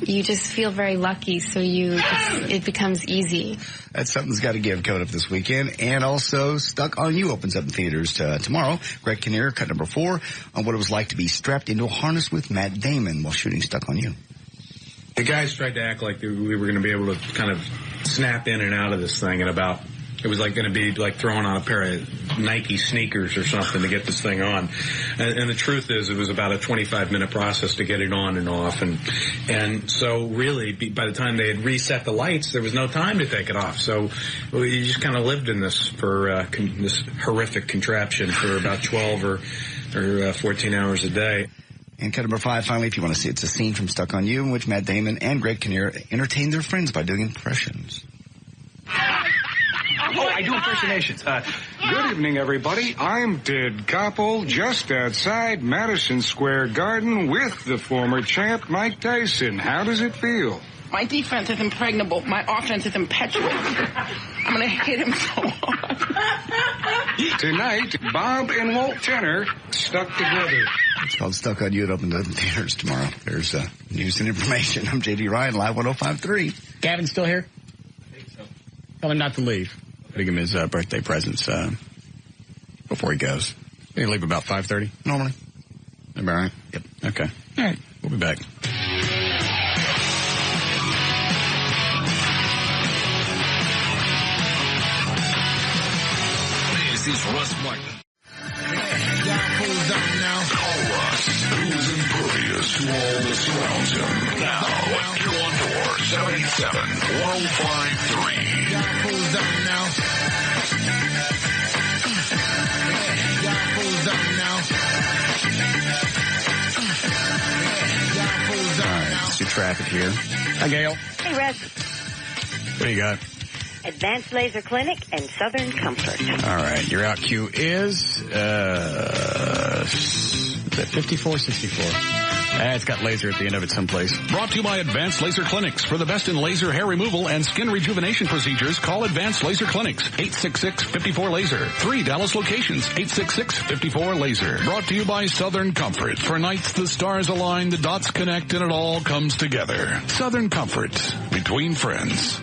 you just feel very lucky, so it becomes easy.
That's Something's Got to Give coming up this weekend. And also, Stuck on You opens up in theaters tomorrow. Greg Kinnear, cut number 4, on what it was like to be strapped into a harness with Matt Damon while shooting Stuck on You.
The guys tried to act like we were going to be able to kind of snap in and out of this thing in about... It was like going to be like throwing on a pair of Nike sneakers or something to get this thing on. And the truth is, it was about a 25-minute process to get it on and off. And so really, by the time they had reset the lights, there was no time to take it off. So you just kind of lived in this for this horrific contraption for about 12 or 14 hours a day.
And cut number 5, finally, if you want to see, it's a scene from Stuck on You in which Matt Damon and Greg Kinnear entertain their friends by doing impressions.
Oh, I do impersonations.
Good evening, everybody. I'm Ted Koppel, just outside Madison Square Garden with the former champ, Mike Tyson. How does it feel?
My defense is impregnable. My offense is impetuous. I'm going to hit him so hard.
Tonight, Bob and Walt Tenner stuck together.
It's called Stuck on You. It opens up in theaters tomorrow. There's news and information. I'm J.D. Ryan, Live 105.3.
Gavin still here? I think so. Tell him not to leave. I'll give him his birthday presents before he goes. He'll leave about 5:30 normally. Am I right? Yep. Okay. All right. We'll be back.
This is Russ Martin. Call Russ, who's impervious to all that surrounds him. Now, you're on door 77 1053.
Let's do traffic here. Hi, Gail.
Hey, Russ.
What do you got?
Advanced Laser Clinic and Southern Comfort.
All right. Your out cue is 5464. It's got laser at the end of it someplace.
Brought to you by Advanced Laser Clinics. For the best in laser hair removal and skin rejuvenation procedures, call Advanced Laser Clinics. 866-54-LASER. 3 Dallas locations. 866-54-LASER. Brought to you by Southern Comfort. For nights the stars align, the dots connect, and it all comes together. Southern Comfort. Between friends.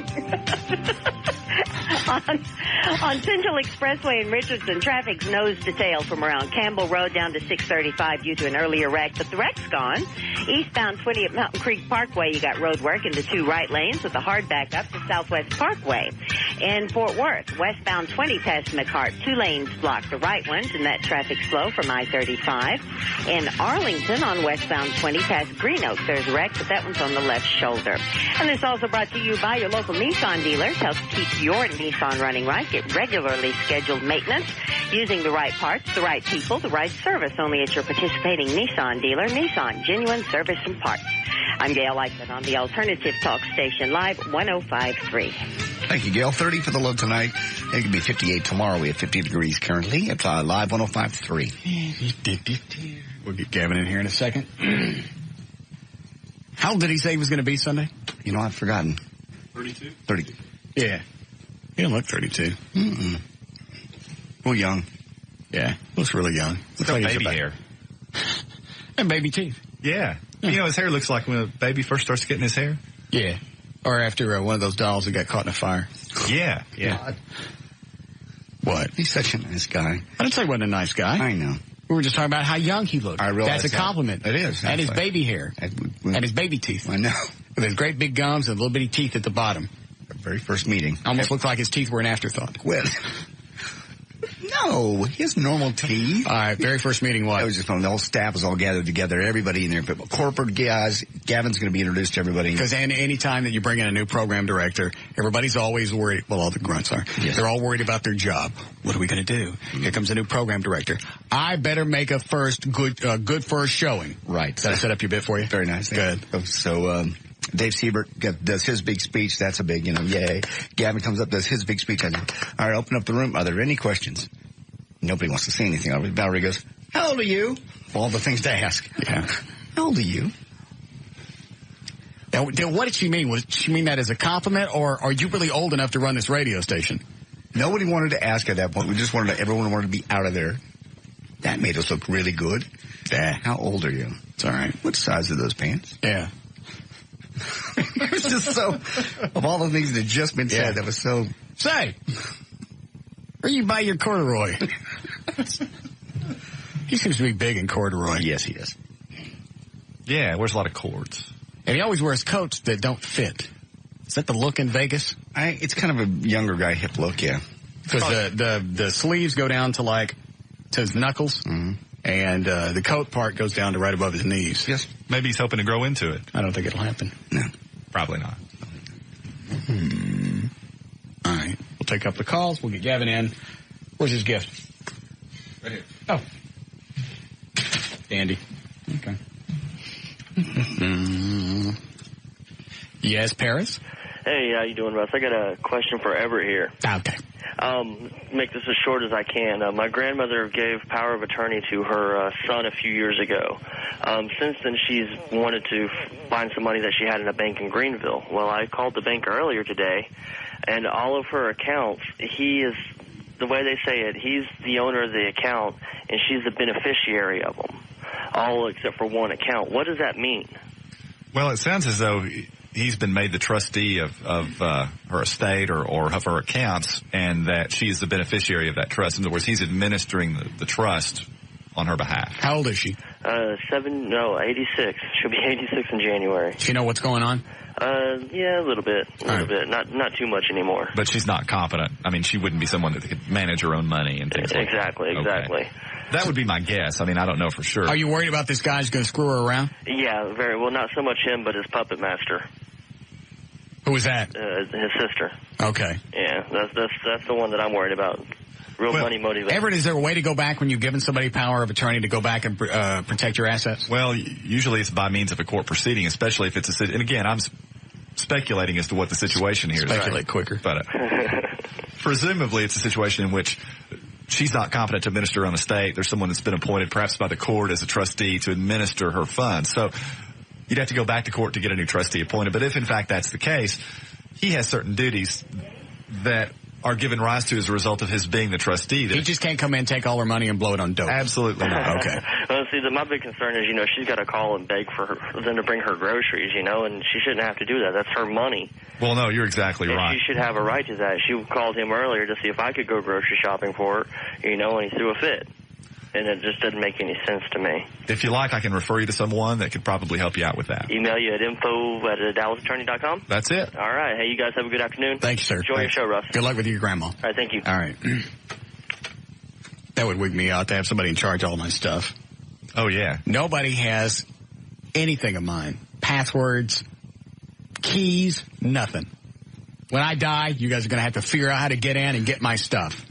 On Central Expressway in Richardson, traffic's nose to tail from around Campbell Road down to 635 due to an earlier wreck, but the wreck's gone. Eastbound 20 at Mountain Creek Parkway, you got road work in the 2 right lanes with a hard back up to Southwest Parkway. In Fort Worth, westbound 20 past McHart, 2 lanes blocked, the right ones, and that traffic's slow from I-35. In Arlington on westbound 20 past Green Oak, there's a wreck, but that one's on the left shoulder. And this also brought to you by your local Nissan dealers. Help keep your Nissan running right. Get regularly scheduled maintenance using the right parts, the right people, the right service. Only at your participating Nissan dealer. Nissan, genuine service and parts. I'm Gail Lightman on the Alternative Talk Station, Live 105.3.
Thank you, Gail. 30 for the low tonight. It could be 58 tomorrow. We have 50 degrees currently. It's Live 105.3.
We'll get Gavin in here in a second. How old did he say he was going to be Sunday?
You know, I've forgotten.
32?
30.
Yeah. He didn't look 32.
Mm-mm. Well, young.
Yeah. Looks really young.
Looks like baby hair.
And baby teeth.
Yeah. You know, his hair looks like when a baby first starts getting his hair.
Yeah. Or after one of those dolls that got caught in a fire.
Yeah. Yeah.
God.
What?
He's such a nice guy.
I didn't say he wasn't a nice guy.
I know.
We were just talking about how young he looked.
I realize
that's a compliment.
It is.
And his baby hair. And his baby teeth.
I know.
With his great big gums and little bitty teeth at the bottom.
Our very first meeting.
Almost looked like his teeth were an afterthought.
Quit. No, he has normal teeth.
All right, very first meeting, what?
It was just fun. The whole staff was all gathered together, everybody in there. But corporate guys, Gavin's going to be introduced to everybody.
Because any time that you bring in a new program director, everybody's always worried. Well, all the grunts are. Yes. They're all worried about their job. What are we going to do? Mm-hmm. Here comes a new program director. I better make a good first showing.
Right.
Did I set up your bit for you?
Very nice.
Good.
So, Dave Siebert does his big speech. That's a big, yay. Gavin comes up, does his big speech. All right, open up the room. Are there any questions? Nobody wants to say anything. Valerie goes, how old are you? All the things to ask.
Yeah.
How old are you?
Now, what did she mean? Did she mean that as a compliment, or are you really old enough to run this radio station?
Nobody wanted to ask at that point. Everyone wanted to be out of there. That made us look really good. How old are you?
It's all right.
What size are those pants?
Yeah.
It was just so, of all the things that had just been said, that was so...
Say, where you buy your corduroy? He seems to be big in corduroy.
Yes, he is.
Yeah, wears a lot of cords.
And he always wears coats that don't fit. Is that the look in Vegas?
It's kind of a younger guy hip look, yeah.
Because the sleeves go down to his knuckles, and the coat part goes down to right above his knees.
Yes. Maybe he's hoping to grow into it.
I don't think it'll happen.
No.
Probably not.
All right. We'll take up the calls. We'll get Gavin in. Where's his gift?
Right here.
Oh. Dandy. Okay. Yes, Paris?
Hey, how you doing, Russ? I got a question for Everett here.
Okay.
Make this as short as I can. My grandmother gave power of attorney to her son a few years ago. Since then, she's wanted to find some money that she had in a bank in Greenville. Well, I called the bank earlier today, and all of her accounts, he is, the way they say it, he's the owner of the account, and she's the beneficiary of them, all except for one account. What does that mean?
Well, it sounds as though he's been made the trustee of her estate or of her accounts, and that she is the beneficiary of that trust. In other words, he's administering the trust on her behalf.
How old is she?
86. She'll be 86 in January.
Does she know what's going on?
Yeah, a little bit. Not too much anymore.
But she's not competent. I mean, she wouldn't be someone that could manage her own money and things like that.
Exactly.
Okay. That would be my guess. I mean, I don't know for sure.
Are you worried about this guy's going to screw her around?
Yeah, very well. Not so much him, but his puppet master.
Who was that?
His sister.
Okay.
Yeah, that's the one that I'm worried about. Real money motivation.
Everett, is there a way to go back when you've given somebody power of attorney to go back and protect your assets?
Well, usually it's by means of a court proceeding, especially if it's and again, I'm speculating as to what the situation here is.
Speculate quicker.
But presumably it's a situation in which she's not competent to administer her own estate. There's someone that's been appointed, perhaps by the court, as a trustee to administer her funds. So you'd have to go back to court to get a new trustee appointed. But if, in fact, that's the case, he has certain duties that are given rise to as a result of his being the trustee.
He just can't come in, take all her money, and blow it on dope.
Absolutely not.
Okay.
Well, see, my big concern is, she's got to call and beg for them to bring her groceries, and she shouldn't have to do that. That's her money.
Well, no, you're exactly right.
She should have a right to that. She called him earlier to see if I could go grocery shopping for her, and he threw a fit. And it just doesn't make any sense to me.
If you like, I can refer you to someone that could probably help you out with that.
Email you at info@dallasattorney.com.
That's it.
All right. Hey, you guys have a good afternoon.
Thank you, sir.
Enjoy your show, Russ.
Good luck with your grandma.
All right, thank you.
All right. That would wig me out to have somebody in charge of all my stuff.
Oh, yeah.
Nobody has anything of mine. Passwords, keys, nothing. When I die, you guys are going to have to figure out how to get in and get my stuff.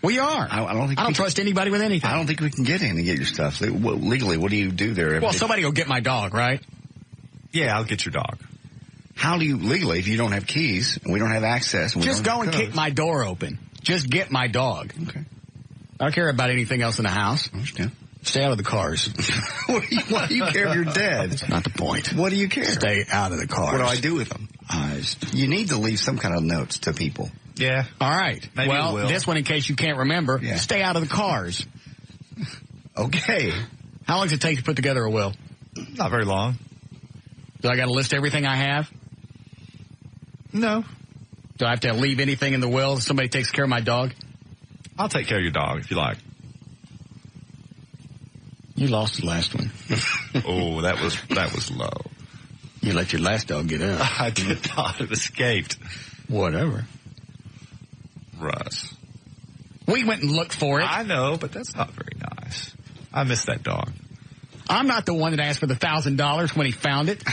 We are. I don't trust anybody with anything.
I don't think we can get in and get your stuff. Legally, what do you do there?
Well, somebody will get my dog, right?
Yeah, I'll get your dog.
How do you, legally, if you don't have keys and we don't have access? And
just go and kick my door open. Just get my dog.
Okay.
I don't care about anything else in the house.
I understand.
Stay out of the cars.
Why do you care if you're dead?
That's not the point.
What do you care?
Stay out of the cars.
What do I do with them? You need to leave some kind of notes to people.
Yeah.
All right.
Maybe
well,
it will.
This one, in case you can't remember, stay out of the cars.
Okay.
How long does it take to put together a will?
Not very long.
Do I got to list everything I have?
No.
Do I have to leave anything in the will if somebody takes care of my dog?
I'll take care of your dog if you like.
You lost the last one.
Oh, that was low.
You let your last dog get up.
I did not. It escaped.
Whatever.
Russ.
We went and looked for it.
I know, but that's not very nice. I miss that dog.
I'm not the one that asked for the $1,000 when he found it.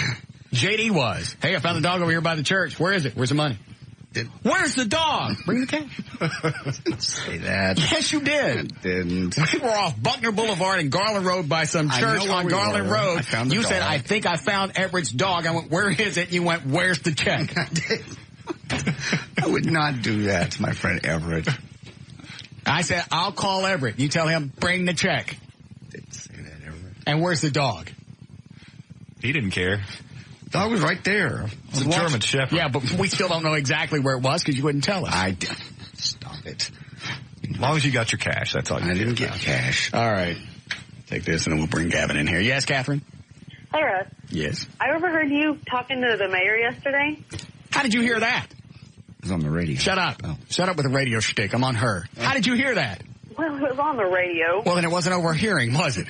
JD was. Hey, I found the dog over here by the church. Where is it? Where's the money? Where's the dog? Bring the cash.
Didn't say that.
Yes, you did.
I didn't.
We were off Buckner Boulevard and Garland Road by some church on Garland Road. You said, I think I found Everett's dog. I went, where is it? You went, where's the check?
I did. I would not do that to my friend Everett.
I said, I'll call Everett. You tell him, bring the check.
Didn't say that, Everett.
And where's the dog?
He didn't care.
Dog was right there.
It's a German Shepherd.
Yeah, but we still don't know exactly where it was because you wouldn't tell us.
Stop it.
As long as you got your cash, that's all you
I didn't get cash.
All right. Take this and then we'll bring Gavin in here. Yes, Catherine?
Hey, Russ.
Yes.
I overheard you talking to the mayor yesterday.
How did you hear that?
It was on the radio.
Shut up. Shut up with the radio shtick. I'm on her. How did you hear that?
Well, it was on the radio.
Well, then it wasn't overhearing, was it?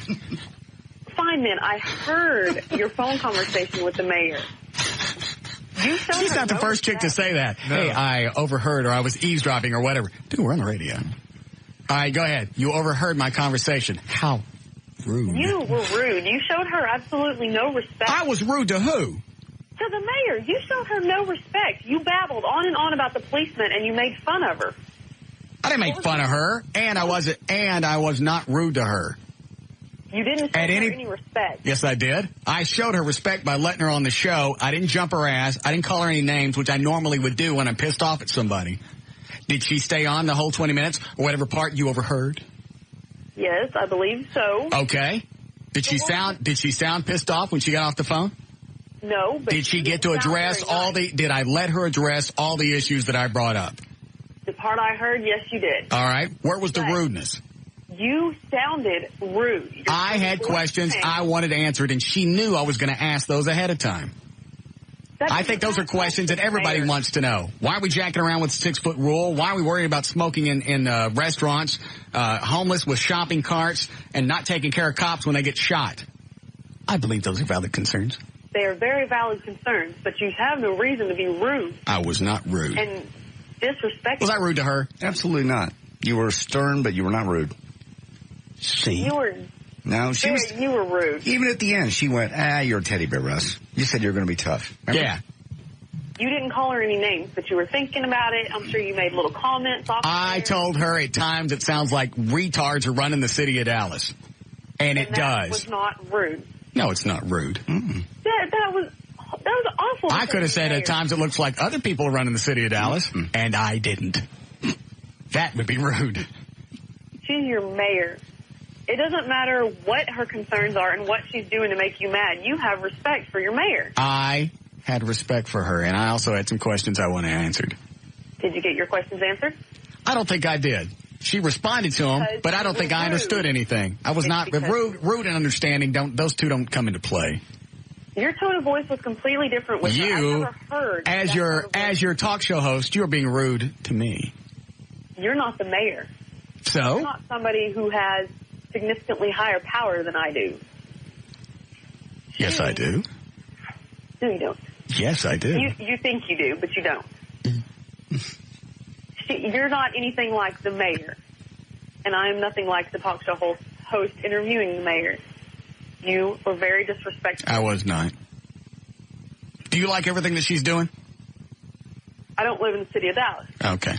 Fine, then. I heard your phone conversation with the mayor.
She's not the first chick to say that. No. Hey, I overheard or I was eavesdropping or whatever. Dude, we're on the radio. All right, go ahead. You overheard my conversation. How rude.
You were rude. You showed her absolutely no respect.
I was rude to who?
To the mayor. You showed her no respect. You babbled on and on about the policeman, and you made fun of her.
I didn't make fun of her, and I was not rude to her.
You didn't show her any respect.
Yes, I did. I showed her respect by letting her on the show. I didn't jump her ass. I didn't call her any names, which I normally would do when I'm pissed off at somebody. Did she stay on the whole 20 minutes, or whatever part you overheard?
Yes, I believe so.
Okay. Did she sound pissed off when she got off the phone?
No, but
did she get to address did I let her address all the issues that I brought up?
The part I heard, yes, you did.
All right. Where was the rudeness?
You sounded rude.
I had questions I wanted answered, and she knew I was going to ask those ahead of time. I think those are questions that everybody wants to know. Why are we jacking around with the 6-foot rule? Why are we worried about smoking in restaurants, homeless with shopping carts, and not taking care of cops when they get shot? I believe those are valid concerns.
They are very valid concerns, but you have no reason to be rude.
I was not rude.
And disrespectful.
Was I rude to her?
Absolutely not. You were stern, but you were not rude. See?
You were...
No,
you were rude.
Even at the end, she went, you're a teddy bear, Russ. You said you were going to be tough. Remember?
Yeah.
You didn't call her any names, but you were thinking about it. I'm sure you made little comments off
I told her at times it sounds like retards are running the city of Dallas. And it does.
That was not rude.
No, it's not rude. Mm-mm.
That was awful.
I could have said at times it looks like other people are running the city of Dallas, and I didn't. That would be rude.
She's your mayor. It doesn't matter what her concerns are and what she's doing to make you mad. You have respect for your mayor.
I had respect for her, and I also had some questions I wanted answered.
Did you get your questions answered?
I don't think I did. She responded to them, but I don't think I understood anything. I was not rude and understanding. Those two don't come into play.
Your tone of voice was completely different with her. I never heard
as your talk show host, you're being rude to me.
You're not the mayor.
So?
You're not somebody who has significantly higher power than I do.
Yes, I do.
No, you don't.
Yes, I do.
You think you do, but you don't. You're not anything like the mayor, and I am nothing like the talk show host interviewing the mayor. You were very disrespectful.
I was not. Do you like everything that she's doing?
I don't live in the city of Dallas.
Okay.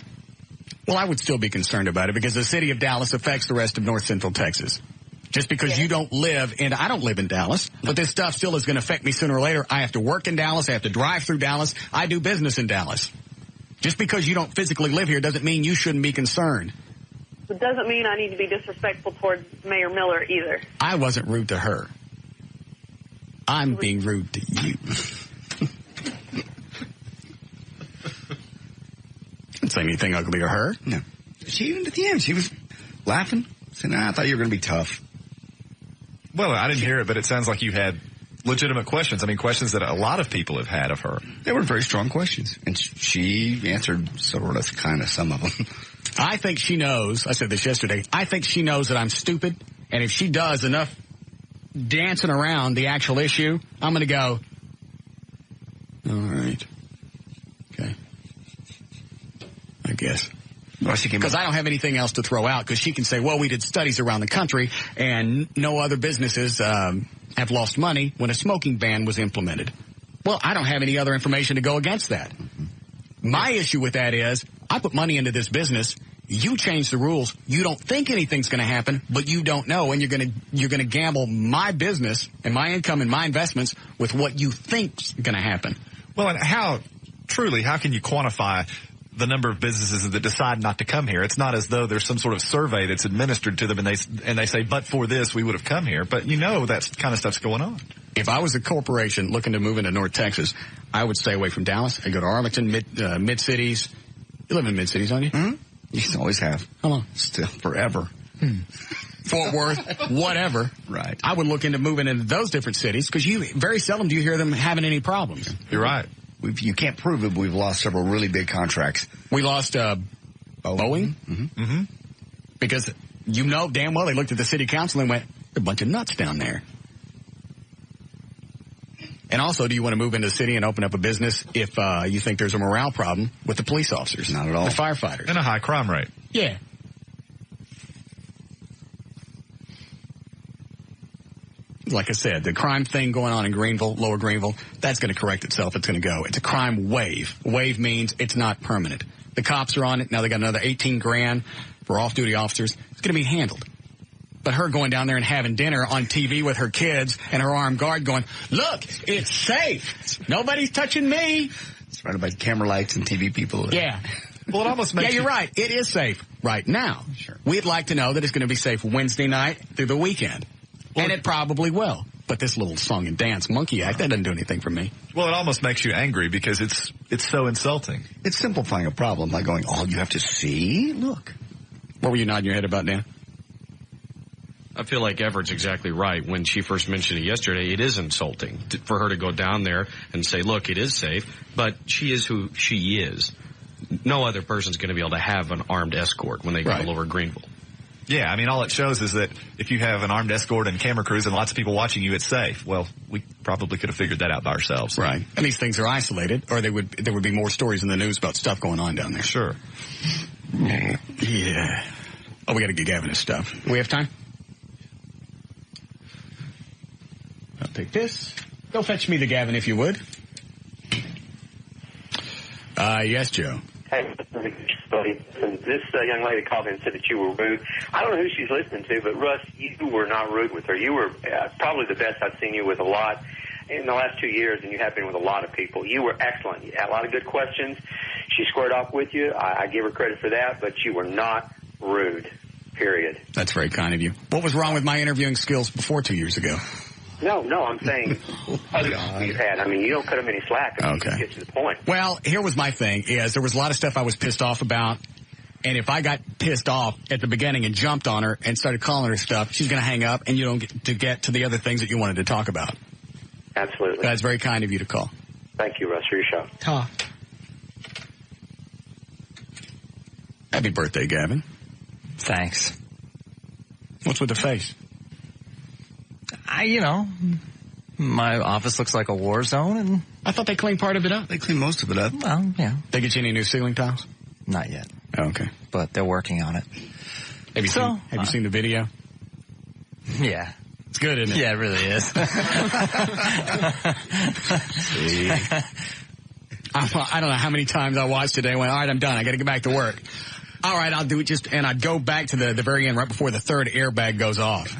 Well, I would still be concerned about it because the city of Dallas affects the rest of North Central Texas. Just because you don't live I don't live in Dallas, but this stuff still is going to affect me sooner or later. I have to work in Dallas. I have to drive through Dallas. I do business in Dallas. Just because you don't physically live here doesn't mean you shouldn't be concerned.
It doesn't mean I need to be disrespectful towards Mayor Miller either.
I wasn't rude to her. I'm being rude to you. Didn't say anything ugly to her.
No. Even at the end, she was laughing, saying, I thought you were going to be tough.
Well, I didn't hear it, but it sounds like you had legitimate questions. I mean, questions that a lot of people have had of her.
They were very strong questions, and she answered sort of kind of some of them.
I think she knows, I said this yesterday, I think she knows that I'm stupid, and if she does enough dancing around the actual issue, I'm going to go, all right, okay, I guess. Because I don't have anything else to throw out, because she can say, well, we did studies around the country, and no other businesses have lost money when a smoking ban was implemented. Well, I don't have any other information to go against that. My issue with that is, I put money into this business, you change the rules, you don't think anything's going to happen, but you don't know, and you're going to gamble my business and my income and my investments with what you think's going to happen.
Well, and how can you quantify the number of businesses that decide not to come here? It's not as though there's some sort of survey that's administered to them and they say, but for this, we would have come here. But you know that kind of stuff's going on.
If I was a corporation looking to move into North Texas, I would stay away from Dallas. I'd go to Arlington, mid-cities. You live in mid-cities, don't you?
Mm-hmm. You always have.
How long?
Still, forever.
Fort Worth, whatever.
Right.
I would look into moving into those different cities because very seldom do you hear them having any problems.
You're right.
You can't prove it, but we've lost several really big contracts.
We lost Boeing.
Mm-hmm.
Mm-hmm.
Because you know damn well they looked at the city council and went, a bunch of nuts down there. And also, do you want to move into the city and open up a business if you think there's a morale problem with the police officers?
Not at all.
The firefighters.
And a high crime rate.
Yeah. Like I said, the crime thing going on in Greenville, Lower Greenville, that's going to correct itself. It's going to go. It's a crime wave. Wave means it's not permanent. The cops are on it. Now they got another $18,000 for off-duty officers. It's going to be handled. But her going down there and having dinner on TV with her kids and her armed guard going, look, it's safe. Nobody's touching me.
Surrounded by camera lights and TV people.
Yeah.
Well, it almost makes
you're right. It is safe right now.
Sure.
We'd like to know that it's going to be safe Wednesday night through the weekend. And it probably will. But this little song and dance monkey act, that doesn't do anything for me.
Well, it almost makes you angry because it's so insulting.
It's simplifying a problem by going, all you have to see? Look.
What were you nodding your head about, Dan?
I feel like Everett's exactly right. When she first mentioned it yesterday, it is insulting for her to go down there and say, look, it is safe, but she is who she is. No other person's going to be able to have an armed escort when they go to Lower Greenville.
Yeah, I mean, all it shows is that if you have an armed escort and camera crews and lots of people watching you, it's safe. Well, we probably could have figured that out by ourselves.
Right. And these things are isolated, or there would be more stories in the news about stuff going on down there.
Sure.
Yeah. Oh, we got to get Gavin his stuff. Do we have time? I'll take this. Go fetch me the Gavin, if you would. Yes, Joe.
Hey, this young lady called in and said that you were rude. I don't know who she's listening to, but Russ, you were not rude with her. You were probably the best I've seen you with a lot in the last 2 years, and you have been with a lot of people. You were excellent. You had a lot of good questions. She squared off with you. I give her credit for that, but you were not rude, period.
That's very kind of you. What was wrong with my interviewing skills before 2 years ago?
No, I'm saying other you've had. I mean, you don't cut them any slack.
Okay.
You get to the point.
Well, here was my thing, is there was a lot of stuff I was pissed off about, and if I got pissed off at the beginning and jumped on her and started calling her stuff, she's going to hang up, and you don't get to the other things that you wanted to talk about.
Absolutely.
That's very kind of you to call.
Thank you, Russ, for your show.
Talk. Happy birthday, Gavin.
Thanks.
What's with the face?
My office looks like a war zone, and
I thought they cleaned part of it up.
They cleaned most of it up.
Well, yeah.
They get you any new ceiling tiles?
Not yet.
Oh, okay.
But they're working on it.
Have you seen the video?
Yeah.
It's good, isn't it?
Yeah, it really is.
See? I don't know how many times I watched today and went, all right, I'm done. I got to get back to work. All right, I'll do it and I'd go back to the very end right before the third airbag goes off.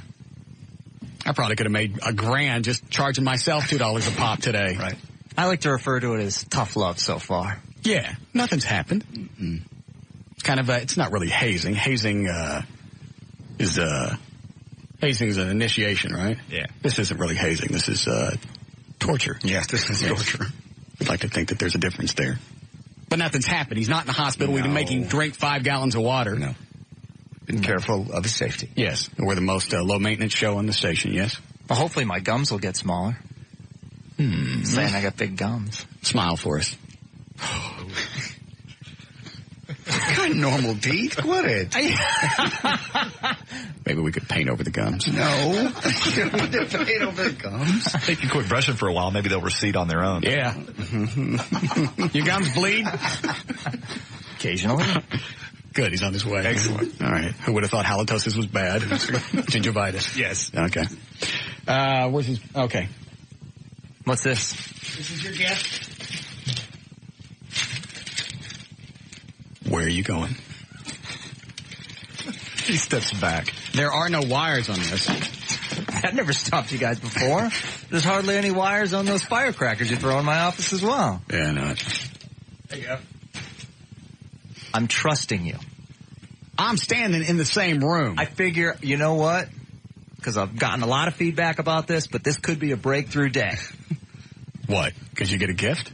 I probably could have made $1,000 just charging myself $2 a pop today.
Right. I like to refer to it as tough love so far.
Yeah, nothing's happened. Mm-mm. It's kind of it's not really hazing. Hazing is an initiation, right?
Yeah.
This isn't really hazing. This is torture.
Yes, this is torture.
I'd like to think that there's a difference there. But nothing's happened. He's not in the hospital. We've been making drink 5 gallons of water.
No. Been careful of his safety.
Yes. We're the most low-maintenance show on the station, yes?
Well, hopefully my gums will get smaller. Saying I got big gums.
Smile for us.
Kind of normal teeth. Quit it.
Maybe we could paint over the gums.
No. You don't need to paint over the gums.
They can quit brushing for a while. Maybe they'll recede on their own.
Yeah. Your gums bleed?
Occasionally.
Good, he's on his way.
Excellent.
All right. Who would have thought halitosis was bad? Gingivitis.
Yes.
Okay. Where's his... Okay.
What's this?
This is your gift. Where are you going?
He steps back.
There are no wires on this.
That never stopped you guys before. There's hardly any wires on those firecrackers you throw in my office as well.
Yeah, I know it.
There you go. I'm trusting you.
I'm standing in the same room.
I figure, you know what? because I've gotten a lot of feedback about this, but this could be a breakthrough day.
What? Because you get a gift?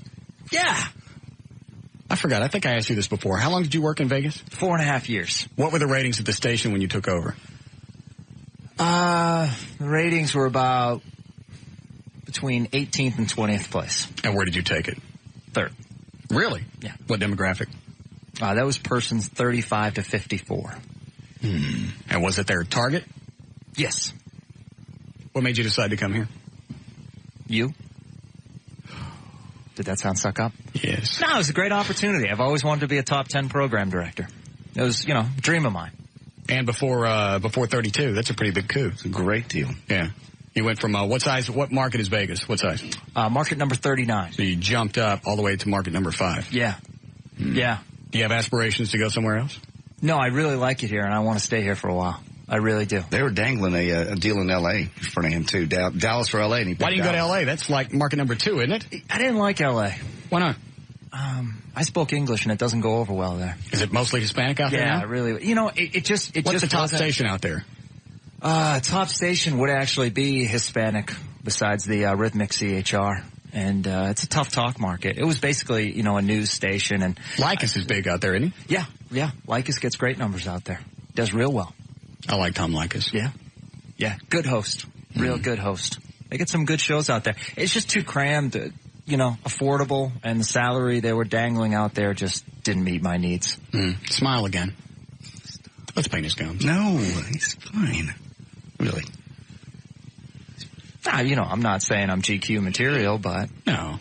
Yeah.
I forgot. I think I asked you this before. How long did you work in Vegas?
4.5 years.
What were the ratings at the station when you took over?
The ratings were about between 18th and 20th place.
And where did you take it?
Third.
Really?
Yeah.
What demographic?
That was persons 35 to 54.
And was it their target?
Yes.
What made you decide to come here?
You? Did that sound stuck up?
Yes.
No, it was a great opportunity. I've always wanted to be a top 10 program director. It was, a dream of mine.
And before 32, that's a pretty big coup.
It's a great deal.
Yeah. You went from, what market is Vegas? What size?
Market number 39.
So you jumped up all the way to market number 5.
Yeah. Yeah.
Do you have aspirations to go somewhere else?
No, I really like it here, and I want to stay here for a while. I really do.
They were dangling a deal in L.A. in front of him, too. Dallas for L.A. And he
Why didn't you go to L.A.? That's like market number 2, isn't it?
I didn't like L.A.
Why not?
I spoke English, and it doesn't go over well there.
Is it mostly Hispanic out there now?
Yeah, really. What's
the top station out there?
Top station would actually be Hispanic, besides the rhythmic CHR. And it's a tough talk market. It was basically, a news station. And
Lycus is big out there, isn't he?
Yeah. Lycus gets great numbers out there. Does real well.
I like Tom Lycus.
Yeah. Good host. Real good host. They get some good shows out there. It's just too crammed, affordable, and the salary they were dangling out there just didn't meet my needs.
Smile again. Let's paint his gums.
No, he's fine. Really.
I'm not saying I'm GQ material, but...
No.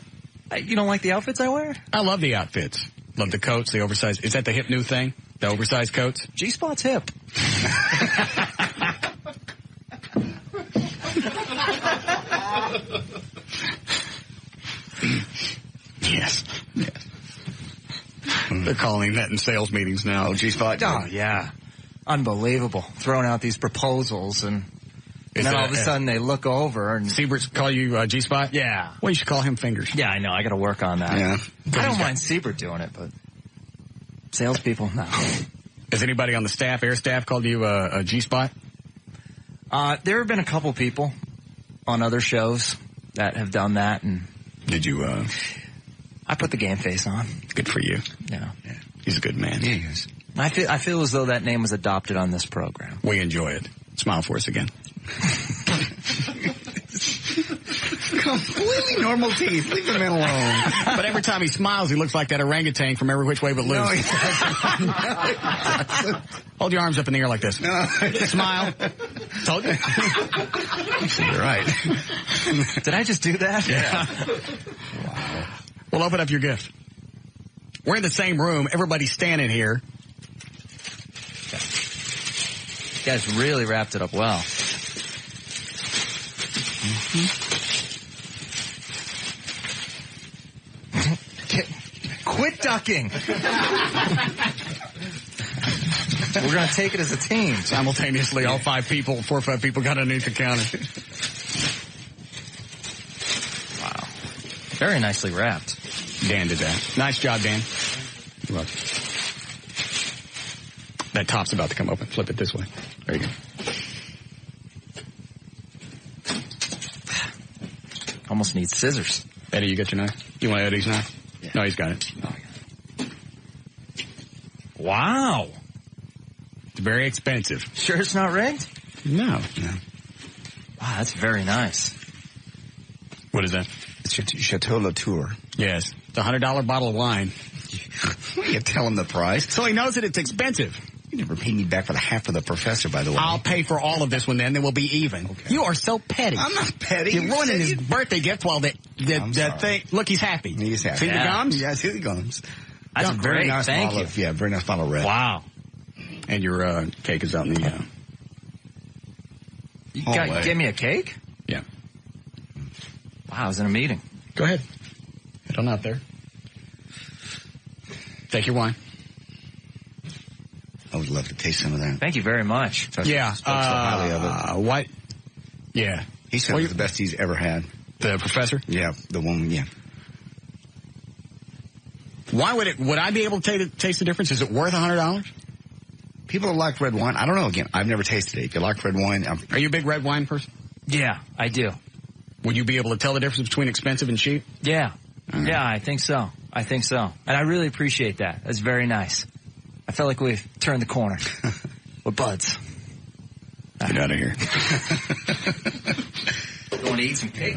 You don't like the outfits I wear?
I love the outfits. Love the coats, the oversized... Is that the hip new thing? The oversized coats?
G-Spot's hip.
Yes. They're calling that in sales meetings now.
Oh, G-Spot?
Oh, yeah. Unbelievable. Throwing out these proposals and then all of a sudden they look over and...
Siebert's call you G-Spot?
Yeah.
Well, you should call him Fingers.
Yeah, I know. I got to work on that.
Yeah.
I don't mind Siebert doing it, but salespeople, no.
Has anybody on the air staff, called you a G-Spot?
There have been a couple people on other shows that have done that. And
did you...
I put the game face on.
Good for you.
Yeah.
He's a good man.
Yeah, he is.
I feel as though that name was adopted on this program.
We enjoy it. Smile for us again.
Completely normal teeth. Leave the man alone.
But every time he smiles, he looks like that orangutan from Every Which Way But Loose.
No, he doesn't.
Hold your arms up in the air like this.
No.
Smile. Told you.
You're right.
Did I just do that?
Yeah. Wow. Well, open up your gift. We're in the same room. Everybody's standing here.
You guys really wrapped it up well. Quit ducking. We're going to take it as a team.
Simultaneously, all 4 or 5 people got underneath the counter.
Wow. Very nicely wrapped.
Dan did that. Nice job, Dan. You're welcome. That top's about to come open. Flip it this way. There you go.
Almost needs scissors.
Eddie, you got your knife? You want Eddie's knife? Yeah. No, he's got it.
Wow.
It's very expensive.
Sure it's not rigged?
No.
Wow, that's very nice.
What is that?
It's Chateau Latour.
Yes. It's a $100 bottle of wine.
You tell him the price.
So he knows that it's expensive.
You never paid me back for the half of the professor, by the way.
I'll pay for all of this one then we'll be even. Okay. You are so petty.
I'm not petty.
You're ruining his birthday gift while the thing. Look, he's happy.
He's happy.
See the gums?
Yeah, I see the gums.
That's
very nice.
Thank you.
Very nice bottle of red.
Wow.
And your cake is out in the...
You gave me a cake?
Yeah.
Wow, I was in a meeting.
Go ahead. Head on out there. Take your wine.
I would love to taste some of that.
Thank you very much.
Yeah.
Spoke so highly of it.
What? Yeah.
He said it was the best he's ever had.
The professor?
Yeah, the one, yeah.
Why would I be able to taste the difference? Is it worth $100?
people that like red wine, I don't know. Again, I've never tasted it. If you like red wine,
are you a big red wine person?
Yeah, I do.
Would you be able to tell the difference between expensive and cheap?
Yeah. Yeah, I think so. And I really appreciate that. That's very nice. I feel like we've turned the corner. We're buds.
Get out of here.
Going to eat some cake.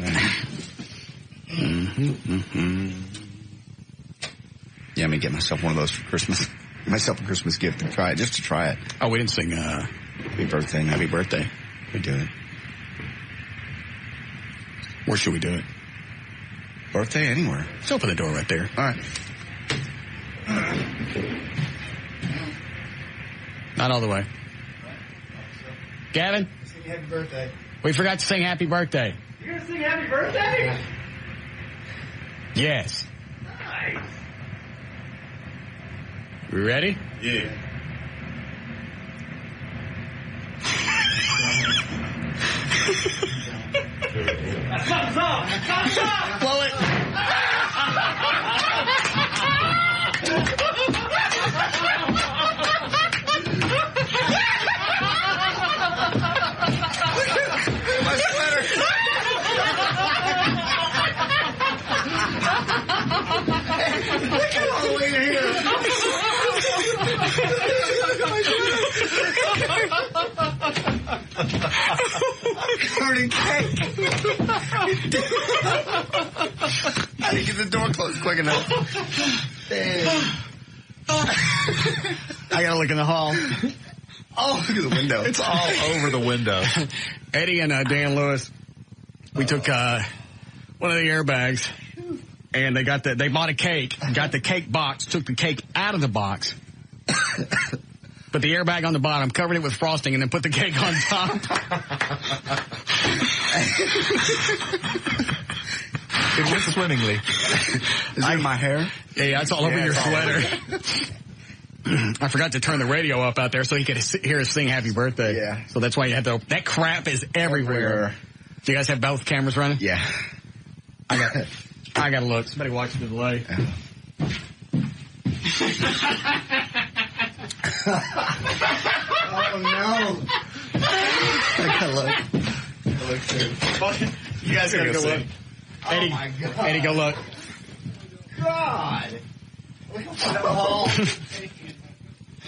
Yeah, I'm going to get myself one of those for Christmas. Myself a Christmas gift to try it, just to try it.
Oh, we didn't sing Happy Birthday.
Happy Birthday. We do it.
Where should we do it?
Birthday, anywhere.
Just open the door right there.
All right.
Not all the way. Gavin?
Sing happy birthday.
We forgot to sing Happy Birthday.
You're going to sing happy birthday?
Yes.
Nice.
We ready?
Yeah. Thumbs up! Thumbs up!
Blow it!
My sweater! Look at all the way to here! Covered in cake. I didn't get the door closed quick enough.
I gotta look in the hall.
Oh, look at the window.
It's all over the window.
Eddie and Dan Lewis, we took one of the airbags, and they bought a cake, got the cake box, took the cake out of the box, put the airbag on the bottom, covered it with frosting, and then put the cake on top.
It went swimmingly.
Is it in my hair?
Yeah, it's all over your sweater. I forgot to turn the radio up out there so he could hear us sing Happy Birthday.
Yeah.
So that's why you had to. That crap is everywhere. Do you guys have both cameras running?
Yeah.
I got to look. Somebody watch the delay.
Oh no! I gotta look. Look too.
You guys gotta go look. Eddie,
my God.
Eddie, go look.
God! Look at that wall.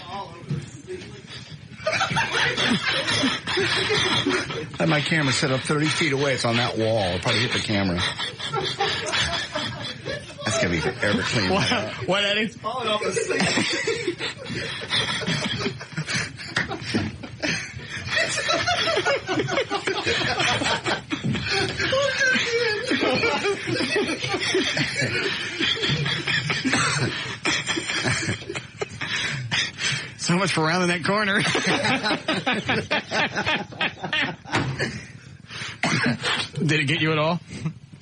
All over the ceiling. I had my camera set up 30 feet away. It's on that wall. I'll probably hit the camera. That's gonna be forever clean.
What, Eddie?
Falling off the ceiling.
So much for rounding that corner. Did it get you at all?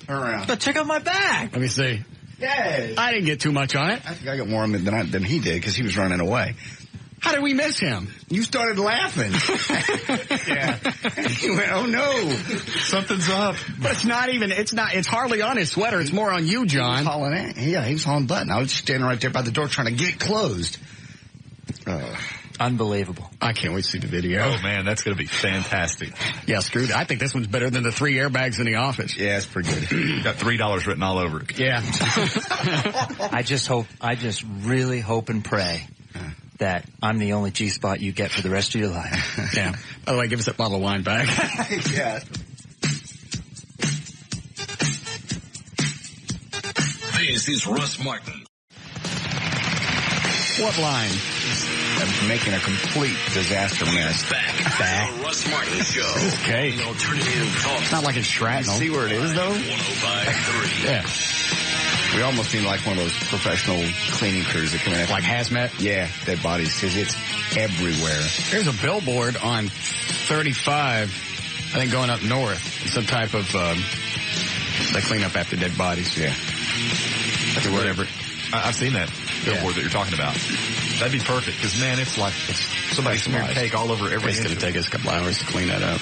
Turn around.
But check out my back.
Let me see.
Yes.
I didn't get too much on it.
I think I got more on it than he did because he was running away.
How did we miss him?
You started laughing.
Yeah.
He went, oh no.
Something's up.
But it's hardly on his sweater. It's more on you, John.
He was hauling button. I was just standing right there by the door trying to get it closed.
Unbelievable.
I can't wait to see the video.
Oh man, that's going to be fantastic.
Yeah, screw that. I think this one's better than the 3 airbags in the office.
Yeah, it's pretty good.
Got $3 written all over it.
Yeah.
I just really hope and pray that I'm the only G-spot you get for the rest of your life.
Yeah. By the way, give us that bottle of wine back.
Yeah.
This is Russ Martin.
What line?
I'm making a complete disaster mess.
Back. The Russ Martin Show.
Okay.
The alternative talk.
It's not like it's shrapnel.
See where it is, though?
105.3.
Yeah.
We almost need like one of those professional cleaning crews that come in.
Like hazmat?
Yeah, dead bodies, because it's everywhere.
There's a billboard on 35, I think going up north. Some type of, they clean up after dead bodies.
Yeah.
Or whatever.
I've seen that billboard that you're talking about. That'd be perfect, because man, it's like somebody smeared cake all over every
It's going to take us a couple hours to clean that up.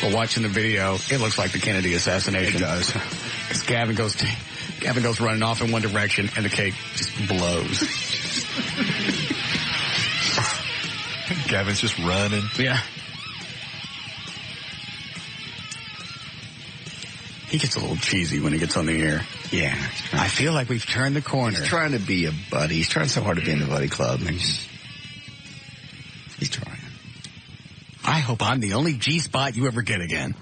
But watching the video, it looks like the Kennedy assassination.
It does.
Because Gavin goes running off in one direction, and the cake just blows.
Gavin's just running.
Yeah. He gets a little cheesy when he gets on the air.
Yeah.
I feel like we've turned the corner.
He's trying to be a buddy. He's trying so hard to be in the buddy club. And he's trying.
I hope I'm the only G-spot you ever get again.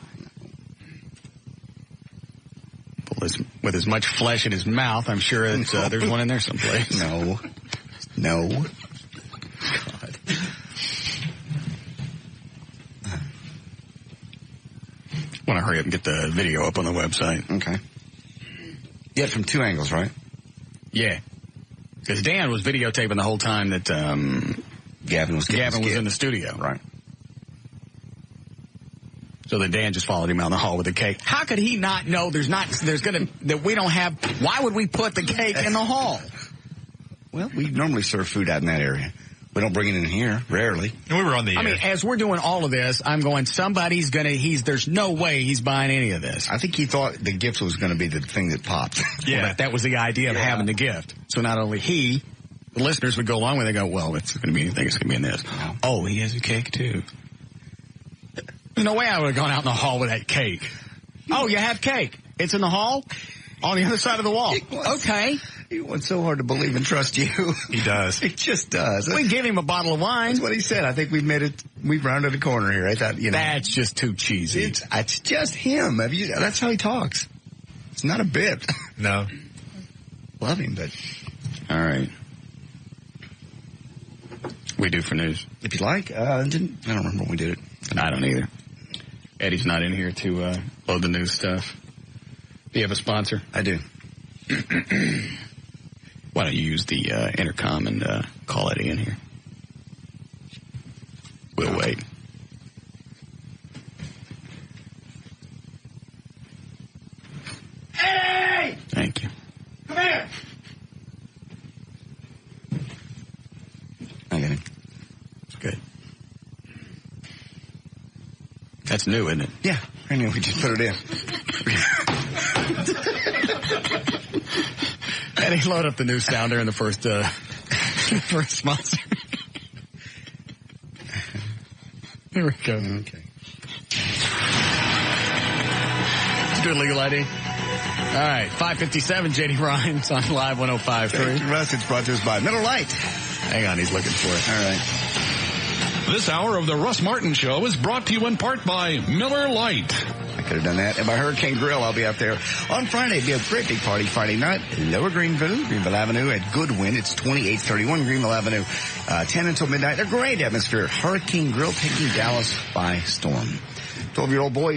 With as much flesh in his mouth, I'm sure there's one in there someplace.
No. God.
Want to hurry up and get the video up on the website.
Okay. Yeah, from two angles, right?
Yeah. Because Dan was videotaping the whole time that
Gavin was
in the studio.
Right.
So then Dan just followed him out in the hall with the cake. How could he not know that we don't have, why would we put the cake in the hall?
Well, we normally serve food out in that area. We don't bring it in here, rarely.
And we were on the air.
I mean, as we're doing all of this, I'm going, there's no way he's buying any of this.
I think he thought the gift was going to be the thing that popped.
Yeah. Well, that was the idea of having the gift. So not only the listeners would go along with it and go, well, it's going to be anything, it's going to be in this. Oh, he has a cake too. There's no way I would have gone out in the hall with that cake. Oh, you have cake. It's in the hall? On the other side of the wall. Okay.
He wants so hard to believe and trust you.
He does.
He just does.
We give him a bottle of wine.
That's what he said. I think we've rounded a corner here. I thought,
That's just too cheesy.
It's just him. That's how he talks. It's not a bit.
No.
Love him, but.
All right. We do for news.
If you like. I don't remember when we did it.
I don't either. Eddie's not in here to load the news stuff. Do you have a sponsor?
I do.
Why don't you use the intercom and call Eddie in here? We'll wait.
Eddie!
Thank you.
Come here!
I got him.
Good. That's new, isn't it?
Yeah. I knew we just put it in.
Eddie, load up the new sounder in the first sponsor. Here we go.
Okay.
Did you do a legal ID? All right, 5:57, J.D. Ryan's on Live 105.3.
Russ, it's brought to us by Miller Lite.
Hang on, he's looking for it.
All right.
This hour of the Russ Martin Show is brought to you in part by Miller Lite.
I could have done that. And by Hurricane Grill, I'll be out there on Friday. It'll be a great big party Friday night. Lower Greenville Avenue at Goodwin. It's 2831 Greenville Avenue, 10 until midnight. A great atmosphere. Hurricane Grill taking Dallas by storm. 12-year-old boy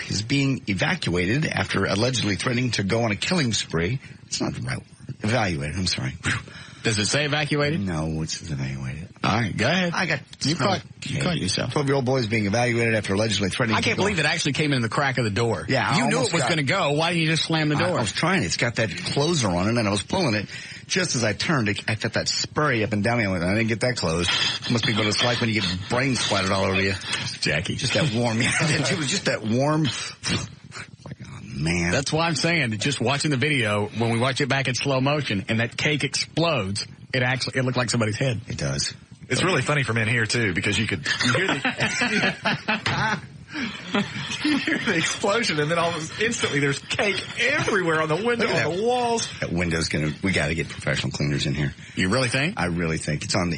is being evacuated after allegedly threatening to go on a killing spree. It's not the right word. Evaluated, I'm sorry.
Does it say evacuated?
No, it says evaluated.
All right, go ahead. You caught yourself.
12-year-old boy is being evaluated after allegedly threatening.
I can't believe it actually came in the crack of the door.
Yeah,
you knew it was going to go. Why didn't you just slam the door?
I was trying. It's got that closer on it, and I was pulling it. Just as I turned, I felt that spray up and down me. I didn't get that close. Must be what it's like when you get brain splattered all over you.
Jackie.
Just that warm. Yeah, it was just that warm. Like, oh, man.
That's why I'm saying that just watching the video, when we watch it back in slow motion, and that cake explodes, it looked like somebody's head.
It does.
It's really funny from in here, too, because you hear the explosion, and then instantly there's cake everywhere on the window, on the walls.
That window's we got to get professional cleaners in here.
You really think?
I really think. It's in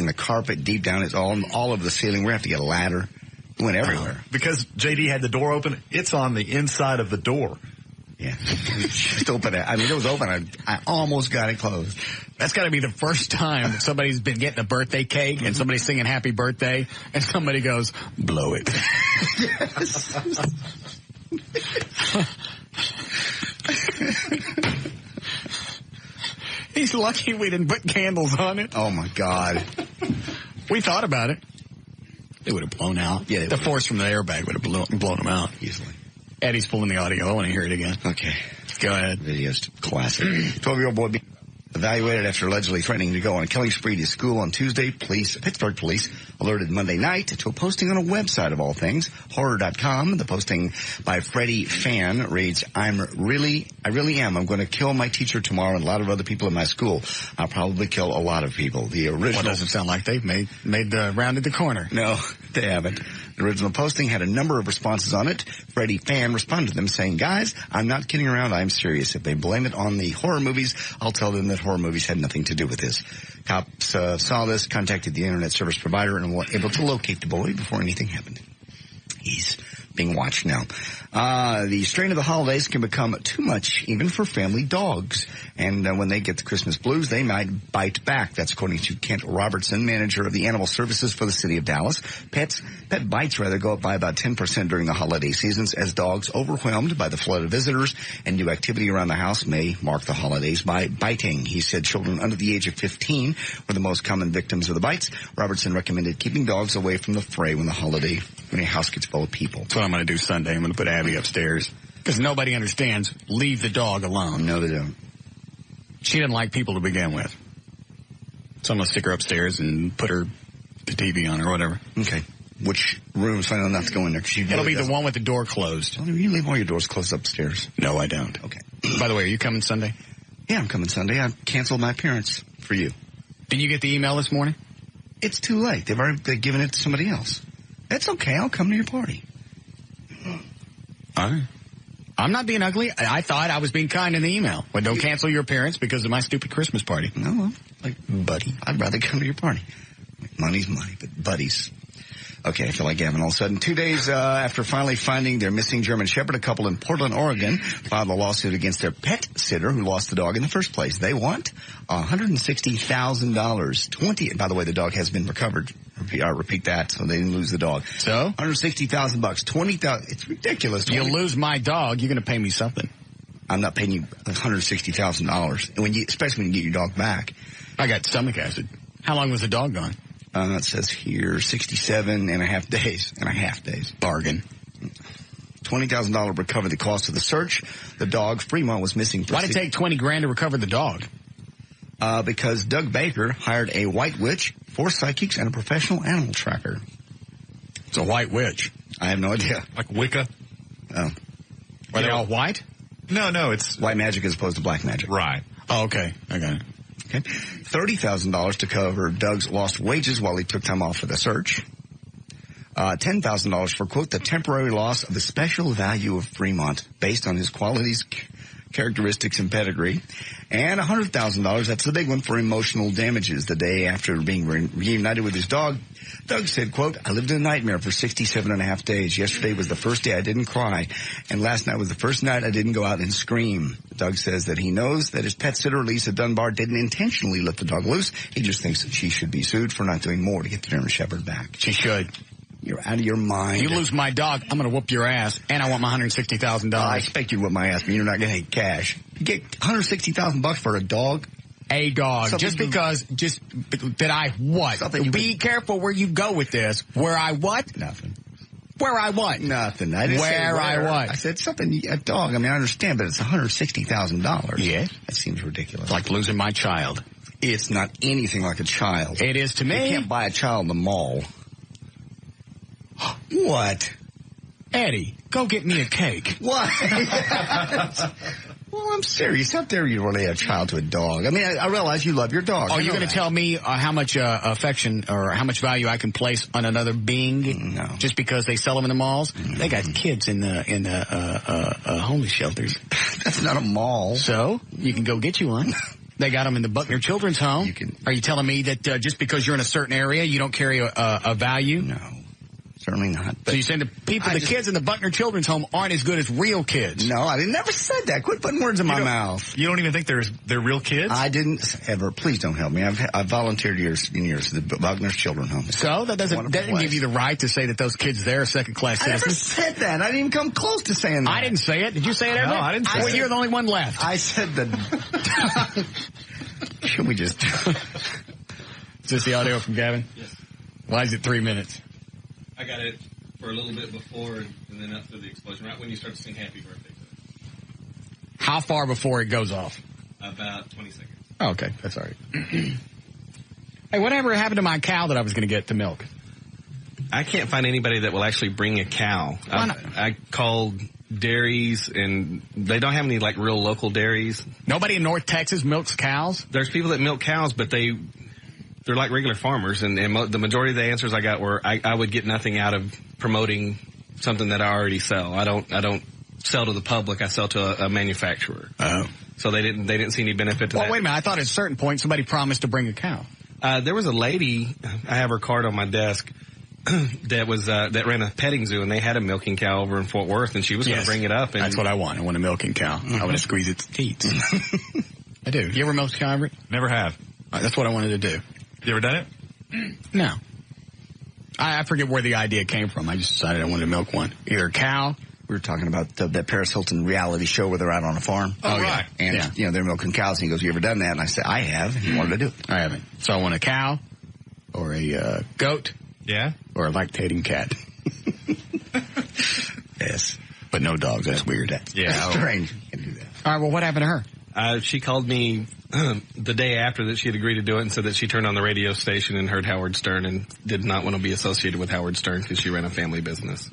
the carpet deep down. It's all over the ceiling. We're going to have to get a ladder. It went everywhere.
Because JD had the door open, it's on the inside of the door.
Yeah. Just open it. I mean, it was open. I almost got it closed.
That's got to be the first time somebody's been getting a birthday cake and somebody's singing happy birthday and somebody goes, blow it.
Yes.
He's lucky we didn't put candles on it.
Oh, my God.
We thought about it. It would have blown out.
Yeah,
the force from the airbag would have blown them out.
Easily.
Eddie's pulling the audio. I want to hear it again.
Okay.
Go ahead.
Video's classic. 12-year-old boy Evaluated after allegedly threatening to go on a killing spree to school on Tuesday, Pittsburgh police alerted Monday night to a posting on a website of all things, horror.com. The posting by Freddie Fan reads, I really am. I'm going to kill my teacher tomorrow and a lot of other people in my school. I'll probably kill a lot of people. The original...
Well, doesn't sound like they've rounded the corner.
No, they haven't. The original posting had a number of responses on it. Freddie Fan responded to them saying, guys, I'm not kidding around. I'm serious. If they blame it on the horror movies, I'll tell them that horror movies had nothing to do with this. Cops saw this, contacted the internet service provider, and were able to locate the boy before anything happened. He's being watched now. The strain of the holidays can become too much even for family dogs. And when they get the Christmas blues, they might bite back. That's according to Kent Robertson, manager of the animal services for the city of Dallas. Pet bites go up by about 10% during the holiday seasons as dogs overwhelmed by the flood of visitors and new activity around the house may mark the holidays by biting. He said children under the age of 15 were the most common victims of the bites. Robertson recommended keeping dogs away from the fray when a house gets full of people.
That's what I'm going to do Sunday. I'm going to put Abby upstairs because nobody understands leave the dog alone.
No, they don't.
She didn't like people to begin with. So I'm going to stick her upstairs and put the TV on or whatever.
Okay. Which room's fine enough to go in there?
It'll be the one with the door closed.
Well, you leave all your doors closed upstairs.
No, I don't.
Okay.
By the way, are you coming Sunday?
Yeah, I'm coming Sunday. I canceled my appearance for you.
Did you get the email this morning?
It's too late. They've already given it to somebody else. That's okay. I'll come to your party.
All right. I'm not being ugly. I thought I was being kind in the email. Well, don't cancel your appearance because of my stupid Christmas party.
No, well, buddy, I'd rather come to your party. Money's money, but buddies. Okay, I feel like Gavin all of a sudden. 2 days after finally finding their missing German Shepherd, a couple in Portland, Oregon, filed a lawsuit against their pet sitter who lost the dog in the first place. They want $160,000. By the way, the dog has been recovered. I'll repeat that, so they didn't lose the dog.
So?
$160,000, $20,000. It's ridiculous.
You lose my dog, you're going to pay me something.
I'm not paying you $160,000, especially when you get your dog back.
I got stomach acid. How long was the dog gone?
It says here 67 and a half days.
Bargain.
$20,000 recovered the cost of the search. The dog, Fremont, was missing.
Why'd it take $20,000 to recover the dog?
Because Doug Baker hired a white witch, 4 psychics, and a professional animal tracker.
It's a white witch.
I have no idea.
Like Wicca?
Oh.
Are they all white?
No, it's
white magic as opposed to black magic.
Right.
Oh, okay. I got it.
Okay. $30,000 to cover Doug's lost wages while he took time off for the search. $10,000 for, quote, the temporary loss of the special value of Fremont based on his qualities, characteristics, and pedigree. And $100,000, that's the big one, for emotional damages. The day after being reunited with his dog, Doug said, quote, I lived in a nightmare for 67 and a half days. Yesterday was the first day I didn't cry, and last night was the first night I didn't go out and scream. Doug says that he knows that his pet sitter, Lisa Dunbar, didn't intentionally let the dog loose. He just thinks that she should be sued for not doing more to get the German Shepherd back.
She should.
You're out of your mind.
You lose my dog, I'm going to whoop your ass, and I want my $160,000.
I expect you to whoop my ass, but you're not going to get cash. You get $160,000 for a dog?
A dog. Something that I what? Be careful where you go with this. Where I what?
Nothing.
Where I what?
Nothing. I didn't say
where I what?
I said something, a dog. I mean, I understand, but it's $160,000.
Yes.
That seems ridiculous.
Like losing my child.
It's not anything like a child.
It is to me.
You can't buy a child in the mall. What?
Eddie, go get me a cake.
What? Well, I'm serious. How dare you relate a child to a dog? I mean, I realize you love your dog.
Are you going to tell me how much affection or how much value I can place on another being?
No.
Just because they sell them in the malls? They got kids in the homeless shelters.
That's not a mall.
So you can go get you one. They got them in the Buckner Children's Home. Are you telling me that just because you're in a certain area, you don't carry a value?
No. Certainly not.
So you're saying the kids in the Buckner Children's Home aren't as good as real kids?
No, I never said that. Quit putting words in my mouth.
You don't even think they're real kids?
I didn't ever. Please don't help me. I've volunteered years at the Buckner Children's Home.
So that doesn't give you the right to say that those kids there are second-class citizens?
I never said that. I didn't even come close to saying that.
I didn't say it. Did you say it, Evan?
No, I didn't say it.
Well, you're the only one left.
I said that. Should we just...
Is this the audio from Gavin?
Yes.
Why is it 3 minutes?
I got it for a little bit before and then after the explosion, right when you start to sing Happy Birthday to it.
How far before it goes off?
About 20 seconds.
Oh, okay. That's all right. Hey, whatever happened to my cow that I was going to get to milk?
I can't find anybody that will actually bring a cow. I called dairies, and they don't have any, like, real local dairies.
Nobody in North Texas milks cows?
There's people that milk cows, but they're like regular farmers, and the majority of the answers I got were I would get nothing out of promoting something that I already sell. I don't sell to the public. I sell to a manufacturer.
Oh.
So they didn't see any benefit to that.
Well, wait a minute. I thought at a certain point somebody promised to bring a cow.
There was a lady, I have her card on my desk, that ran a petting zoo, and they had a milking cow over in Fort Worth, and she was going to bring it up. And
that's what I want. I want a milking cow. I want to squeeze its teats. I do. You ever milked a cow, Everett?
Never have.
That's what I wanted to do.
You ever done it?
No. I forget where the idea came from. I just decided I wanted to milk one. Either a cow.
We were talking about that Paris Hilton reality show where they're out on a farm.
Oh, right.
And, you know, they're milking cows. And he goes, you ever done that? And I said, I have. And he wanted to do it.
I haven't. So I want a cow or a goat.
Yeah.
Or a lactating cat. Yes. But no dogs. That's weird. That's strange. You can't do that. All right. Well, what happened to her?
She called me the day after that she had agreed to do it and said that she turned on the radio station and heard Howard Stern and did not want to be associated with Howard Stern because she ran a family business.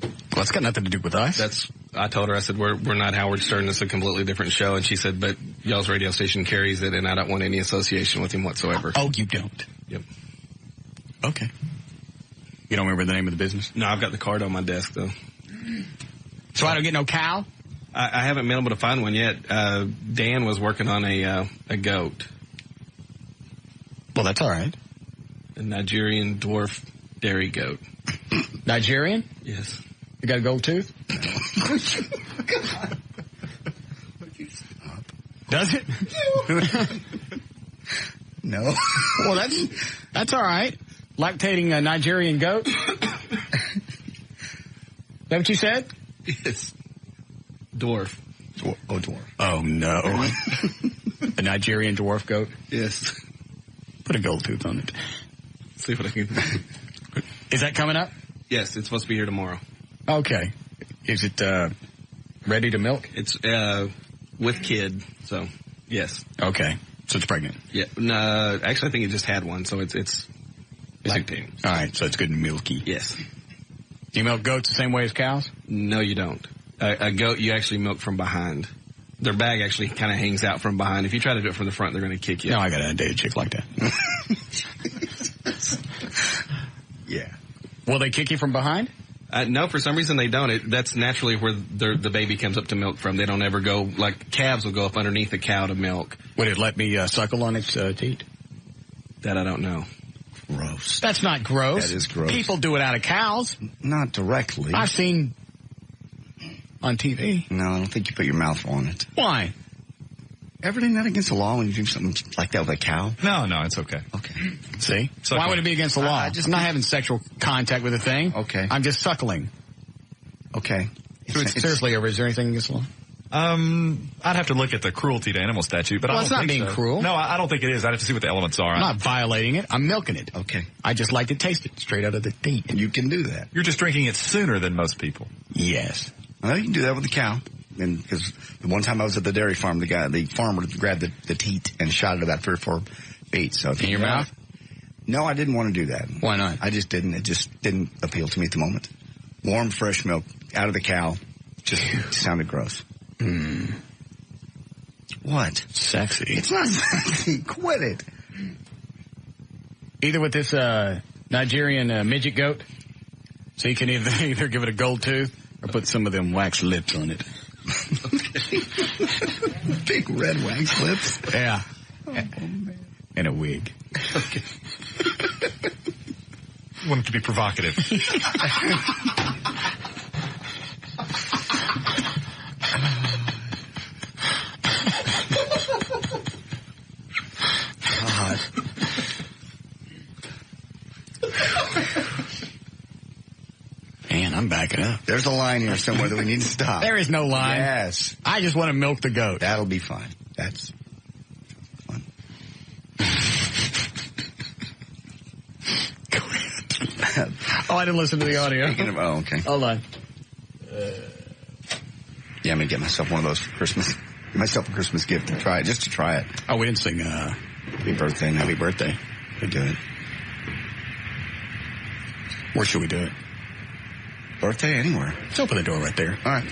Well, it's got nothing to do with us.
I told her, I said, we're not Howard Stern. It's a completely different show. And she said, but y'all's radio station carries it, and I don't want any association with him whatsoever.
Oh, you don't?
Yep.
Okay. You don't remember the name of the business?
No, I've got the card on my desk, though.
So I don't get no cow?
I haven't been able to find one yet. Dan was working on a goat.
Well, that's all right.
A Nigerian dwarf dairy goat.
Nigerian?
Yes.
You got a gold tooth? Does it?
No.
Well, that's all right. Lactating a Nigerian goat? Is that what you said?
Yes. Dwarf.
Dwarf.
Oh, no. A Nigerian dwarf goat?
Yes.
Put a gold tooth on it.
See what I can do.
Is that coming up?
Yes, it's supposed to be here tomorrow.
Okay. Is it ready to milk?
It's with kid, so yes.
Okay. So it's pregnant?
Yeah. No, actually, I think it just had one, so it's lactating.
All right, so it's good and milky.
Yes.
Do you milk goats the same way as cows?
No, you don't. A goat, you actually milk from behind. Their bag actually kind of hangs out from behind. If you try to do it from the front, they're going to kick you.
No, I got to date a chick like that.
Yeah.
Will they kick you from behind?
No, for some reason they don't. That's naturally where the baby comes up to milk from. They don't ever go, like calves will go up underneath a cow to milk.
Would it let me suckle on its teat?
That I don't know.
Gross.
That's not gross.
That is gross.
People do it out of cows.
Not directly.
I've seen on TV.
No, I don't think you put your mouth on it.
Why?
Everything that against the law when you do something like that with a cow?
No, it's okay.
Okay.
See? Why would it be against the law? I'm not having sexual contact with a thing.
Okay.
I'm just suckling.
Okay.
Seriously, is there anything against the law?
I'd have to look at the cruelty to animal statute, but I don't
it's not
think
being
so.
cruel.
No, I don't think it is. I'd have to see what the elements are.
I'm not violating it. I'm milking it.
Okay.
I just like to taste it straight out of the teat.
And you can do that.
You're just drinking it sooner than most people.
Yes.
Well, you can do that with the cow. And because the one time I was at the dairy farm, the farmer grabbed the teat and shot it about 3 or 4 feet. So
in your mouth?
No, I didn't want to do that.
Why not?
I just didn't. It just didn't appeal to me at the moment. Warm, fresh milk out of the cow just sounded gross.
Mm.
What?
Sexy.
It's not sexy. Quit it.
Either with this Nigerian midget goat, so you can either give it a gold tooth or put some of them wax lips on it.
Big red wax lips?
Yeah. And a wig.
Okay.
You want it to be provocative.
God.
Man, I'm backing up.
There's a line here somewhere that we need to stop.
There is no line.
Yes.
I just want to milk the goat.
That'll be fine. That's fun.
Go ahead. Oh, I didn't listen to the audio.
Okay.
Hold on.
Yeah, I'm going to get myself one of those for Christmas. myself a Christmas gift to try it, just to try it.
Oh, we didn't sing Happy Birthday and Happy Birthday.
We do it.
Where should we do it?
Birthday, anywhere.
Let's open the door right there.
All right.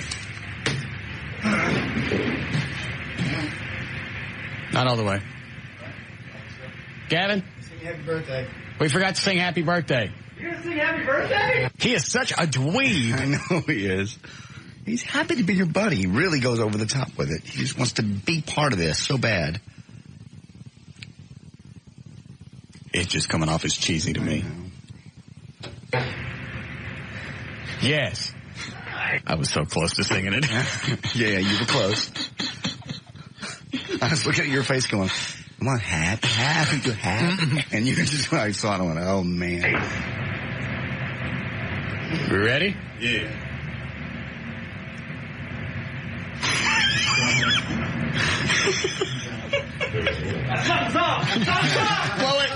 Not all the way. Gavin?
Sing happy birthday.
We forgot to sing Happy Birthday.
You're going to sing happy birthday?
He is such a dweeb.
I know he is. He's happy to be your buddy. He really goes over the top with it. He just wants to be part of this so bad.
It's just coming off as cheesy to me. Yes. I was so close to singing it.
Yeah, you were close. I was looking at your face going, come on, happy. And you just, I saw it and went, oh, man.
We ready?
Yeah.
Something's off!
Blow it!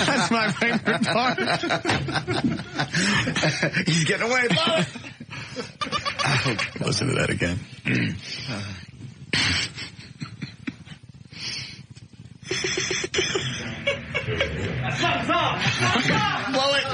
That's my favorite part.
He's getting away. Blow it!
Listen to that again.
Something's off!
Blow it!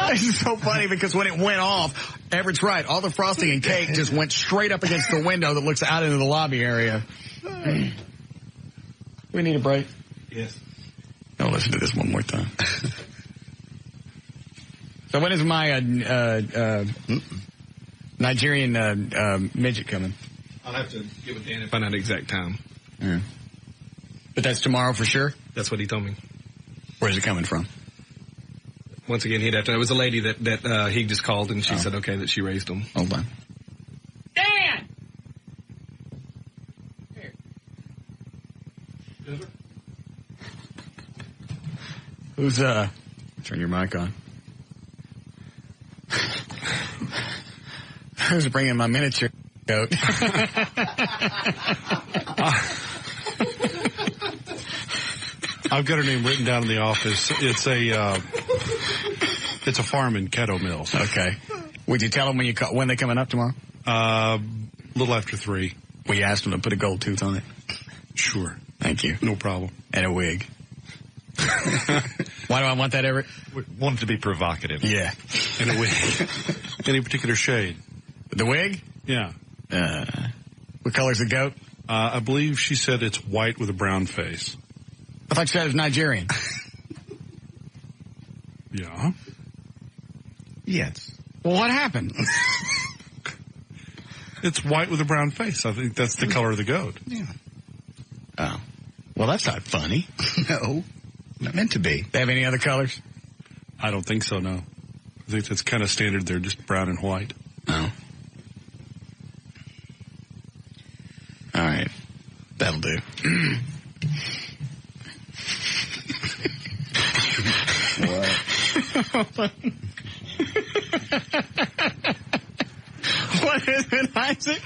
This is so funny because when it went off, Everett's right. All the frosting and cake just went straight up against the window that looks out into the lobby area. We need a break.
Yes.
No, listen to this one more time. So when is my Nigerian midget coming?
I'll have to get with Dan and find out the exact time.
Yeah. But that's tomorrow for sure?
That's what he told me.
Where's it coming from?
Once again, he'd have to. It was a lady that he just called, and she said, okay, that she raised him.
Hold on.
Dan!
Who's, turn your mic on. Who's bringing my miniature goat?
I've got her name written down in the office. It's a farm in Caddo Mills.
Okay. Would you tell them when they're coming up tomorrow?
A little after 3.
We asked them to put a gold tooth on it.
Sure.
Thank you.
No problem.
And a wig. Why do I want that, Everett?
We want it to be provocative.
Yeah.
And a wig. Any particular shade?
The wig?
Yeah.
What color's the goat?
I believe she said it's white with a brown face.
I thought you said it was Nigerian.
Yeah.
Yes.
Well, what happened?
It's white with a brown face. I think that's the color of the goat.
Yeah.
Oh. Well, that's not funny.
No. Not meant to be.
They have any other colors?
I don't think so, no. I think that's kind of standard. They're just brown and white.
Oh. All right. That'll do. What is it, Isaac?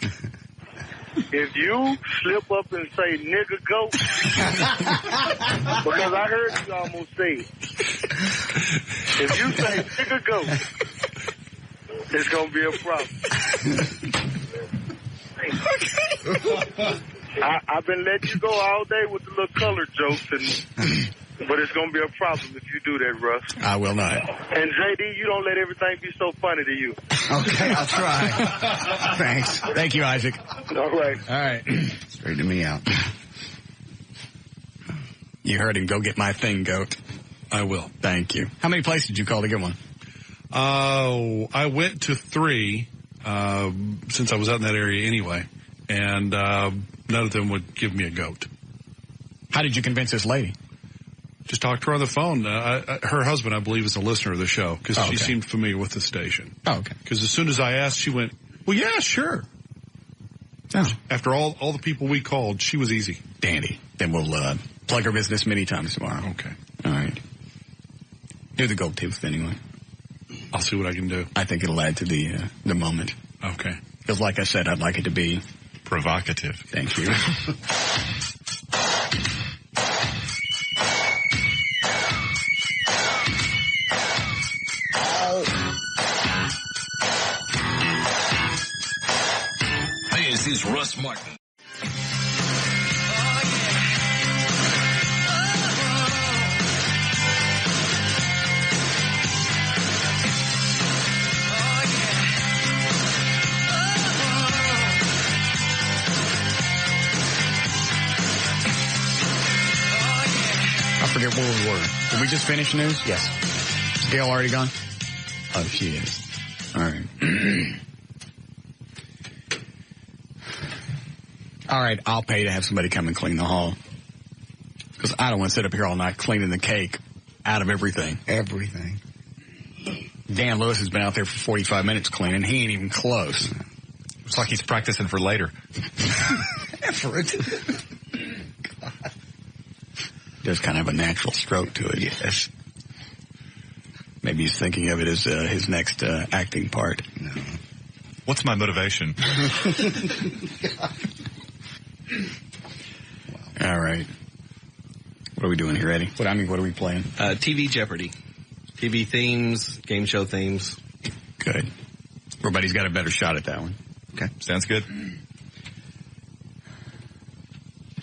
If you slip up and say nigga goat, because I heard you almost say it. If you say nigga goat, it's going to be a problem. I've been letting you go all day with the little color jokes, but it's going to be a problem if you do that, Russ.
I will not.
And JD, you don't let everything be so funny to you.
Okay, I'll try. Thanks.
Thank you, Isaac.
All right.
All right.
Straighten me out.
You heard him. Go get my thing, goat.
I will.
Thank you. How many places did you call to get one?
I went to 3 since I was out in that area anyway, and none of them would give me a goat.
How did you convince this lady?
Just talked to her on the phone. Her husband, I believe, is a listener of the show because she seemed familiar with the station.
Oh, okay.
Because as soon as I asked, she went, well, yeah, sure.
Oh.
After all the people we called, she was easy.
Dandy. Then we'll plug her business many times tomorrow.
Okay.
All right. Do the gold tooth anyway.
I'll see what I can do.
I think it'll add to the moment.
Okay.
Because like I said, I'd like it to be
provocative.
Thank you.
This is Russ Martin.
I forget where we were. Did we just finish news? Yes. Is Gail already gone? Oh, she is. All right. All right, I'll pay to have somebody come and clean the hall. Because I don't want to sit up here all night cleaning the cake out of everything.
Everything.
Dan Lewis has been out there for 45 minutes cleaning. He ain't even close.
It's like he's practicing for later.
Effort.
There's kind of a natural stroke to it. Yes. Maybe he's thinking of it as his next acting part.
No.
What's my motivation?
All right. What are we doing here, Eddie? What are we playing?
TV Jeopardy. TV themes, game show themes.
Good. Everybody's got a better shot at that one.
Okay. Sounds good.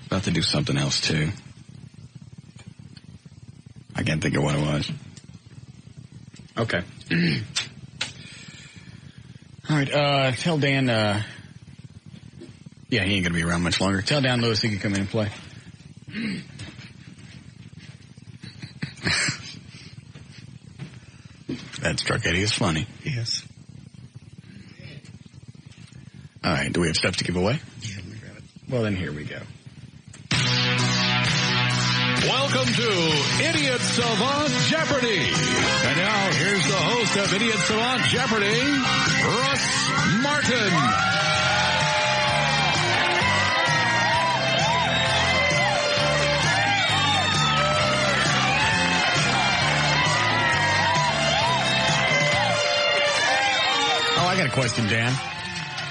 About to do something else, too. I can't think of what it was. Okay. All right, tell Dan, yeah, he ain't gonna be around much longer. Tell Dan Lewis he can come in and play. That struck Eddie as funny.
Yes.
All right, do we have stuff to give away?
Yeah, let me grab it.
Well, then here we go.
Welcome to Idiot Savant Jeopardy. And now, here's the host of Idiot Savant Jeopardy, Russ Martin.
Oh, I got a question, Dan.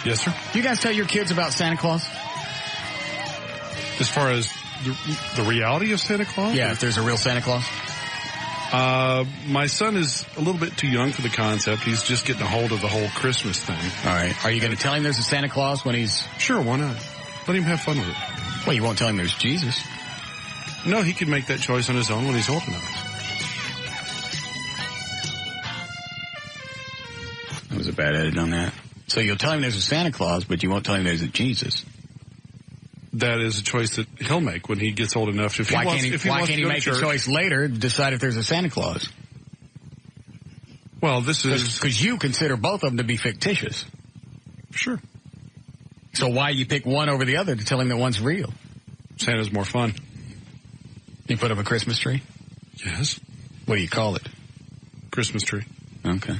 Yes, sir.
Do you guys tell your kids about Santa Claus?
As far as the reality of Santa Claus?
Yeah, if there's a real Santa Claus.
My son is a little bit too young for the concept. He's just getting a hold of the whole Christmas thing.
All right. Are you going to tell him there's a Santa Claus when he's...
Sure, why not? Let him have fun with it.
Well, you won't tell him there's Jesus.
No, he can make that choice on his own when he's old enough.
That was a bad edit on that. So you'll tell him there's a Santa Claus, but you won't tell him there's a Jesus.
That is a choice that he'll make when he gets old enough.
Why can't he make a choice later, decide if there's a Santa Claus?
Well, this is...
Because you consider both of them to be fictitious.
Sure.
So why you pick one over the other to tell him that one's real?
Santa's more fun.
You put up a Christmas tree?
Yes.
What do you call it?
Christmas tree.
Okay.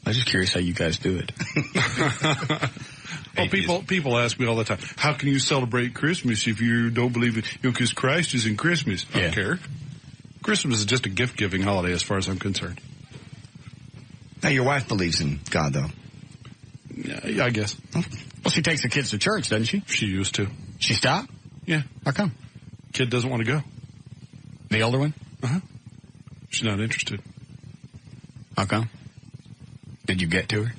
I was just curious how you guys do it.
Well, people ask me all the time, how can you celebrate Christmas if you don't believe it? Because Christ is in Christmas. I don't care. Christmas is just a gift-giving holiday as far as I'm concerned.
Now, your wife believes in God, though.
Yeah, I guess.
Well, she takes the kids to church, doesn't she?
She used to.
She stopped?
Yeah.
How come?
Kid doesn't want to go.
The older one?
Uh-huh. She's not interested.
How come? Did you get to her?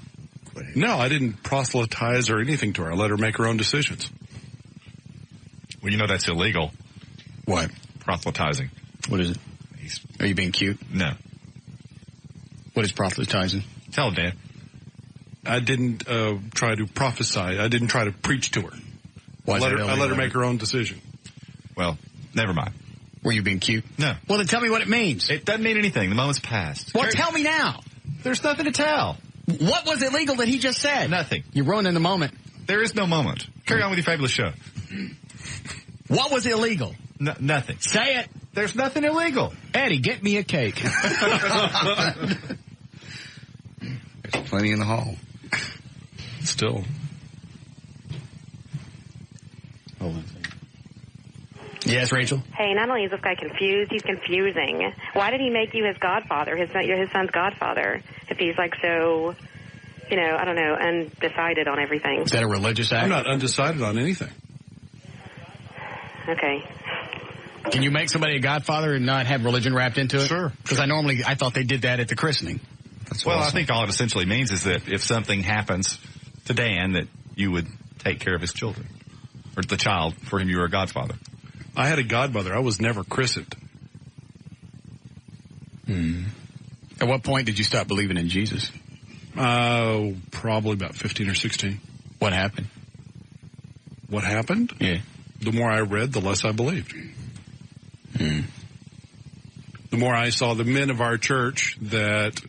No, I didn't proselytize or anything to her. I let her make her own decisions.
Well, you know that's illegal.
What?
Proselytizing.
What is it? Are you being cute?
No.
What is proselytizing?
Tell Dan.
I didn't try to prophesy. I didn't try to preach to her. I let her make her own decision.
Well, never mind.
Were you being cute?
No.
Well, then tell me what it means.
It doesn't mean anything. The moment's passed.
Well, tell me now.
There's nothing to tell.
What was illegal that he just said?
Nothing.
You're ruining the moment.
There is no moment. Carry on with your fabulous show.
What was illegal?
Nothing.
Say it.
There's nothing illegal.
Eddie, get me a cake.
There's plenty in the hall.
Still.
Hold on a Yes, Rachel?
Hey, not only is this guy confused, he's confusing. Why did he make you his godfather, his son's godfather, if he's like so, I don't know, undecided on everything?
Is that a religious act?
I'm not undecided on anything.
Okay.
Can you make somebody a godfather and not have religion wrapped into it?
Sure.
Because I thought they did that at the christening.
Well, I think all it essentially means is that if something happens to Dan, that you would take care of his children. Or the child for whom you were a godfather.
I had a godmother. I was never christened.
At what point did you stop believing in Jesus?
Probably about 15 or 16.
What happened?
What happened?
Yeah.
The more I read, the less I believed. The more I saw the men of our church that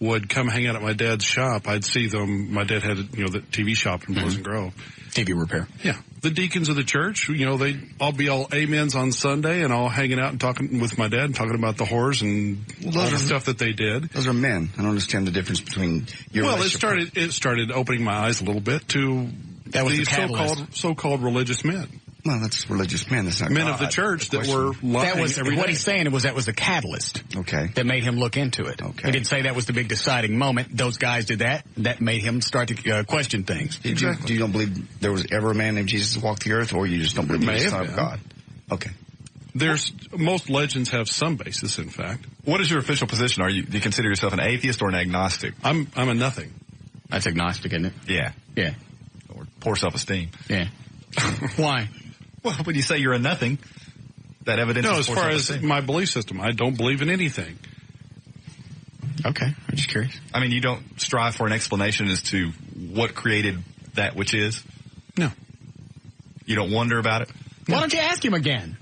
would come hang out at my dad's shop, I'd see them. My dad had, the TV shop in Pleasant Grove.
TV repair.
Yeah. The deacons of the church, they'd all be all amens on Sunday and all hanging out and talking with my dad and talking about the whores and all the stuff that they did.
Those are men. I don't understand the difference between your relationship.
It started opening my eyes a little bit to these so-called religious men.
Well, that's religious men. That's not
men
God.
of the church that were lying every day.
What he's saying was that was the catalyst.
Okay.
That made him look into it. Okay. He didn't say that was the big deciding moment. Those guys did that. That made him start to question things.
Do you don't believe there was ever a man named Jesus that walked the earth, or you just don't believe he was the Son of God? Okay.
Most legends have some basis, in fact.
What is your official position? Do you consider yourself an atheist or an agnostic?
I'm a nothing.
That's agnostic, isn't it?
Yeah.
Yeah.
Or poor self-esteem.
Yeah. Why?
Well, when you say you're a nothing, that evidence is
as far as my belief system, I don't believe in anything.
Okay. I'm just curious.
I mean, you don't strive for an explanation as to what created that which is?
No.
You don't wonder about it?
Why don't you ask him again?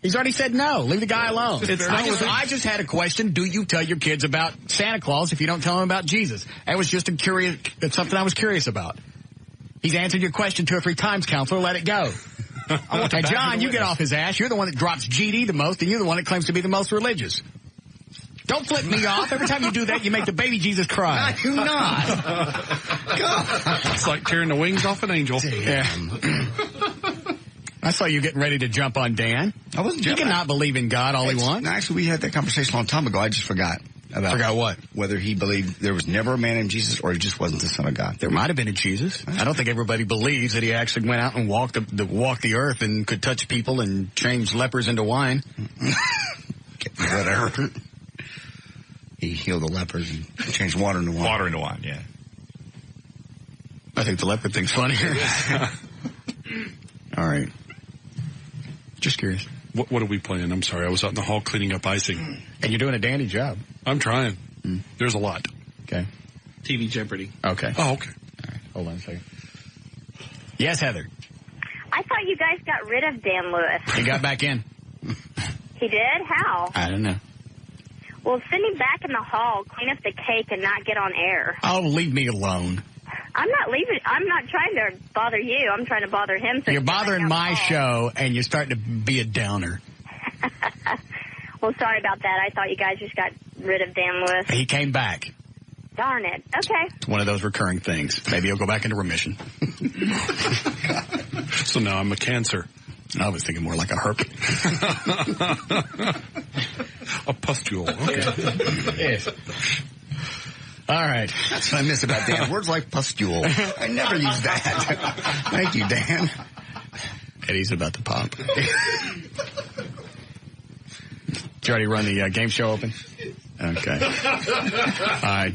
He's already said no. Leave the guy alone. I just had a question. Do you tell your kids about Santa Claus if you don't tell them about Jesus? That was just something I was curious about. He's answered your question 2 or 3 times, counselor. Let it go. And John, you get off his ass. You're the one that drops GD the most, and you're the one that claims to be the most religious. Don't flip me off. Every time you do that, you make the baby Jesus cry.
I do not.
God. It's like tearing the wings off an angel.
Yeah. I saw you getting ready to jump on Dan.
I wasn't
jumping. He cannot believe in God all he wants.
Actually, we had that conversation a long time ago. I just forgot.
Forgot what?
Whether he believed there was never a man named Jesus or he just wasn't the Son of God.
There might have been a Jesus. I don't think everybody believes that he actually went out and walked the earth and could touch people and change lepers into wine.
Whatever. He healed the lepers and changed water into wine.
Water into wine, yeah.
I think the leopard thing's funnier. All right. Just curious.
What are we playing? I'm sorry. I was out in the hall cleaning up icing.
And you're doing a dandy job.
I'm trying. There's a lot.
Okay.
TV Jeopardy.
Okay.
Oh, okay.
All right. Hold on a second. Yes, Heather.
I thought you guys got rid of Dan Lewis.
He got back in.
He did? How?
I don't know.
Well, send him back in the hall, clean up the cake, and not get on air.
Oh, leave me alone.
I'm not leaving. I'm not trying to bother you. I'm trying to bother him. So
you're bothering my show, and you're starting to be a downer.
Well, sorry about that. I thought you guys just got rid of Dan Lewis.
He came back.
Darn it. Okay.
It's one of those recurring things. Maybe he'll go back into remission.
So now I'm a cancer.
I was thinking more like a herp.
A pustule. Okay.
Yes. All right.
That's what I miss about Dan. Words like pustule. I never use that. Thank you, Dan.
Eddie's about to pop. Did you already run the game show open? Okay. All right.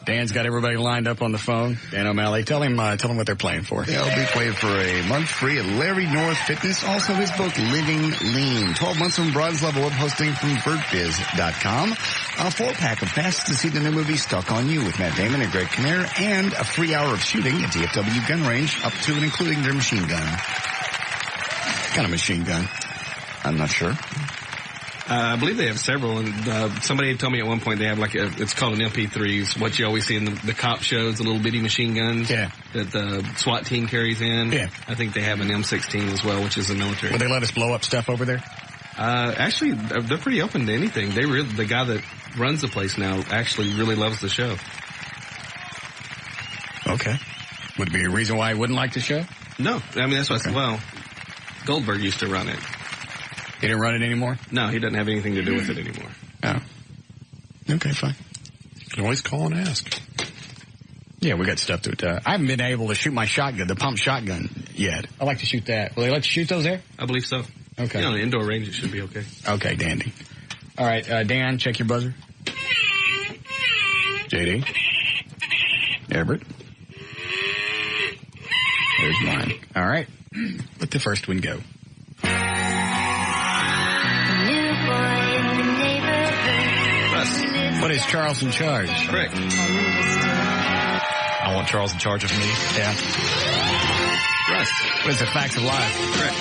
Dan's got everybody lined up on the phone. Dan O'Malley, tell him what they're playing for.
They'll be playing for a month free at Larry North Fitness. Also his book, Living Lean. 12 months from bronze level web hosting from VertBiz.com. A 4-pack of passes to see the new movie Stuck on You with Matt Damon and Greg Kinnear, and a free hour of shooting at DFW Gun Range, up to and including their machine gun.
What kind of machine gun?
I'm not sure.
I believe they have several, and somebody had told me at one point they have it's called an MP3s, what you always see in the cop shows, the little bitty machine guns that the SWAT team carries in.
Yeah.
I think they have an M16 as well, which is the military.
Will they let us blow up stuff over there?
Actually, they're pretty open to anything. The guy that runs the place now actually really loves the show.
Okay. Would there be a reason why he wouldn't like the show?
No. I mean, that's what I said. Well, Goldberg used to run it.
He didn't run it anymore?
No, he doesn't have anything to do with it anymore.
Oh. Okay, fine.
You can always call and ask.
Yeah, we got stuff to it. I haven't been able to shoot my shotgun, the pump shotgun, yet. I like to shoot that. Will they let you shoot those there?
I believe so.
Okay.
On an indoor range, it should be okay.
Okay, dandy. All right, Dan, check your buzzer. JD. Everett. There's mine. All right. Let the first one go.
Russ.
What is Charles in charge?
Correct.
I want Charles in charge of me.
Yeah.
Russ.
What is the facts of life?
Correct.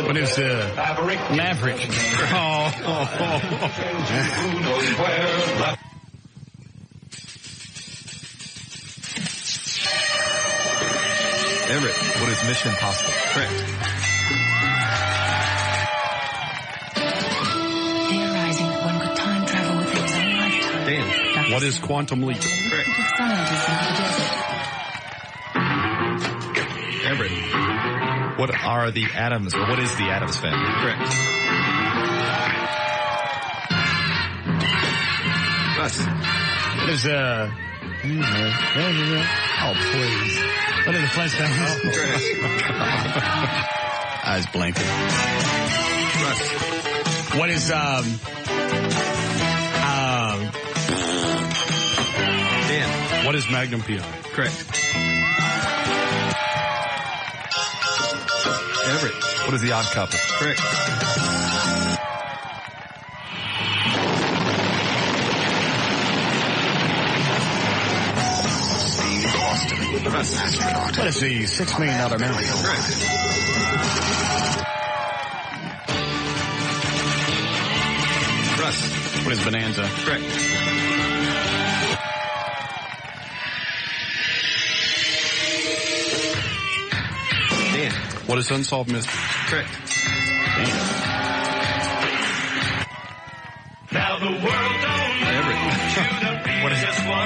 What is Maverick?
Everett. What is Mission Impossible?
Correct.
Theorizing that one could time travel within his own lifetime.
Dan.
What is quantum leap?
Correct. Everett.
What are the atoms, or what is the Addams family?
Correct. Russ.
What is, oh, please. What are the Flintstones?
Correct.
I was blinking.
Russ.
What is,
Dan.
What is Magnum PI?
Correct. Everett.
What is the Odd Couple?
Correct. Russ.
what is the $6 million man?
Correct. Russ.
What is Bonanza?
Correct. Dan.
What is Unsolved Mysteries?
Correct.
Now the world don't
Everett.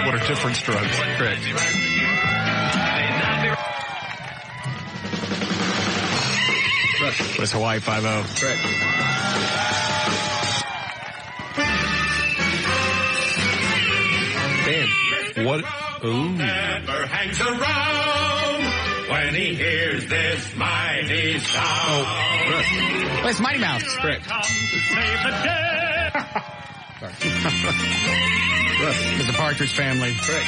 What are different strokes?
Correct. Russ.
What is Hawaii 5-0?
Correct. Dan.
What? Ooh.
never hangs around when he hears this mighty sound.
Russ.
What is Mighty Mouse?
Correct.
Come to save the day.
Russ.
What is the Partridge Family?
Correct.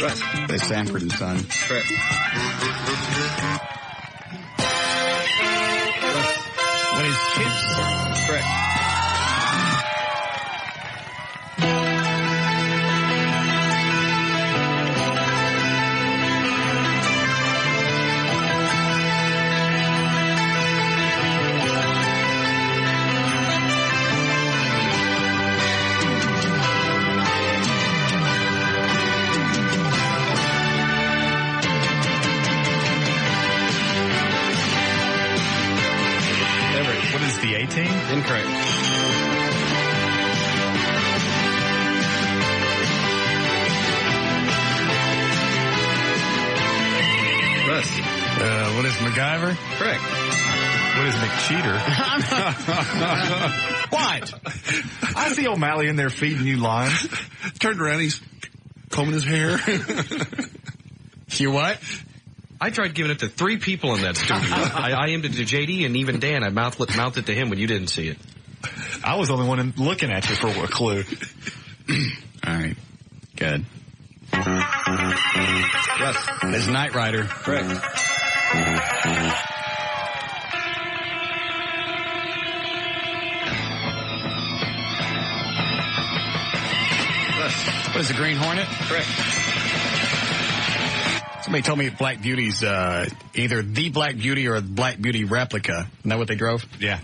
Russ.
What is Sanford and Son?
Correct. Russ.
What is Chips?
Correct.
What is the A-Team?
Incorrect. Russ.
What is MacGyver?
Correct.
What is McCheater?
What?
I see O'Malley in there feeding you lines.
Turned around, he's combing his hair.
You what?
I tried giving it to 3 people in that studio. I aimed it to JD and even Dan. I mouthed it to him when you didn't see it.
I was the only one looking at you for a clue.
All right. Good.
Russ.
What is Knight Rider?
Correct. Russ.
What is the Green Hornet?
Correct.
Somebody told me Black Beauty's either the Black Beauty or a Black Beauty replica. Isn't that what they drove?
Yeah.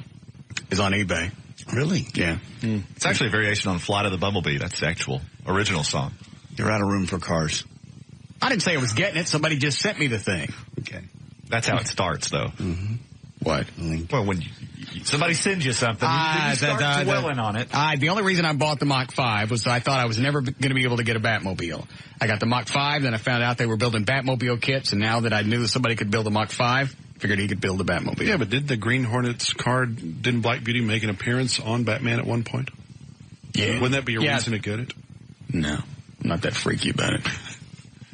Is on eBay.
Really?
Yeah.
It's actually a variation on Flight of the Bumblebee. That's the actual original song.
You're out of room for cars.
I didn't say I was getting it. Somebody just sent me the thing.
Okay.
That's how it starts, though.
Mm-hmm.
What?
Well, when Somebody sends you something. You start dwelling on it.
The only reason I bought the Mach 5 was I thought I was never going to be able to get a Batmobile. I got the Mach 5, then I found out they were building Batmobile kits, and now that I knew somebody could build a Mach 5, figured he could build a Batmobile.
Yeah, but did the Green Hornet's car, didn't Black Beauty make an appearance on Batman at one point?
Yeah.
Wouldn't that be a reason to get it?
No, I'm not that freaky about it.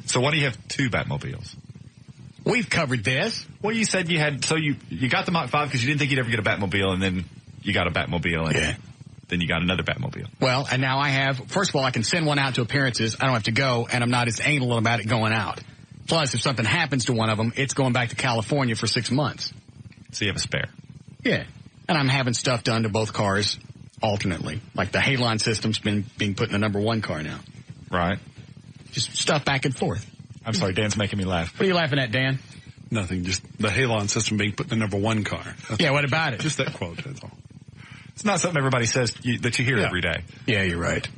So why do you have 2 Batmobiles?
We've covered this.
Well, you said you had, so you got the Mach 5 because you didn't think you'd ever get a Batmobile, and then you got a Batmobile, and then you got another Batmobile.
Well, and now I have, first of all, I can send one out to appearances. I don't have to go, and I'm not as anal about it going out. Plus, if something happens to one of them, it's going back to California for 6 months.
So you have a spare.
Yeah. And I'm having stuff done to both cars alternately. Like the Halon system's been being put in the number 1 car now.
Right.
Just stuff back and forth.
I'm sorry, Dan's making me laugh.
What are you laughing at, Dan?
Nothing, just the Halon system being put in the number 1 car.
Yeah, what about it?
Just that quote, that's all.
It's not something everybody says that you hear every day.
Yeah, you're right.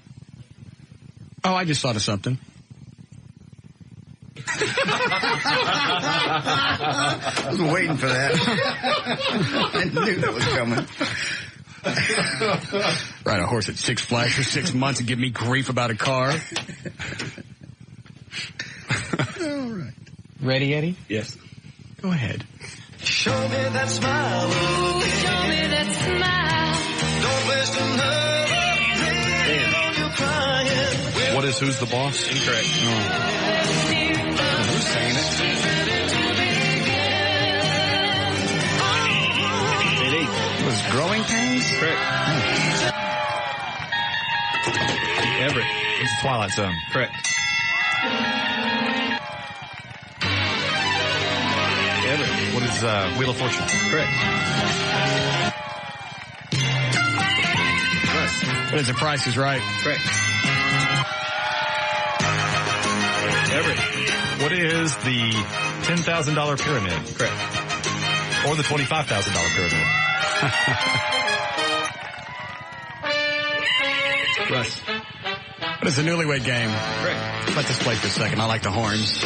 Oh, I just thought of something.
I was waiting for that. I knew that was coming.
Ride a horse at Six Flags for 6 months and give me grief about a car.
All right.
Ready, Eddie?
Yes.
Go ahead.
Show me that smile. Ooh, show me that smile. Don't waste another day on you crying.
What is Who's the Boss?
Incorrect.
Who's saying it? It was Growing Pains?
Correct. Everett.
It's Twilight Zone.
Correct. Everett.
What is Wheel of Fortune?
Correct.
What is The Price is Right?
Correct. Everett.
What is the $10,000 pyramid?
Correct.
Or the $25,000 pyramid?
Russ.
What is the Newlywed Game?
Correct.
Let this play for a second. I like the horns.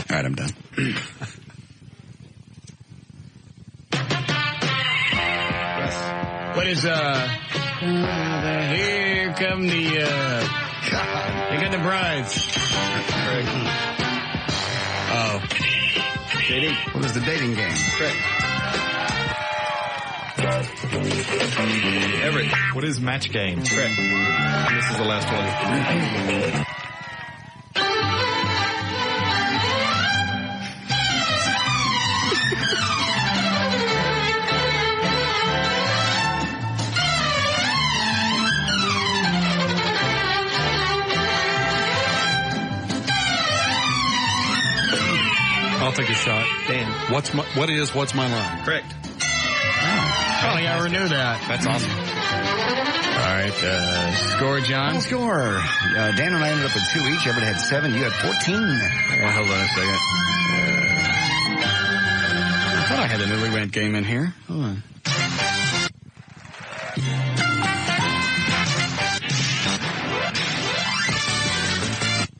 All right, I'm done. What is, here come the, here come the brides. Oh.
Dating? What is the dating game?
Correct. Everett.
What is Match Game?
Correct. And this is the last one.
I'll take a shot.
Dan.
What's my line?
Correct.
Oh, yeah, I already knew that.
That's awesome.
All right, score, John.
Score. Dan and I ended up with 2 each. Everett had 7. You had 14.
Well, hold on a second. I thought I had a Newlywed Game in here. Hold on.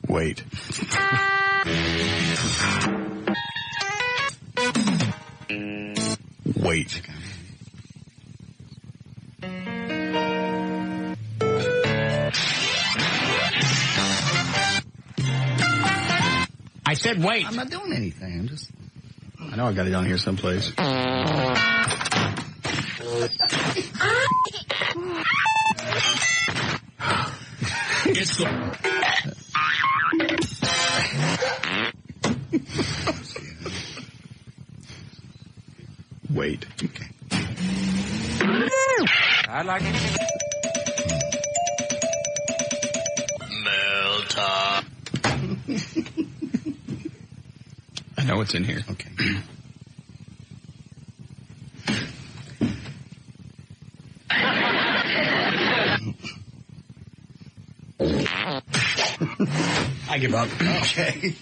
Wait. Wait. I said wait.
I'm not doing anything. I'm just...
I know I got it down here someplace.
It's the...
Wait.
Okay.
I like it.
Melta.
I know it's in here.
Okay.
I give up.
Okay.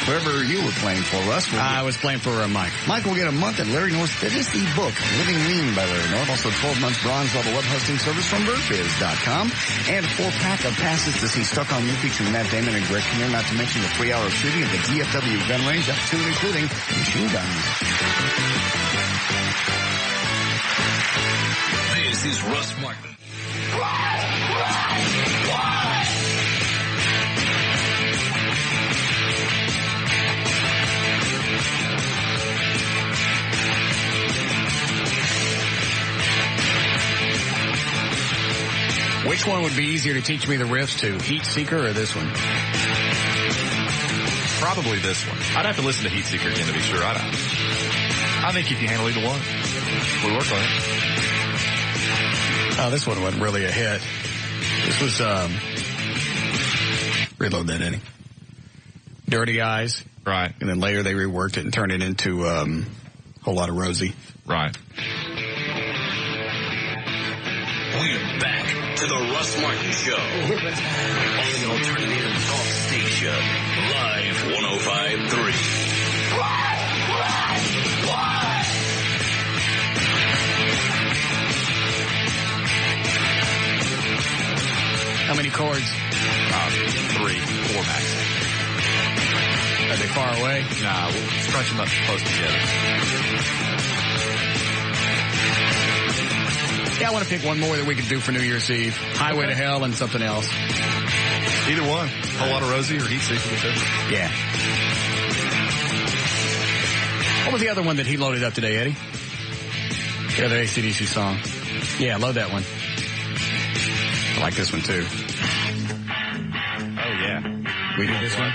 Whoever you were playing for, Russ.
I was playing for Mike.
Mike will get a month at Larry North's Fitness e-book, Living Lean by Larry North. Also 12 months bronze level web hosting service from birdbiz.com. And a 4-pack of passes to see Stuck on You featuring Matt Damon and Greg Kinnear, not to mention the 3-hour shooting at the DFW gun range, up to and including machine guns.
This is Russ Martin.
Which one would be easier to teach me the riffs to, Heat Seeker or this one?
Probably this one. I'd have to listen to Heat Seeker again to be sure. I think if you handle either one, we work on it.
Oh, this one wasn't really a hit. This was, reload that, Eddie. Dirty Eyes.
Right.
And then later they reworked it and turned it into, Whole Lot of Rosie.
Right.
We're back to the Russ Martin Show on the Alternative Talk Station, Live 105.3.
How many chords?
3, 4 max.
Are they far away?
Nah, we'll scrunch them up close together.
Yeah, I want to pick one more that we could do for New Year's Eve. Highway to Hell and something else.
Either one. Whole Lot of Rosie or Heat Seeker, whichever.
Yeah. What was the other one that he loaded up today, Eddie? The other AC/DC song. Yeah, load that one. I like this one, too.
Oh, yeah.
We did this one?